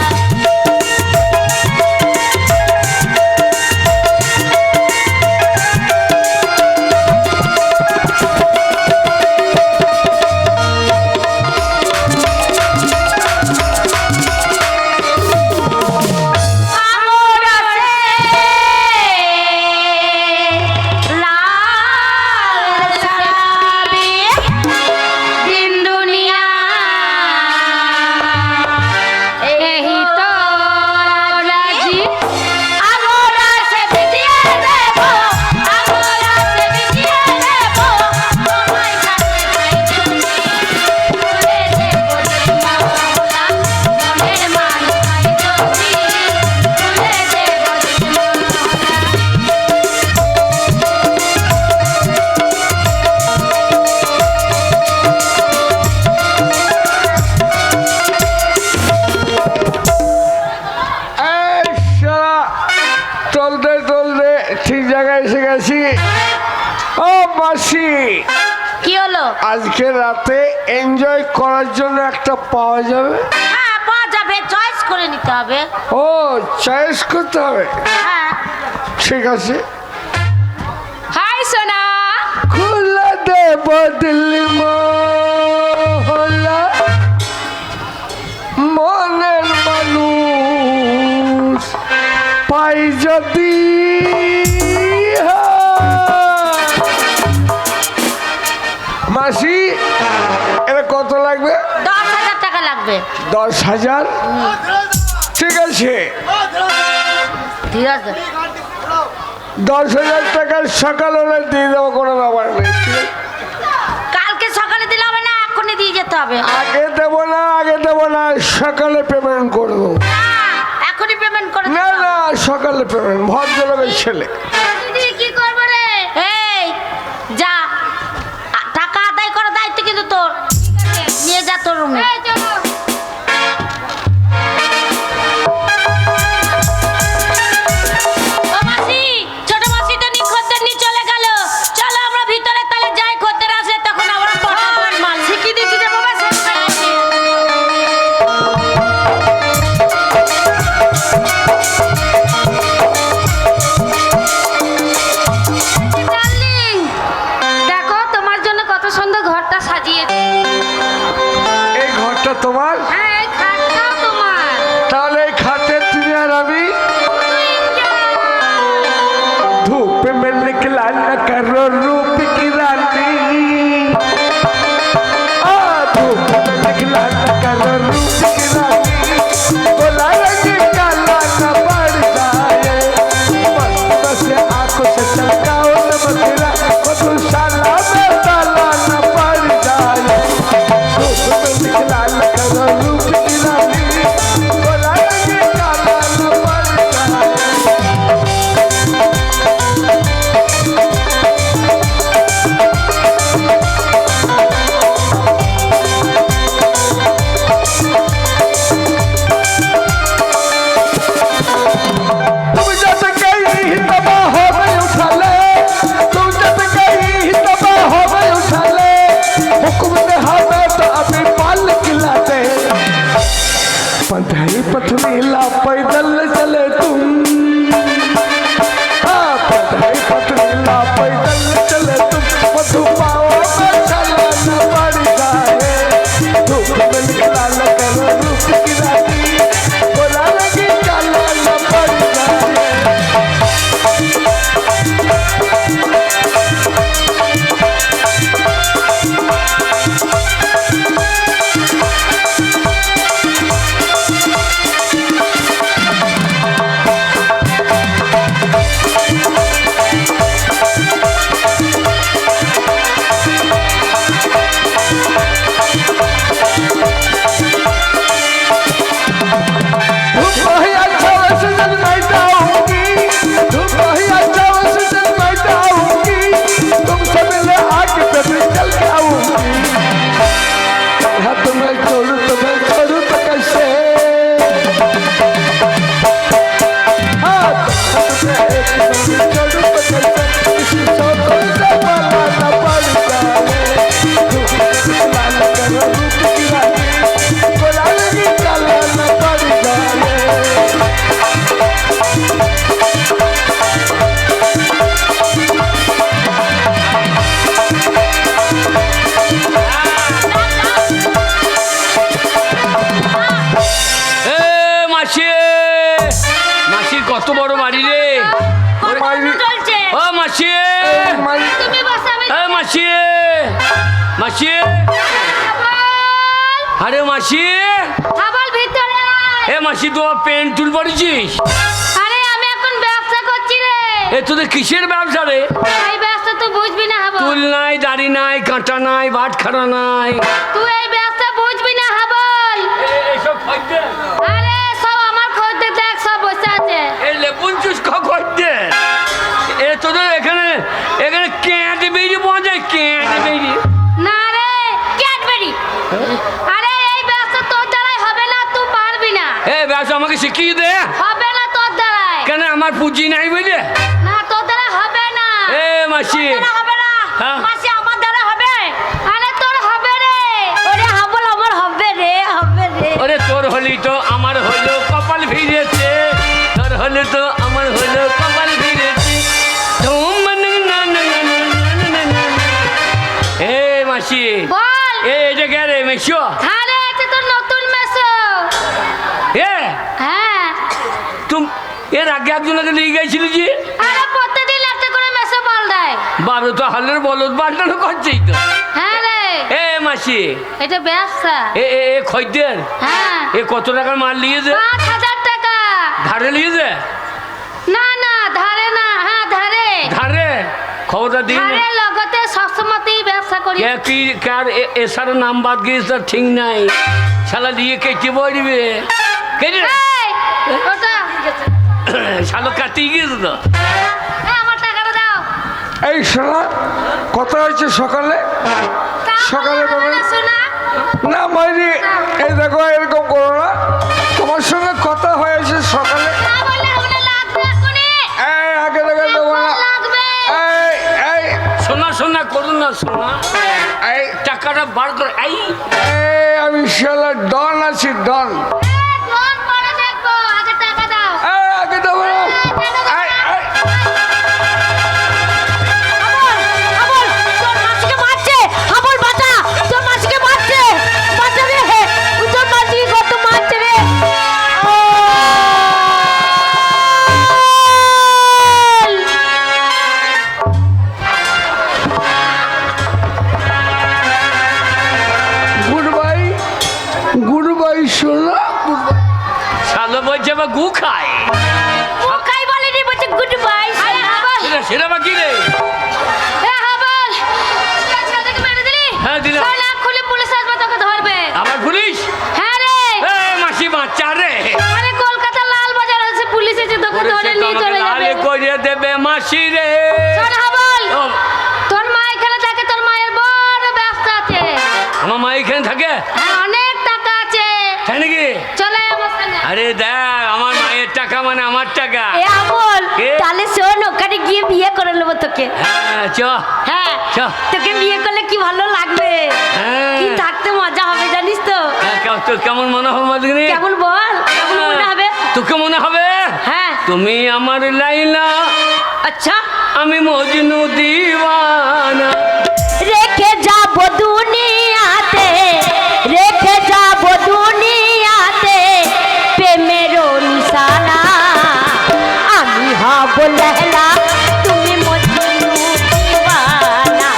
এই শালা, চলতে চলতে ঠিক জায়গায় এসে গেছি। ও মাসি, কি হলো? আজকে রাতে এনজয় করার জন্য একটা পাওয়া যাবে? হ্যাঁ পাওয়া যাবে, চয়েস করে নিতে হবে। ও, চয়েস করতে হবে। হ্যাঁ ঠিক আছে, হাই সোনা। খুলে দেব দিল্লি মহলা মনের মানুষ পাই যদি। মাসি, এটা কত লাগবে? 10,000 টাকা লাগবে। 10,000? ঠিক আছে, ঠিক আছে 10,000 টাকার সকাল হলে দিয়ে দেবো, কোনো ব্যাপার নেই। ঠিক আছে? কালকে সকালে দিলে হবে না, এখনই দিয়ে যেতে হবে। আগে দেবো না, আগে দেবো না, সকালে পেমেন্ট করবো। না, এখনই পেমেন্ট করে না দিতে না, হবে। সকালে পেমেন্ট, ভদ্রলোকের ছেলে। দিদি কি করবো রে? এই যা, টাকা আদায় করার দায়িত্ব কিন্তু তোর। নিয়ে যা তোর রুমে। ও মাসি, ছোট মাসি তো খদ্দের নিয়ে চলে গেল। চলো আমরা ভিতরে তাহলে যাই, খদ্দের আসলে তখন আমরা পটাপট মাল শিখিয়ে দিচ্ছি যে বাবা সব খাইছি। ডার্লিং, দেখো তোমার জন্য কত সুন্দর ঘরটা সাজিয়েছি। এই ঘরটা তোমার? হ্যাঁ, এই খাটটাও তোমার। তাহলে এই খাটে তুমি আর আমি धूप में निकला न करो रूप की रानी। धूप में निकला न करो रूप की रानी। बोला रंग काला न पड़ जाए, बस से आंखों से चमकाओ न मदिरा, मधुशाला में ताला न पड़ जाए। धूप में निकला न करो रूप की रानी। बोला रंग काला न पड़ जाए। तुम जब गई तबाह हो गई उठा ले, तुम जब गई तबाह हो गई उठा ले, हुक्म ने हमें तो अभी पाल खिलाते। पंधाई पथनीला पैदल चले तुम, हाँ पंधाई पथनीला पैदल चले तुम, मधु पाओ में चला न पड़ जाए। धूप में निकला न करो रूप की रानी, बोला लगी चला न पड़ जाए। মাসি তুমি বসো আমি এ মাসি মাসি আরে মাসি হাবল ভিতরে আয়। এ মাসি তোমার পেন টুল পড়েছিস? আরে আমি এখন ব্যবসা করছি রে। এ তোদের কিসের ব্যবসা রে? এই ব্যবসা তুই বুঝবি না হাবল। চুল নাই, দাড়ি নাই, কাঁটা নাই, বাটখারা নাই। তুই এই ব্যবসা বুঝবি না হাবল। এসব খদ্দের আরে সব আমার খদ্দের দেখ সব বসে আছে। এই লেবুন চুস্কা খদ্দের। এ তোদের এখানে এখানে ক্যাট বেরিয়ে পাওয়া যায়, ক্যাট বেরিয়ে। না রে ক্যাডবেরি। আরে এই ব্যবসা তোর দ্বারাই হবে না, তুই পারবি না। এ ব্যবসা আমাকে শিখিয়ে দে। হবে না তোর দ্বারাই। কেন আমার পুঁজি নাই বুঝলে? না তোর দ্বারা হবে না। এ মাসি তোর দ্বারা হবে না। হ্যাঁ। মাসি আমার দ্বারা হবে। আরে তোর হবে রে। ওরে হাবল আমার হবে রে, হবে রে। ওরে তোর হলি তো আমার হলো কপাল ভিড়েছে, তোর হলে তো আমার হলো কপাল ভিড়েছে। এ মাসি বল। এ এটা কে রে মেশো? আরে এটা তোর নতুন মেসো। এ হ্যাঁ। তুম এর আগে একজনকে নিয়ে গেছিলি যে? আরে প্রতিদিন একটা করে মেসো পাল্টায়। বারো তো হালের বলদ পাল্টানো করছেই তো। হ্যাঁ রে এ মাসি এটা ব্যবসা। এ এ এ খদ্দের হ্যাঁ এ কত টাকার মাল নিয়েছে? 5,000 টাকা। ধারে নিয়েছে? না না ধারে না, হ্যাঁ ধারে। ধারে খবরটা দিন। ধারে লগতে সবসময়তেই ব্যবসা করি। কে কি কার এসার নাম বাদ গিয়েছে তার ঠিক নাই, শালা দিয়ে কেটে বলবে কেটে এই, ওটা শালো কাটিয়ে গিয়েছে তো। এই, আমার টাকাটা দাও। এই শোনা কথা হয়েছে সকালে সকালে তারপরে বাবা- বলে শোনা। না মাইরি এই দেখো এরকম করো না, তোমার সঙ্গে কথা হয়েছে সকালে। না বললে ওগুলো লাগবে এখনই। এই আগে দেখে দেবো না। লাগবে। এই এই শোনা শোনা করুন না, শোনা এই টাকাটা বার করে এই এই আমি শালা ডন আছি ডন। এই, ফোন করে দেখবো, আগে টাকা দাও। এই আগে দেবো না। এই, এই। হাবল, তোর মাসিকে মারছে। হাবল বাঁচা, তোর মাসিকে মারছে। বাঁচা রে, তোর মাসিকে কত মারছে রে। গুড বাই গুড বাই শোনা গুড বাই। শালো বলছে আবার গু খায়। ও কাই বলেনি, বলছে গুড বাই। আরে হাবল, সেটা বা কি রে? এ হাবল, ছেলেটাকে মেরে দিলি? হ্যাঁ, দিলাম। চল, এক্ষুনি পুলিশ আসবে, তোকে ধরবে। আবার পুলিশ? হ্যাঁ রে। এ মাসি বাচ্চা রে, আরে কলকাতা লাল বাজার আছে, পুলিশ এসে তোকে ওরে ধরে সে তো নিয়ে আমাকে চলে লাল যাবে। করে দেবে মাসি রে। চল হাবল, ও, তোর মা এখানে থাকে, তোর মায়ের বড় ব্যবসা আছে। আমার মা এখানে থাকে? হ্যাঁ, অনেক টাকা আছে। তাই নাকি? চলে আয় আমার সঙ্গে। আরে দেখ আমার মায়ের টাকা মানে আমার টাকা। এ আমল, কে? তাহলে শোন, ওখানে গিয়ে বিয়ে করে নেবো তোকে। হ্যাঁ চ হ্যাঁ, চ। তোকে বিয়ে করলে কি ভালো লাগবে। হ্যাঁ। কি থাকতে মজা হবে জানিস তো। হ্যাঁ, তোর কেমন মনে হবে মাদিনী? কেমন বল, কেমন মনে হবে? তোকে মনে হবে হ্যাঁ। তুমি আমার লাইলা, আচ্ছা, আমি মজনু দিওয়ানা। রেখে যাব দুনিয়াতে, রেখে যাব দুনিয়াতে প্রেমের নিশানা। আমি হব লহলা, তুমি মজনু দিওয়ানা।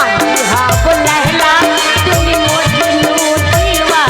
আমি হব লহলা, তুমি মজনু দিওয়ানা।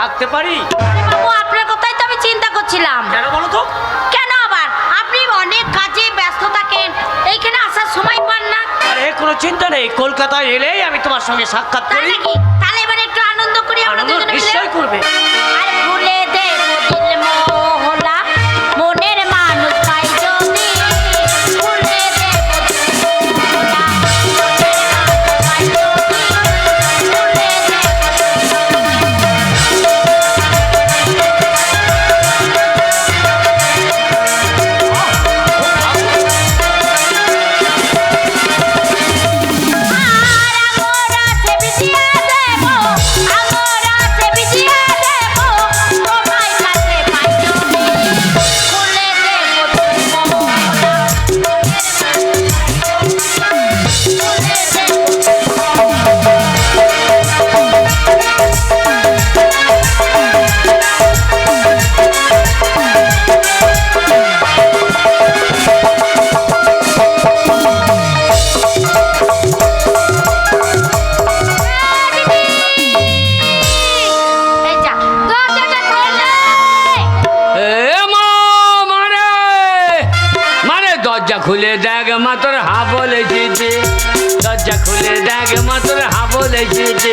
থাকতে পারি? বাবু আপনার কথাই তো আমি চিন্তা করছিলাম। কেন বলো তো? কেন আবার? আপনি অনেক কাজে ব্যস্ত থাকেন, এইখানে আসার সময় পান না। আরে কোনো চিন্তা নেই, কলকাতায় এলেই আমি তোমার সঙ্গে সাক্ষাৎ তাই করি। নাকি? তাহলে এবার একটু আনন্দ করি আমরা আনন্দ দুজনে মিলে। নিশ্চয়ই করবে। আর ভুলে দেব দিল মোহলা, মনের মানুষ পাই যদি। ভুলে দেব দিল মোহলা, মনের মানুষ পাই যদি। ভুলে দেব আমরা সে বিছিয়ে দেব, আমরা সে বিছিয়ে দেব, তোমায় কাছে পাই যদি। ভুলে দেব দিল মোহলা, মনের মানুষ পাই যদি। ভুলে দেব এই যা, দরজাটা খোলে। এ মা মারে মারে দরজা খুলে দেখ মা তোর হাবল এসেছে, দরজা খুলে দেখ মা তোর হাবল এসেছে।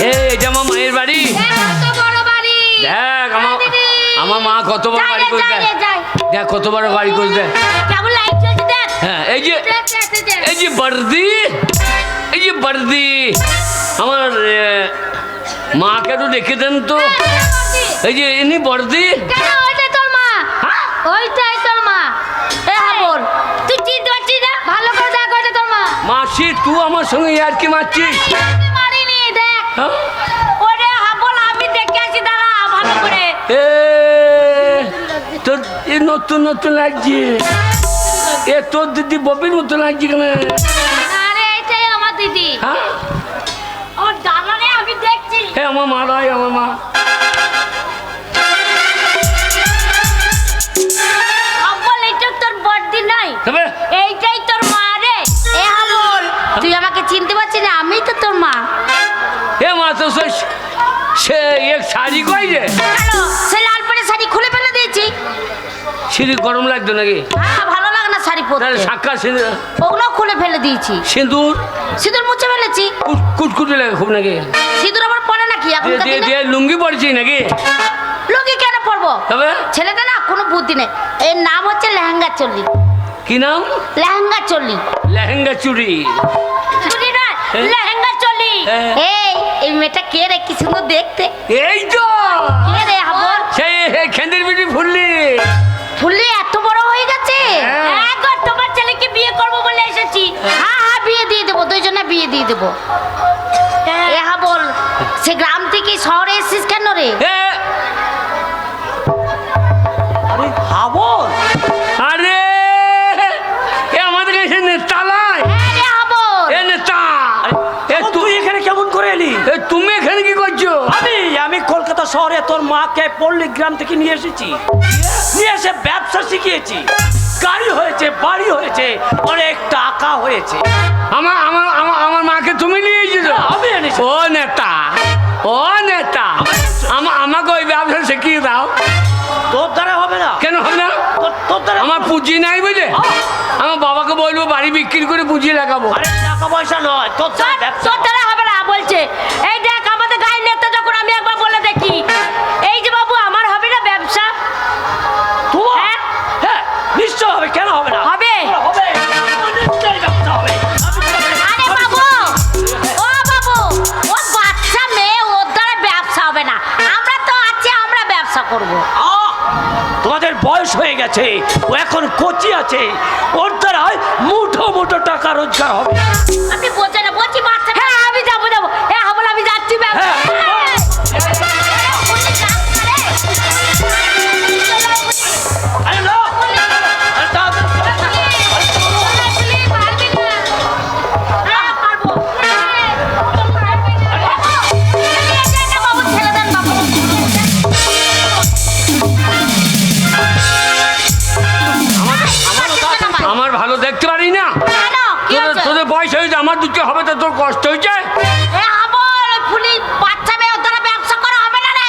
এটা আমার মায়ের বাড়ি। দেখ কত বড় বাড়ি। দেখ আমার দিদি। আমার মা কত বড় যাই বাড়ি রে, করে যাই রে, দেয়। যাই। দেখ কত বড় বাড়ি করে দেয়। কেমন লাইট জ্বলছে দেখ। হ্যাঁ এই যে দেখ, দেখ, দেখ, দেখ। এই যে বর্দি, এই যে বর্দি আমার মাকে একটু দেখে দেন তো। এই যে ইনি বর্দি। কেন ওইটাই তোর মা? ওইটাই তোর মা। এ হাবল, তুই চিনতে পারছিস না? ভালো করে দেখ ওইটা তোর মা। মাসি তুই আমার সঙ্গে আর কি মারছিস? আমি মারিনি, দেখ। হ্যাঁ? ওরে হাবল, আমি দেখে আসি, দাঁড়া ভালো করে। এ তোর এ নতুন নতুন লাগছে। এ তোর দিদি ববির মতো লাগছে কেন? আরে এইটাই আমার দিদি। হ্যাঁ ওর দাঁড়ালে আমি দেখছি। হে আমার মা নয়, আমার মা। হাবল, এইটা তোর বড়দি নয়, তবে এইটাই তোর মা রে। এ হাবল, তুই আমাকে চিনতে পারছিস না? আমি তো তোর মা। হে মা তো সে এক শাড়ি কই রে? কেন? সে লাল পরে শাড়ি খুলে ফেলে দিয়েছি। সিঁড়ি গরম লাগতো নাকি? হ্যাঁ, ভালো লাগে না শাড়ি তাহলে পরতে। সাক্ষাৎ ওগুলো খুলে ফেলে দিয়েছি। সিঁদুর সিঁদুর মুছে ফেলেছি। কুটকুটি লাগে খুব নাকি? সিঁদুর আবার পরে নাকি এখন? দিয়ে লুঙ্গি পড়ছি নাকি? লুঙ্গি কেন পরবো? তবে ছেলেটা না কোনো বুদ্ধি নেই। এর নাম হচ্ছে লেহেঙ্গা চল্লি। কি নাম? লেহেঙ্গা চল্লি। লেহেঙ্গা চুড়ি। চুড়ি নয়, হ্যাঁ। লেহেঙ্গা চল্লি। হ্যাঁ। এই মেয়েটা কে রে? কি সুন্দর দেখতে। এই তো কে রে হাবল? সেই খেন্দির বিটি ফুললি। ফুললি এত বড় হয়ে গেছে। হ্যাঁ। একবার তোমার ছেলেকে বিয়ে করবো বলে এসেছি। হ্যাঁ হ্যাঁ, বিয়ে দিয়ে দেবো, দুইজনে বিয়ে দিয়ে দেবো। এ হাবল, সে গ্রাম থেকে শহরে এসেছিস কেন রে? এ, আরে হাবল, আরে এ আমাদের কাছে নেতালায়। হ্যাঁ রে হাবল। এ নেতা এ তুই এখানে কেমন করে এলি? এ তুমি এখানে কি করছো? আমি কলকাতা শহরে তোর মাকে পল্লী গ্রাম থেকে নিয়ে এসেছি, নিয়ে এসে ব্যবসা শিখিয়েছি। গাড়ি হয়েছে, বাড়ি হয়েছে, অনেক টাকা হয়েছে। আমার আমার আমার আমার মাকে তুমি নিয়ে এসেছো? আমি এনেছি। ও নেতা, ও নেতা, আমাকে ওই ব্যবসা শিখিয়ে দাও। তোর দ্বারা হবে না। কেন হবে না? তোর দ্বারা আমার পুঁজি নাই বুঝলে? আমার বাবাকে বলবো বাড়ি বিক্রি করে পুঁজি লাগাবো। আরে টাকা পয়সা নয়, তোর দ্বারা ব্যবসা। তোর দ্বারা হবে না বলছে। এই দেখ আমাদের গায়ের নেতা, যখন আমি একবার বলে দেখি, এই যে বাবু আমার হবে না ব্যবসা? তোমার? হ্যাঁ? হ্যাঁ, নিশ্চয় হবে, কেন হবে না? হবে। হবে, নিশ্চয়ই ব্যবসা হবে। আরে বাবু, ও বাবু, ও বাচ্চা মেয়ে, ওর দ্বারা ব্যবসা হবে না। আমরা তো আছি, আমরা ব্যবসা করব। তোমাদের বয়স হয়ে গেছে, ও এখন কোচি আছে, ওর দ্বারা মুঠো মুঠো টাকা রোজগার হবে। আপনি বোঝেন না, বলছি বাচ্চা। হ্যাঁ আমি যাবো যাবো। হ্যাঁ হাবল, আমি যাচ্ছি ব্যবসা। হ্যাঁ। আরে না, আরে তাড়াতাড়ি। আমার ভালো দেখতে পারি না। তোদের বয়স হয়েছে, আমার দুটো হবে তো তোর কষ্ট হয়েছে। বাচ্চা মেয়ে, ওর দ্বারা ব্যবসা করা হবে না রে।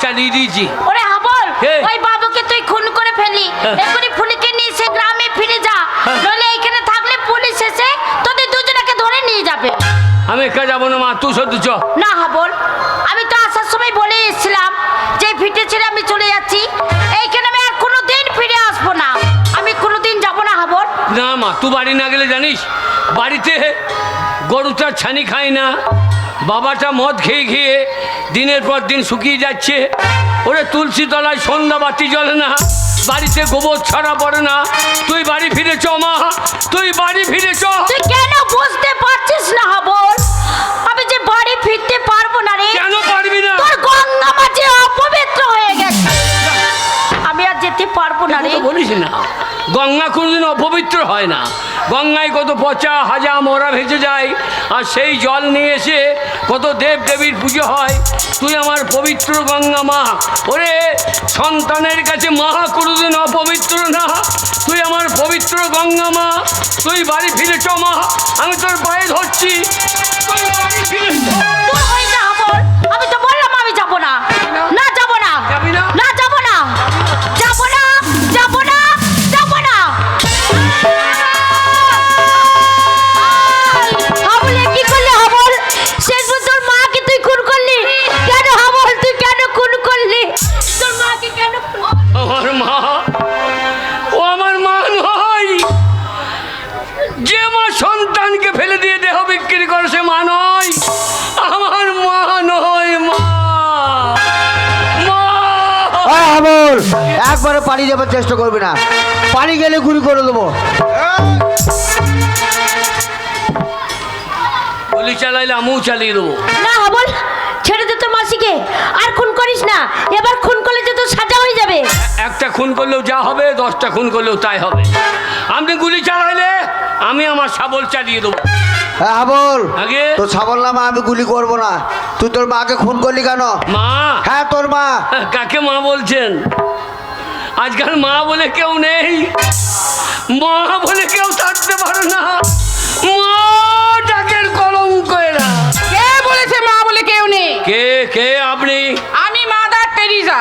চালিয়ে দিয়েছি। ওরে হাবল, কে? ওই বাবুকে তুই খুন করে ফেলি। এখনই ফুলিকে নিয়ে সে গ্রামে ফিরে যা, নইলে এখানে থাকলে পুলিশ এসে তোদের দুজনকে ধরে নিয়ে যাবে। আমি একা যাবো না মা, তুই শুধু চ। না হাবল, আমি তো আসার সময় বলে এসেছিলাম যে ফিটে ছেড়ে আমি চলে যাচ্ছি, এইখানে আমি আর কোনোদিন ফিরে আসবো না, আমি কোনোদিন যাবো না হাবল। না মা, তুই বাড়ি না গেলে জানিস বাড়িতে গরুটা ছানি খায় না, বাবাটা মদ খেয়ে খেয়ে দিনের পর দিন শুকিয়ে যাচ্ছে। ওরে তুলসী তলায় সন্ধ্যা বাতি জ্বলে না, বাড়িতে গোবর ছড়া পড়ে না। তুই বাড়ি ফিরে চ মা, তুই বাড়ি ফিরে চ। তুই কেন বুঝতে পারছিস না হাবল, আমি যে বাড়ি ফিরতে পারবো না রে। কেন পারবি না? তোর গঙ্গা মাঝে অপবিত্র হয়ে গেছে, আমি আর যেতে পারবো না রে। কথা বলিস না, গঙ্গা কোনোদিন অপবিত্র হয় না। গঙ্গায় কত পচা হাজা মরা ভেসে যায়, আর সেই জল নিয়ে এসে কত দেব দেবীর পুজো হয়। তুই আমার পবিত্র গঙ্গা মা। ওরে সন্তানের কাছে মা কোনোদিন অপবিত্র না, তুই আমার পবিত্র গঙ্গা মা। তুই বাড়ি ফিরে চ মা, আমি তোর পায়ে ধরছি, তুই বাড়ি ফিরে চ। দূর হয়ে যা হাবল, আমি তো বললাম আমি যাবো না। না যাবো না, যাবি না? না যাবো না, যাবো না, যাবো না, যাবো না। হাবলে কি করলি হাবল? শেষ পর্যন্ত তোর মাকে তুই খুন করলি কেন হাবল? তুই কেন খুন করলি তোর মাকে? কেন খুন করলি? আমার মা, ও আমার মা নয়। যে মা সন্তানকে ফেলে দিয়ে দেহ বিক্রি করে সে মা নয়, আমার মা নয়। মা মা হাবল, একবারে পানি যাবার চেষ্টা করবি না, পানি গেলে গুলি করে দেবো। গুলি চালাইলে আমিও চালিয়ে দেবো। না হাবল, ছেড়ে দে তোর মাসিকে, আর খুন করিস না। এবার খুন করলে যে তোর সাজা হয়ে যাবে। একটা খুন করলেও যা হবে, 10টা খুন করলেও তাই হবে। আপনি গুলি চালাইলে আমি আমার শাবল চালিয়ে দেবো। হ্যাঁ হাবল, আগে তোর সাবল নামা আমি গুলি করবো না। তুই তোর মাকে খুন করলি কেন? মা, হ্যাঁ তোর মা। কাকে মা বলছেন? আজকাল মা বলে কেউ নেই, মা বলে কেউ থাকতে পারে না। মা ডাকের কলঙ্ক এরা। কে বলেছে মা বলে কেউ নেই? কে কে আপনি? আমি মাদার টেরিজা।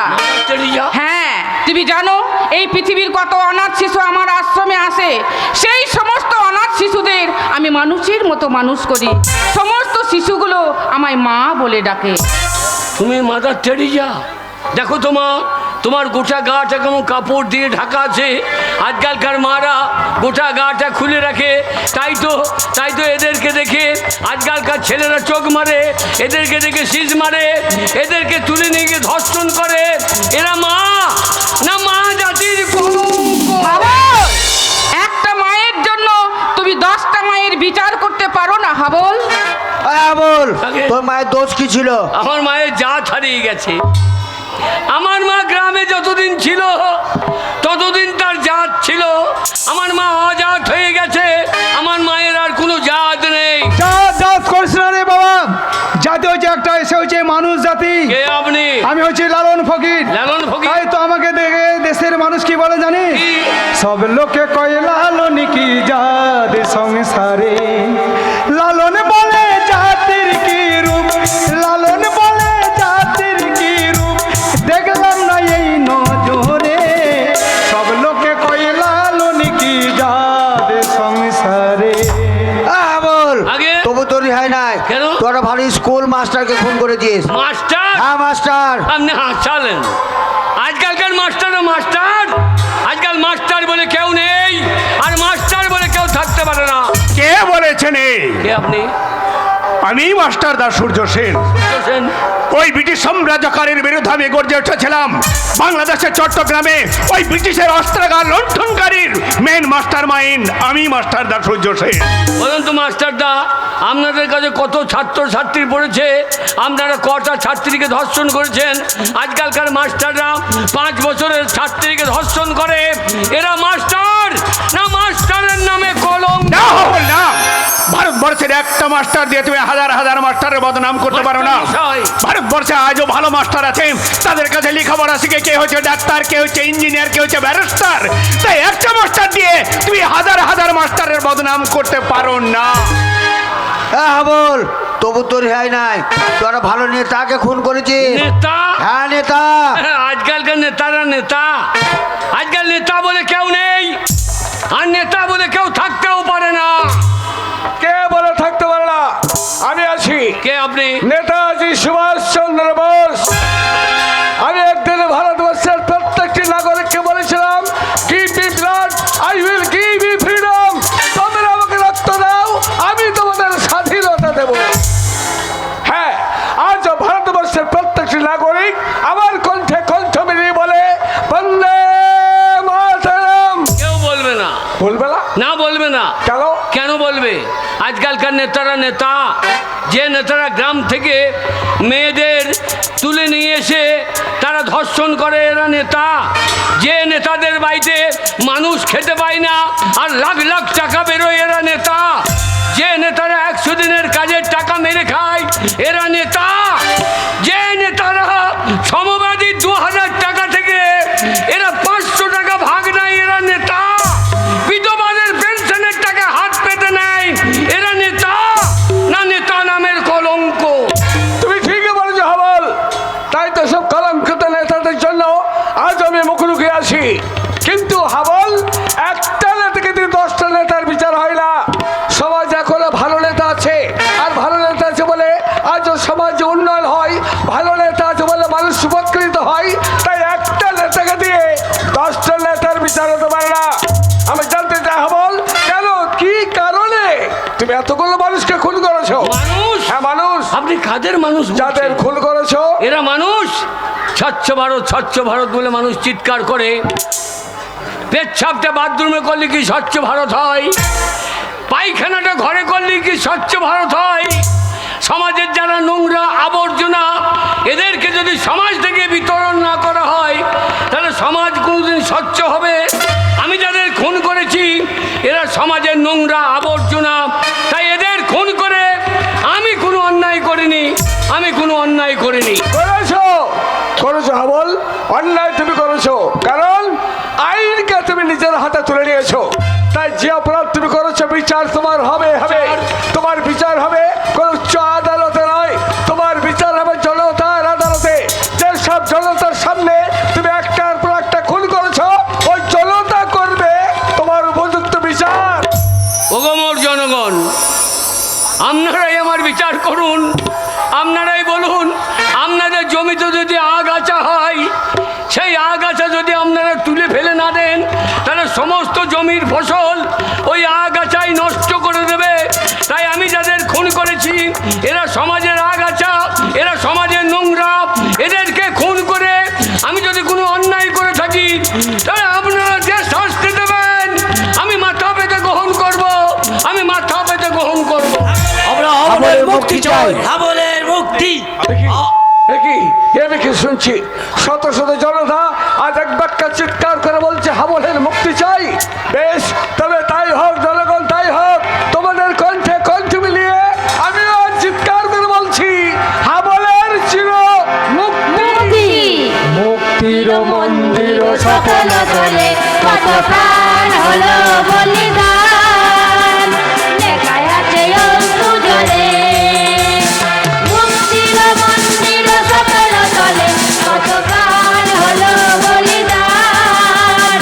টেরিজা? হ্যাঁ, তুমি জানো এই পৃথিবীর কত অনাথ শিশু আমার আশ্রমে আসে, সেই সমস্ত অনাথ শিশুদের আমি মানুষের মতো মানুষ করি। সমস্ত শিশুগুলো আমায় মা বলে ডাকে। তুমি মাদার টেরিজা? দেখো তোমার গোটা গাটা কেমন কাপড় দিয়ে ঢাকা আছে। আজকালকার মারা গোটা গাটা খুলে রাখে, তাই তো এদেরকে দেখে আজকালকার ছেলেরা চোখ মারে, এদেরকে দেখে শীষ মারে, এদেরকে তুলে নিয়ে গিয়ে ধর্ষণ করে। এরা মা না, মা জাতির কলঙ্ক। বাবা, একটা মায়ের জন্য তুমি 10টা মায়ের বিচার করতে পারো না হাবল? হ্যাঁ হাবল, আগে। তোর মায়ের দোষ কি ছিল? আমার মায়ের জাত হারিয়ে গেছে। আমার মা গ্রামে যতদিন ছিল ততদিন তার জাত ছিল। আমার মা অজাত হয়ে গেছে, আমার মায়ের আর কোনো জাত নেই। জাত করিস না রে বাবা, জাতি হচ্ছে একটা, এসে হচ্ছে মানুষ জাতি। কে আপনি? আমি হচ্ছে লালন ফকির। লালন ফকির? তাই তো আমাকে দেখে দেশের মানুষ কি বলে জানিস? কি? সব লোকে কয় লালন কি জাত সংসারে, লালন বলে জাতির কি রূপ, লালন বলে জাতির কি রূপ, দেখলাম না এই নজরে, সব লোকে কয় লালন কি জাত সংসারে। হ্যাঁ হাবল, আগে। তবু তোর রেহাই নাই। কেন? তোরা ভালো স্কুল মাস্টারকে খুন করেছিস। মাস্টার? হ্যাঁ মাস্টার। আপনি হাসালেন। আজকালকার মাস্টার আজকাল মাস্টার বলে কেউ নেই, আর মাস্টার বলে কেউ থাকতে পারে না। কে বলেছেন? কে আপনি? আমি মাস্টার দা সূর্য সেন। বলছেন? ওই ব্রিটিশ সাম্রাজ্যকারীর বিরুদ্ধে আমি গর্জে উঠেছিলাম। বাংলাদেশের চট্টগ্রামে ওই ব্রিটিশের অস্ত্রাগার লুণ্ঠনকারীর মেন মাস্টার মাইন্ড আমি মাস্টার দা সূর্য সেন। বলুন তো মাস্টারদা, আপনাদের কাছে কত ছাত্র ছাত্রী পড়েছে? আপনারা কটা ছাত্রীকে ধর্ষণ করেছেন? আজকালকার মাস্টাররা 5 বছরের ছাত্রীকে ধর্ষণ করে। এরা মাস্টার না, মাস্টারের নামে কলঙ্ক। না হবল না, ভারতবর্ষের একটা মাস্টার দিয়ে তুমি হাজার হাজার মাস্টারের বদনাম করতে পারো না। মাস্টারমশাই। ভারতবর্ষে আজও ভালো মাস্টার আছে, তাদের কাছে লেখাপড়া শিখে কে হচ্ছে ডাক্তার, কে হচ্ছে ইঞ্জিনিয়ার, কে হচ্ছে ব্যারিস্টার। তাই একটা মাস্টার দিয়ে তুমি হাজার হাজার মাস্টারের বদনাম করতে পারো না। হ্যাঁ হাবল, তবু তোর রেহাই নাই, তোরা ভালো নেতাকে খুন করেছিস। নেতা? হ্যাঁ নেতা। আজকালকার নেতারা নেতা, আজকাল নেতা বলে কেউ নেই, আর নেতা বলে কেউ থাকতেও পারে না। কে বলে থাকতে পারে না? আমি আছি। কে আপনি? নেতাজি সুভাষচন্দ্র বোস। আমি একদিন ভারতবর্ষের প্রত্যেকটি নাগরিককে বলেছিলাম, give me blood, I will give you freedom. তোমরা আমাকে রক্ত দাও, আমি তোমাদের স্বাধীনতা দেব। হ্যাঁ, আজ ভারতবর্ষের প্রত্যেকটি নাগরিক আমার কণ্ঠে কণ্ঠ মিলিয়ে বলে বন্দে মাতরম। কেউ বলবে না। বলবে না? না বলবে না। কেন? কেন বলবে? আজকালকার নেতারা নেতা, যে নেতারা গ্রাম থেকে মেয়েদের তুলে নিয়ে এসে তারা ধর্ষণ করে, এরা নেতা। যে নেতাদের বাড়িতে মানুষ খেতে পায় না আর লাখ লাখ টাকা বেরোয়, এরা নেতা। যে নেতারা 100 দিনের কাজের টাকা মেরে খায়, এরা নেতা। যে নেতারা সমবাদী 2000 টাকা থেকে এরা 500 টাকা ভাগ নেয়, এরা নেতা। বিধবাদের পেনশনের টাকা হাত পেতে নেয়, এরা নেতা। না নেতা নামের কলঙ্ক। তুমি ঠিকই বলেছো হাবল। তাই তো সব কলঙ্কিত নেতাদের জন্য আজ আমি মুখোমুখি আছি। কিন্তু হাবল, একটা নেতাকে দিয়ে 10টা নেতার বিচার হয় না। সমাজ এখনো ভালো নেতা আছে, আর ভালো নেতা আছে বলে আজও সমাজে উন্নয়ন হয়, ভালো নেতা আছে বলে মানুষ উপকৃত হয়। তাই একটা নেতাকে দিয়ে 10টা নেতার বিচার হতে পারে না। আমি জানতে চাই হাবল, কেন, কি কারণে তুমি এতগুলো মানুষকে খুন করেছো? মানুষ? হ্যাঁ মানুষ। আপনি কাদের মানুষ বলছেন? যাদের খুন করেছো এরা মানুষ। স্বচ্ছ ভারত, স্বচ্ছ ভারত বলে মানুষ চিৎকার করে। পেচ্ছাপটা বাথরুমে করলে কি স্বচ্ছ ভারত হয়? পায়খানাটা ঘরে করলে কি স্বচ্ছ ভারত হয়? সমাজের যারা নোংরা আবর্জনা, এদেরকে যদি সমাজ থেকে বিতরণ না করা হয়, তাহলে সমাজ কোনোদিন স্বচ্ছ হবে? আমি যাদের খুন করেছি, এরা সমাজের নোংরা আবর্জনা। তাই এদের খুন করে আমি কোনো অন্যায় করিনি, আমি কোনো অন্যায় করিনি। করেছো, করেছো হাবল, অন্যায় তুমি করেছো। কারণ আইনকে তুমি নিজের হাতে তুলে নিয়েছো। তাই যে অপরাধ তুমি করেছো, বিচার তোমার হবে হবে। তোমার বিচার হবে কোনো উচ্চ আদালতে নয়, তোমার বিচার হবে জনতার আদালতে। যেসব জনতার সামনে তুমি একটার পর একটা খুন করেছো, ওই জনতা করবে তোমার উপযুক্ত বিচার। ওগমর জনগণ, আপনারাই আমার বিচার করুন। আপনারাই বলুন, আপনাদের জমিতে যদি আগাছা হয়, সেই আগাছা যদি আপনারা তুলে ফেলে না দেন, তাহলে সমস্ত জমির ফসল ওই আগাছাই নষ্ট করে দেবে। তাই আমি যাদের খুন করেছি, এরা সমাজের আগাছা, এরা সমাজের নোংরা। এদেরকে খুন করে আমি যদি কোনো অন্যায় করে থাকি, তাহলে আপনারা যে শাস্তি দেবেন আমি মাথা পেতে গ্রহণ করব, আমি মাথা পেতে গ্রহণ করব। আমরা হাবলের মুক্তি চাই, হাবলের মুক্তি। আমি কি শুনছি? শত শত জনতা আজ এক বাক্যা চিৎকার করে বলছে হাবলের মুক্তি চাই। বেশ, তবে তাই হোক জনগণ, তাই হোক। তোমাদের কণ্ঠে কণ্ঠ মিলিয়ে আমিও চিৎকার করে বলছি, হাবলের চির মুক্তি। মুক্তির মন্দির সকল দলে কত প্রাণ হলো বলিদান, লেখায় আছে অশ্রু জলে। মুক্তির মন্দির সকল দলে কত প্রাণ হলো বলিদান,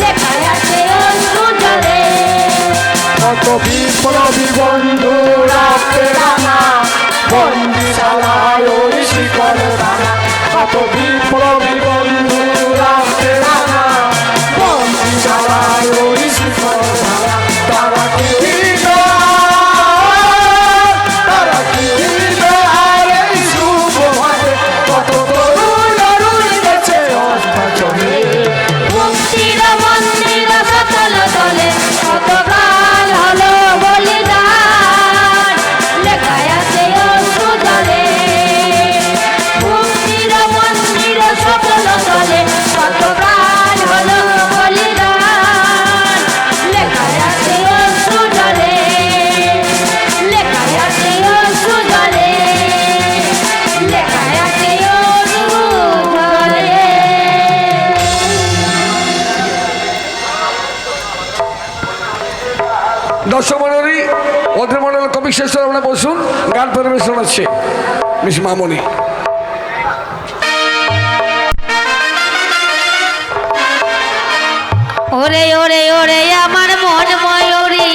লেখায় আছে অশ্রু জলে। কত বিপ্লবী বন্ধু রাখতে রানা, বন্দিশালায় ওই শিকল দানা। কত বিপ্লবী বন্ধু রাখতে রানা, বন্দিশালায় ওই শিকল দানা। তারা কি তারা কি আর এই শুভ ভাবে কত তরুণ অরুণ গেছে অস্তাচলে। মুক্তির মন্দির সকল দলে কত প্রাণ হলো বলিদান, লেখায় আছে অশ্রু জলে। মুক্তির মন্দির সকল দলে কত প্রাণ হলো বলিদান, লেখায় আছে অশ্রু জলে, লেখায় আছে অশ্রু জলে, লেখায় আছে অশ্রু জলে। দর্শক মণ্ডলী, ওদের মন্ডল কবি শেষ করে আমরা বসুন, গান পরিবেশন হচ্ছে মিস মামনি। ওরে ওরে ওরে আমার মন ময়ূরী